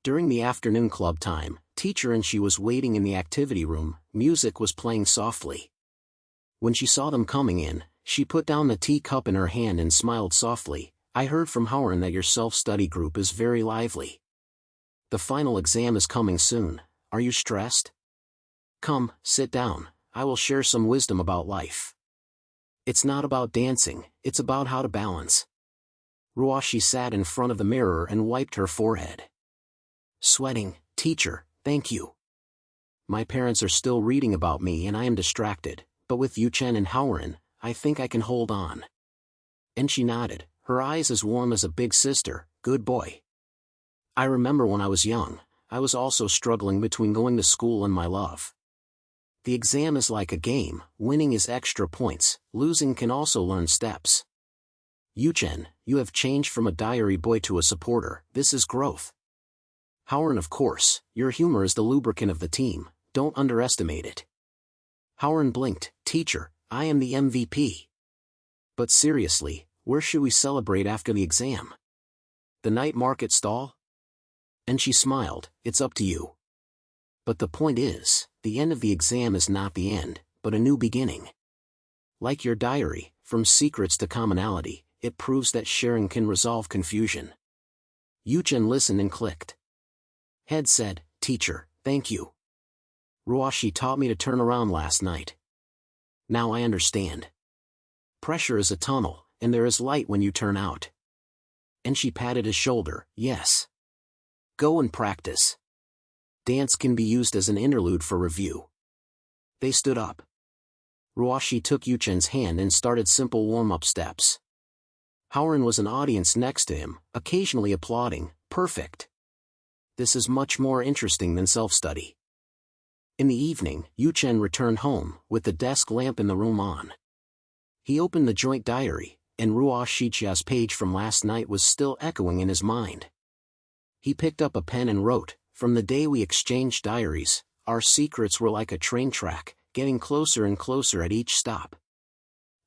S1: During the afternoon club time, teacher and she was waiting in the activity room. Music was playing softly. When she saw them coming in, she put down the teacup in her hand and smiled softly. "I heard from Howren that your self-study group is very lively. The final exam is coming soon, are you stressed? Come, sit down, I will share some wisdom about life. It's not about dancing, it's about how to balance." Ruoxi sat in front of the mirror and wiped her forehead. "Sweating, teacher, thank you. My parents are still reading about me and I am distracted, but with Yuchen and Howren, I think I can hold on." And she nodded, her eyes as warm as a big sister. "Good boy. I remember when I was young, I was also struggling between going to school and my love. The exam is like a game, winning is extra points, losing can also learn steps. Yuchen, you have changed from a diary boy to a supporter, this is growth. Howren, of course, your humor is the lubricant of the team, don't underestimate it." Howren blinked. "Teacher, I am the MVP. But seriously, where should we celebrate after the exam? The night market stall?" And she smiled, "It's up to you. But the point is, the end of the exam is not the end, but a new beginning. Like your diary, from secrets to commonality, it proves that sharing can resolve confusion." Yuchen listened and clicked. Head said, "Teacher, thank you. Ruoxi taught me to turn around last night. Now I understand." Pressure is a tunnel, and there is light when you turn out. And she patted his shoulder. Yes. Go and practice. Dance can be used as an interlude for review. They stood up. Ruoxi took Yuchen's hand and started simple warm-up steps. Howren was an audience next to him, occasionally applauding. Perfect. This is much more interesting than self-study. In the evening, Yuchen returned home, with the desk lamp in the room on. He opened the joint diary, and Ruoxi's page from last night was still echoing in his mind. He picked up a pen and wrote, "From the day we exchanged diaries, our secrets were like a train track, getting closer and closer at each stop.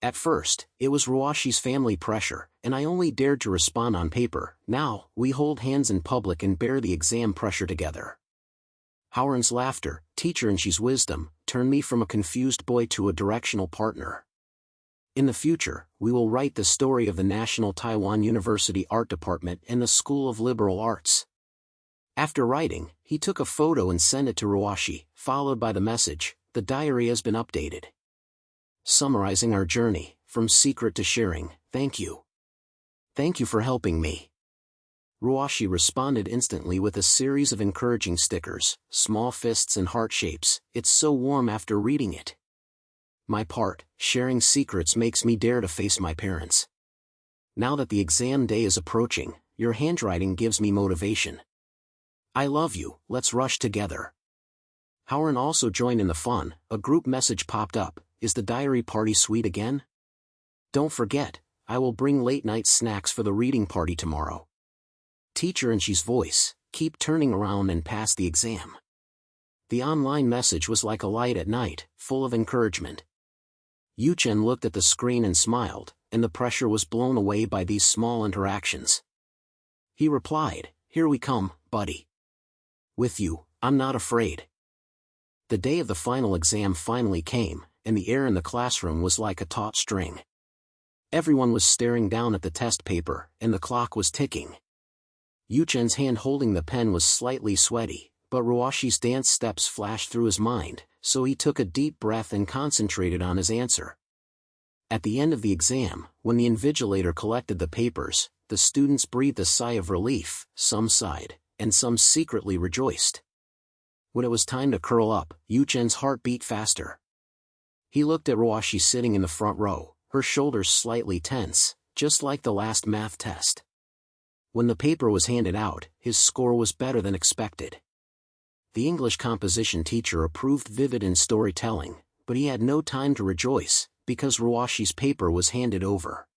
S1: At first, it was Ruoxi's family pressure, and I only dared to respond on paper. Now, we hold hands in public and bear the exam pressure together." Howren's laughter, teacher and she's wisdom, turned me from a confused boy to a directional partner. In the future, we will write the story of the National Taiwan University Art Department and the School of Liberal Arts. After writing, he took a photo and sent it to Ruoxi, followed by the message, "The diary has been updated. Summarizing our journey, from secret to sharing, thank you. Thank you for helping me." Ruoxi responded instantly with a series of encouraging stickers, small fists and heart shapes. "It's so warm after reading it. My part, sharing secrets makes me dare to face my parents. Now that the exam day is approaching, your handwriting gives me motivation. I love you, let's rush together." Howren also joined in the fun. A group message popped up, "Is the diary party sweet again? Don't forget, I will bring late-night snacks for the reading party tomorrow." Teacher and she's voice, "Keep turning around and pass the exam." The online message was like a light at night, full of encouragement. Yuchen looked at the screen and smiled, and the pressure was blown away by these small interactions. He replied, "Here we come, buddy. With you, I'm not afraid." The day of the final exam finally came, and the air in the classroom was like a taut string. Everyone was staring down at the test paper, and the clock was ticking. Yuchen's hand holding the pen was slightly sweaty, but Ruoxi's dance steps flashed through his mind, so he took a deep breath and concentrated on his answer. At the end of the exam, when the invigilator collected the papers, the students breathed a sigh of relief. Some sighed, and some secretly rejoiced. When it was time to curl up, Yuchen's heart beat faster. He looked at Ruoxi sitting in the front row, her shoulders slightly tense, just like the last math test. When the paper was handed out, his score was better than expected. The English composition teacher approved vivid in storytelling, but he had no time to rejoice, because Ruoxi's paper was handed over.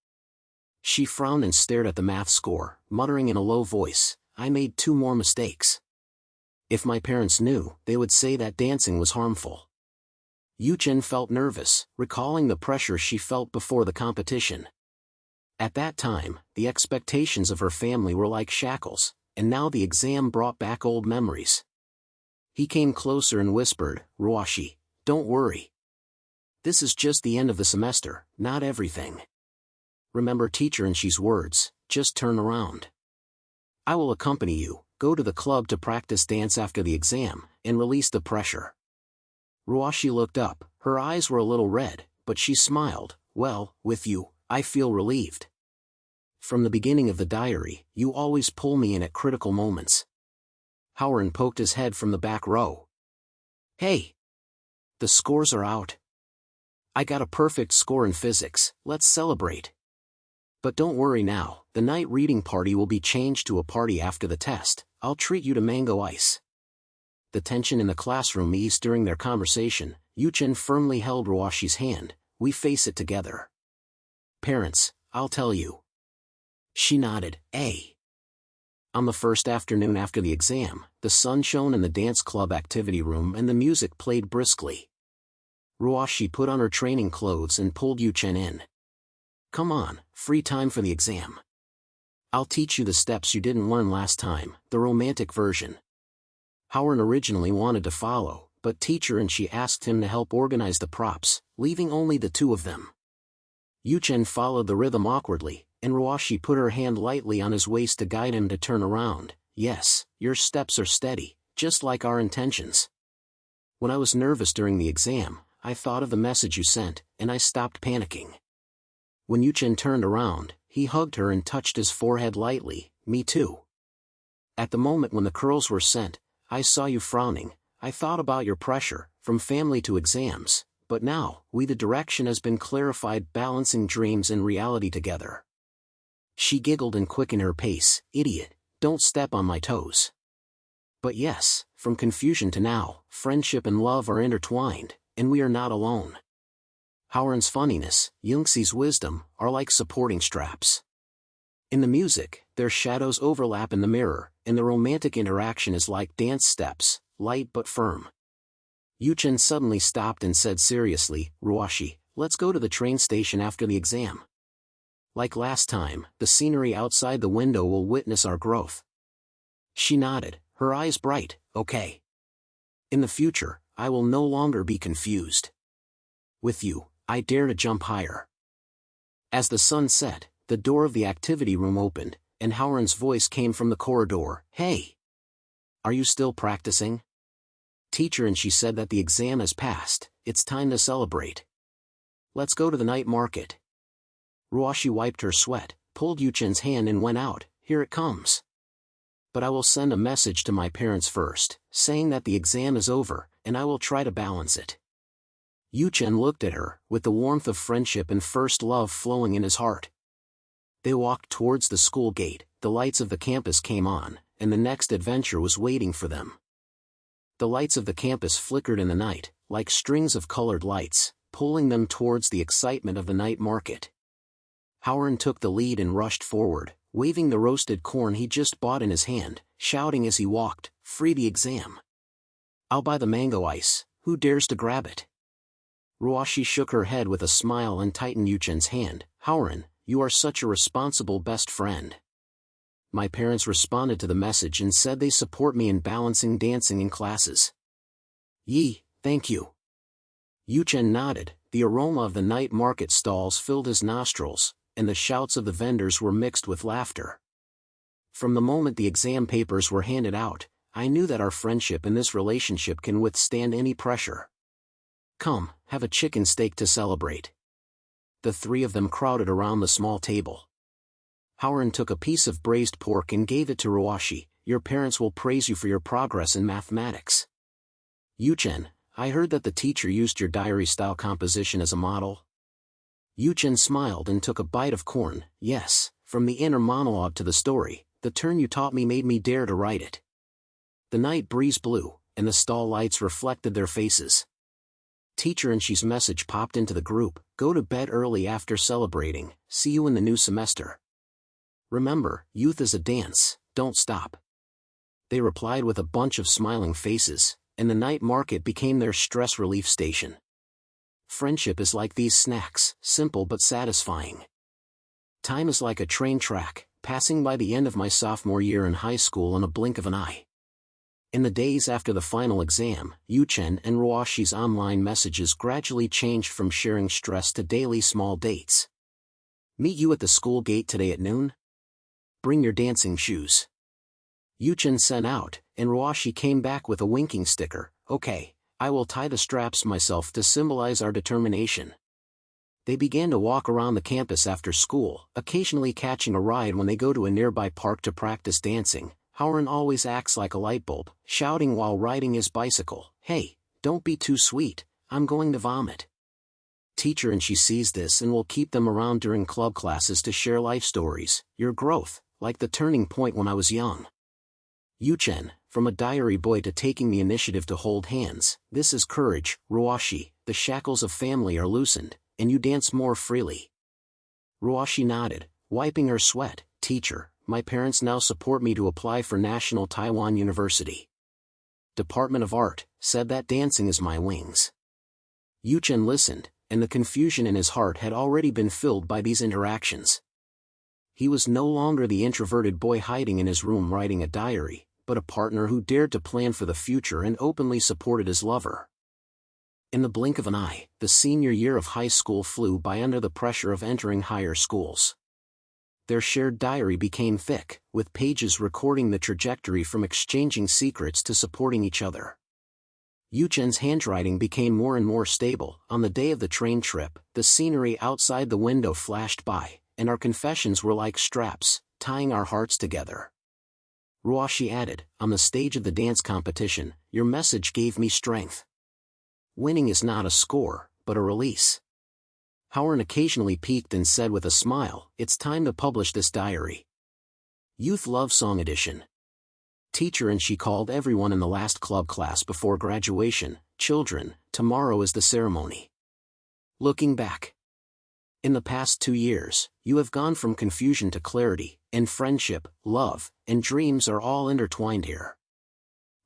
S1: She frowned and stared at the math score, muttering in a low voice, "I made 2 more mistakes. If my parents knew, they would say that dancing was harmful." Yuchen felt nervous, recalling the pressure she felt before the competition. At that time, the expectations of her family were like shackles, and now the exam brought back old memories. He came closer and whispered, "Ruoxi, don't worry. This is just the end of the semester, not everything. Remember teacher and she's words, just turn around. I will accompany you, go to the club to practice dance after the exam, and release the pressure." Ruoxi looked up, her eyes were a little red, but she smiled, "Well, with you, I feel relieved. From the beginning of the diary, you always pull me in at critical moments." Howren poked his head from the back row. "Hey! The scores are out. I got a perfect score in physics, let's celebrate. But don't worry now, the night reading party will be changed to a party after the test. I'll treat you to mango ice." The tension in the classroom eased during their conversation. Yuchen firmly held Ruoxi's hand. "We face it together. Parents, I'll tell you." She nodded, "Eh." On the first afternoon after the exam, the sun shone in the dance club activity room and the music played briskly. Ruoxi put on her training clothes and pulled Yuchen in. "Come on, free time for the exam. I'll teach you the steps you didn't learn last time, the romantic version." Howren originally wanted to follow, but teacher and she asked him to help organize the props, leaving only the 2 of them. Yuchen followed the rhythm awkwardly, and Ruoxi put her hand lightly on his waist to guide him to turn around. "Yes, your steps are steady, just like our intentions. When I was nervous during the exam, I thought of the message you sent, and I stopped panicking. When Yuchen turned around, he hugged her and touched his forehead lightly. Me too. At the moment when the curls were sent, I saw you frowning. I thought about your pressure, from family to exams, but now, the direction has been clarified, balancing dreams and reality together. She giggled and quickened her pace. Idiot, don't step on my toes. But yes, from confusion to now, friendship and love are intertwined, and we are not alone. Howren's funniness, Yuxi's wisdom, are like supporting straps. In the music, their shadows overlap in the mirror, and the romantic interaction is like dance steps, light but firm. Yuchen suddenly stopped and said seriously, Ruoxi, let's go to the train station after the exam. Like last time, the scenery outside the window will witness our growth. She nodded, her eyes bright. Okay. In the future, I will no longer be confused. With you, I dare to jump higher. As the sun set, the door of the activity room opened, and Howren's voice came from the corridor. Hey! Are you still practicing? Teacher, and she said that the exam has passed, it's time to celebrate. Let's go to the night market. Ruoxi wiped her sweat, pulled Yuchen's hand and went out. Here it comes. But I will send a message to my parents first, saying that the exam is over, and I will try to balance it. Yuchen looked at her, with the warmth of friendship and first love flowing in his heart. They walked towards the school gate, the lights of the campus came on, and the next adventure was waiting for them. The lights of the campus flickered in the night, like strings of colored lights, pulling them towards the excitement of the night market. Howren took the lead and rushed forward, waving the roasted corn he just bought in his hand, shouting as he walked, free the exam. I'll buy the mango ice, who dares to grab it? Ruoxi shook her head with a smile and tightened Yuchen's hand. Howren, you are such a responsible best friend. My parents responded to the message and said they support me in balancing dancing and classes. Thank you. Yuchen nodded, the aroma of the night market stalls filled his nostrils, and the shouts of the vendors were mixed with laughter. From the moment the exam papers were handed out, I knew that our friendship and this relationship can withstand any pressure. Come, have a chicken steak to celebrate. The three of them crowded around the small table. Howren took a piece of braised pork and gave it to Ruoxi. Your parents will praise you for your progress in mathematics. Yuchen, I heard that the teacher used your diary-style composition as a model. Yuchen smiled and took a bite of corn. Yes, from the inner monologue to the story, the turn you taught me made me dare to write it. The night breeze blew, and the stall lights reflected their faces. Teacher, and she's message popped into the group. Go to bed early after celebrating. See you in the new semester. Remember, youth is a dance, don't stop. They replied with a bunch of smiling faces, and the night market became their stress relief station. Friendship is like these snacks, simple but satisfying. Time is like a train track, passing by the end of my sophomore year in high school in a blink of an eye. In the days after the final exam, Yuchen and Ruoxi's online messages gradually changed from sharing stress to daily small dates. Meet you at the school gate today at noon? Bring your dancing shoes. Yuchen sent out, and Ruoxi came back with a winking sticker. Okay, I will tie the straps myself to symbolize our determination. They began to walk around the campus after school, occasionally catching a ride when they go to a nearby park to practice dancing. Howren always acts like a light bulb, shouting while riding his bicycle. Hey, don't be too sweet, I'm going to vomit. Teacher, and she sees this and will keep them around during club classes to share life stories. Your growth, like the turning point when I was young. Yuchen, from a diary boy to taking the initiative to hold hands, this is courage. Ruoxi, the shackles of family are loosened, and you dance more freely. Ruoxi nodded, wiping her sweat. Teacher, my parents now support me to apply for National Taiwan University. Department of Art, said that dancing is my wings. Yuchen listened, and the confusion in his heart had already been filled by these interactions. He was no longer the introverted boy hiding in his room writing a diary, but a partner who dared to plan for the future and openly supported his lover. In the blink of an eye, the senior year of high school flew by under the pressure of entering higher schools. Their shared diary became thick, with pages recording the trajectory from exchanging secrets to supporting each other. Yuchen's handwriting became more and more stable. On the day of the train trip, the scenery outside the window flashed by, and our confessions were like straps, tying our hearts together. Ruoxi added, on the stage of the dance competition, your message gave me strength. Winning is not a score, but a release. Howard occasionally peeked and said with a smile, it's time to publish this diary. Youth Love Song Edition. Teacher and she called everyone in the last club class before graduation, children, tomorrow is the ceremony. Looking back. In the past 2 years, you have gone from confusion to clarity, and friendship, love, and dreams are all intertwined here.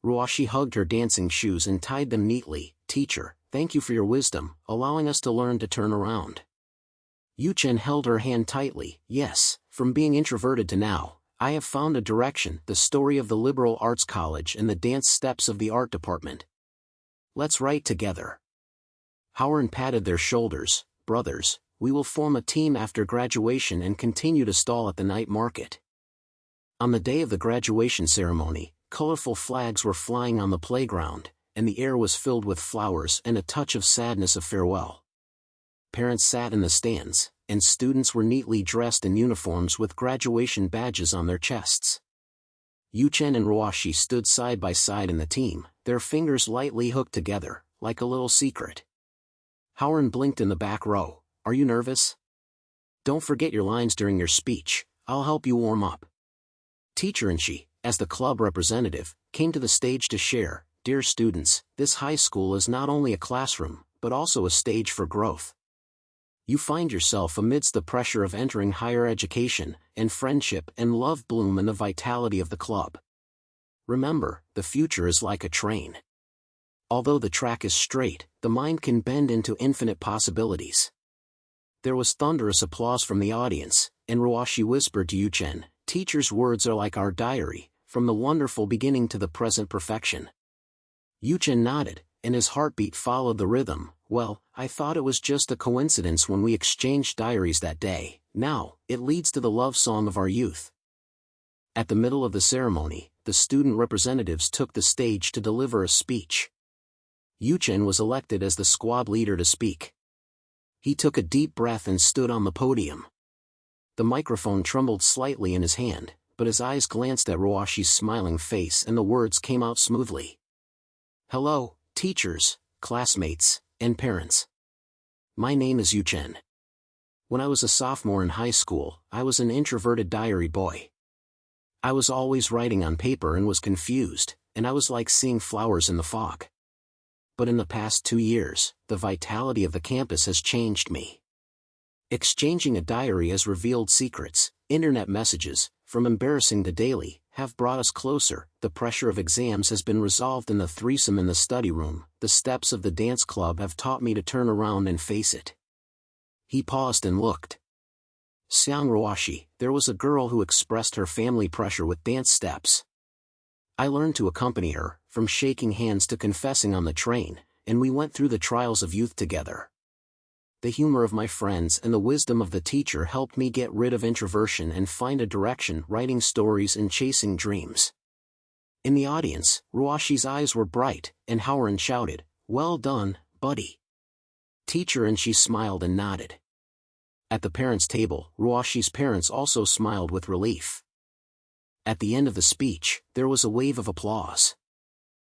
S1: Ruoxi hugged her dancing shoes and tied them neatly. Teacher, thank you for your wisdom, allowing us to learn to turn around. Yuchen held her hand tightly. Yes, from being introverted to now, I have found a direction, the story of the liberal arts college and the dance steps of the art department. Let's write together. Howard patted their shoulders. Brothers, we will form a team after graduation and continue to stall at the night market. On the day of the graduation ceremony, colorful flags were flying on the playground, and the air was filled with flowers and a touch of sadness of farewell. Parents sat in the stands, and students were neatly dressed in uniforms with graduation badges on their chests. Yuchen and Ruoxi stood side by side in the team, their fingers lightly hooked together, like a little secret. Howard blinked in the back row. Are you nervous? Don't forget your lines during your speech, I'll help you warm up. Teacher and she, as the club representative, came to the stage to share, dear students, this high school is not only a classroom, but also a stage for growth. You find yourself amidst the pressure of entering higher education, and friendship and love bloom in the vitality of the club. Remember, the future is like a train. Although the track is straight, the mind can bend into infinite possibilities. There was thunderous applause from the audience, and Ruoxi whispered to Yuchen, teacher's words are like our diary, from the wonderful beginning to the present perfection. Yuchen nodded, and his heartbeat followed the rhythm. Well, I thought it was just a coincidence when we exchanged diaries that day. Now, it leads to the love song of our youth. At the middle of the ceremony, the student representatives took the stage to deliver a speech. Yuchen was elected as the squad leader to speak. He took a deep breath and stood on the podium. The microphone trembled slightly in his hand, but his eyes glanced at Ruoxi's smiling face and the words came out smoothly. Hello, teachers, classmates, and parents. My name is Yuchen. When I was a sophomore in high school, I was an introverted diary boy. I was always writing on paper and was confused, and I was like seeing flowers in the fog. But in the past 2 years, the vitality of the campus has changed me. Exchanging a diary has revealed secrets, internet messages, from embarrassing to daily, have brought us closer. The pressure of exams has been resolved in the threesome in the study room. The steps of the dance club have taught me to turn around and face it. He paused and looked. Xiang Ruoxi, there was a girl who expressed her family pressure with dance steps. I learned to accompany her, from shaking hands to confessing on the train, and we went through the trials of youth together. The humor of my friends and the wisdom of the teacher helped me get rid of introversion and find a direction, writing stories and chasing dreams. In the audience, Ruoxi's eyes were bright, and Howard shouted, well done, buddy. Teacher and she smiled and nodded. At the parents' table, Ruoxi's parents also smiled with relief. At the end of the speech, there was a wave of applause.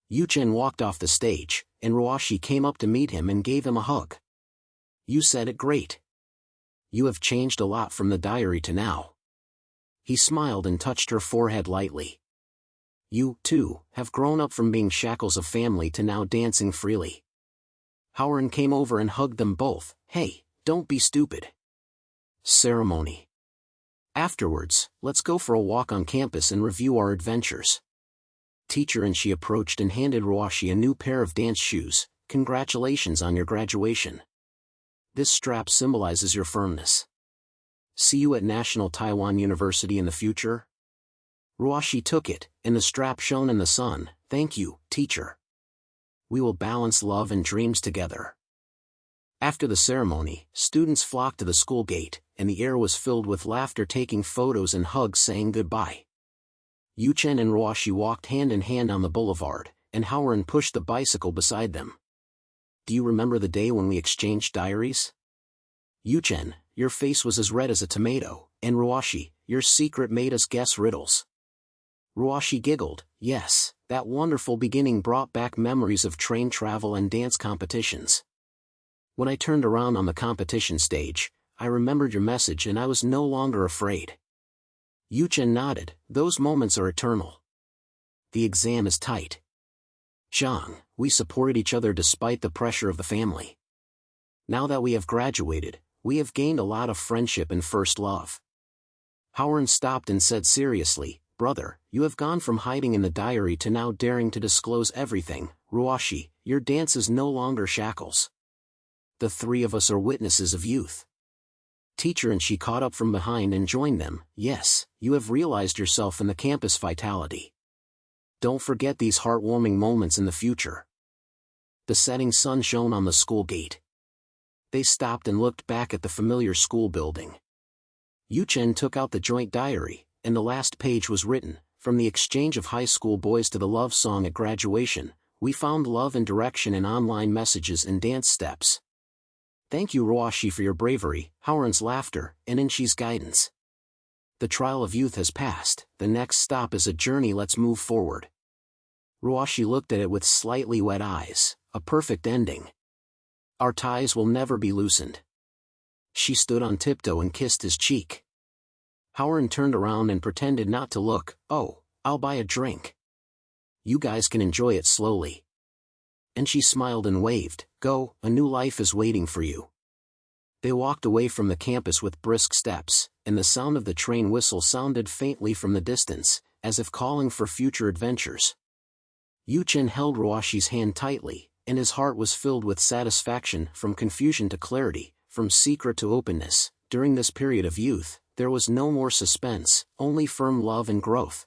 S1: Yuchen walked off the stage, and Ruoxi came up to meet him and gave him a hug. You said it great. You have changed a lot from the diary to now. He smiled and touched her forehead lightly. You, too, have grown up from being shackles of family to now dancing freely. Howard came over and hugged them both. Hey, don't be stupid. Ceremony. Afterwards, let's go for a walk on campus and review our adventures. Teacher and she approached and handed Ruoxi a new pair of dance shoes. Congratulations on your graduation. This strap symbolizes your firmness. See you at National Taiwan University in the future? Ruoxi took it, and the strap shone in the sun. Thank you, teacher. We will balance love and dreams together. After the ceremony, students flocked to the school gate, and the air was filled with laughter, taking photos and hugs saying goodbye. Yuchen and Ruoxi walked hand in hand on the boulevard, and Howard pushed the bicycle beside them. Do you remember the day when we exchanged diaries? Yuchen, your face was as red as a tomato, and Ruoxi, your secret made us guess riddles. Ruoxi giggled. Yes, that wonderful beginning brought back memories of train travel and dance competitions. When I turned around on the competition stage, I remembered your message and I was no longer afraid. Yuchen nodded. Those moments are eternal. The exam is tight. Zhang, we supported each other despite the pressure of the family. Now that we have graduated, we have gained a lot of friendship and first love. Howard stopped and said seriously, Brother, you have gone from hiding in the diary to now daring to disclose everything. Ruoxi, your dance is no longer shackles. The three of us are witnesses of youth. Teacher and she caught up from behind and joined them. Yes, you have realized yourself in the campus vitality. Don't forget these heartwarming moments in the future. The setting sun shone on the school gate. They stopped and looked back at the familiar school building. Yuchen took out the joint diary, and the last page was written, from the exchange of high school boys to the love song at graduation, we found love and direction in online messages and dance steps. Thank you Ruoxi for your bravery, Howard's laughter, and Inshi's guidance. The trial of youth has passed, the next stop is a journey, let's move forward. Ruoxi looked at it with slightly wet eyes, a perfect ending. Our ties will never be loosened. She stood on tiptoe and kissed his cheek. Howard turned around and pretended not to look. Oh, I'll buy a drink. You guys can enjoy it slowly. And she smiled and waved. Go, a new life is waiting for you. They walked away from the campus with brisk steps, and the sound of the train whistle sounded faintly from the distance, as if calling for future adventures. Yuchen held Ruoxi's hand tightly, and his heart was filled with satisfaction, from confusion to clarity, from secret to openness. During this period of youth, there was no more suspense, only firm love and growth.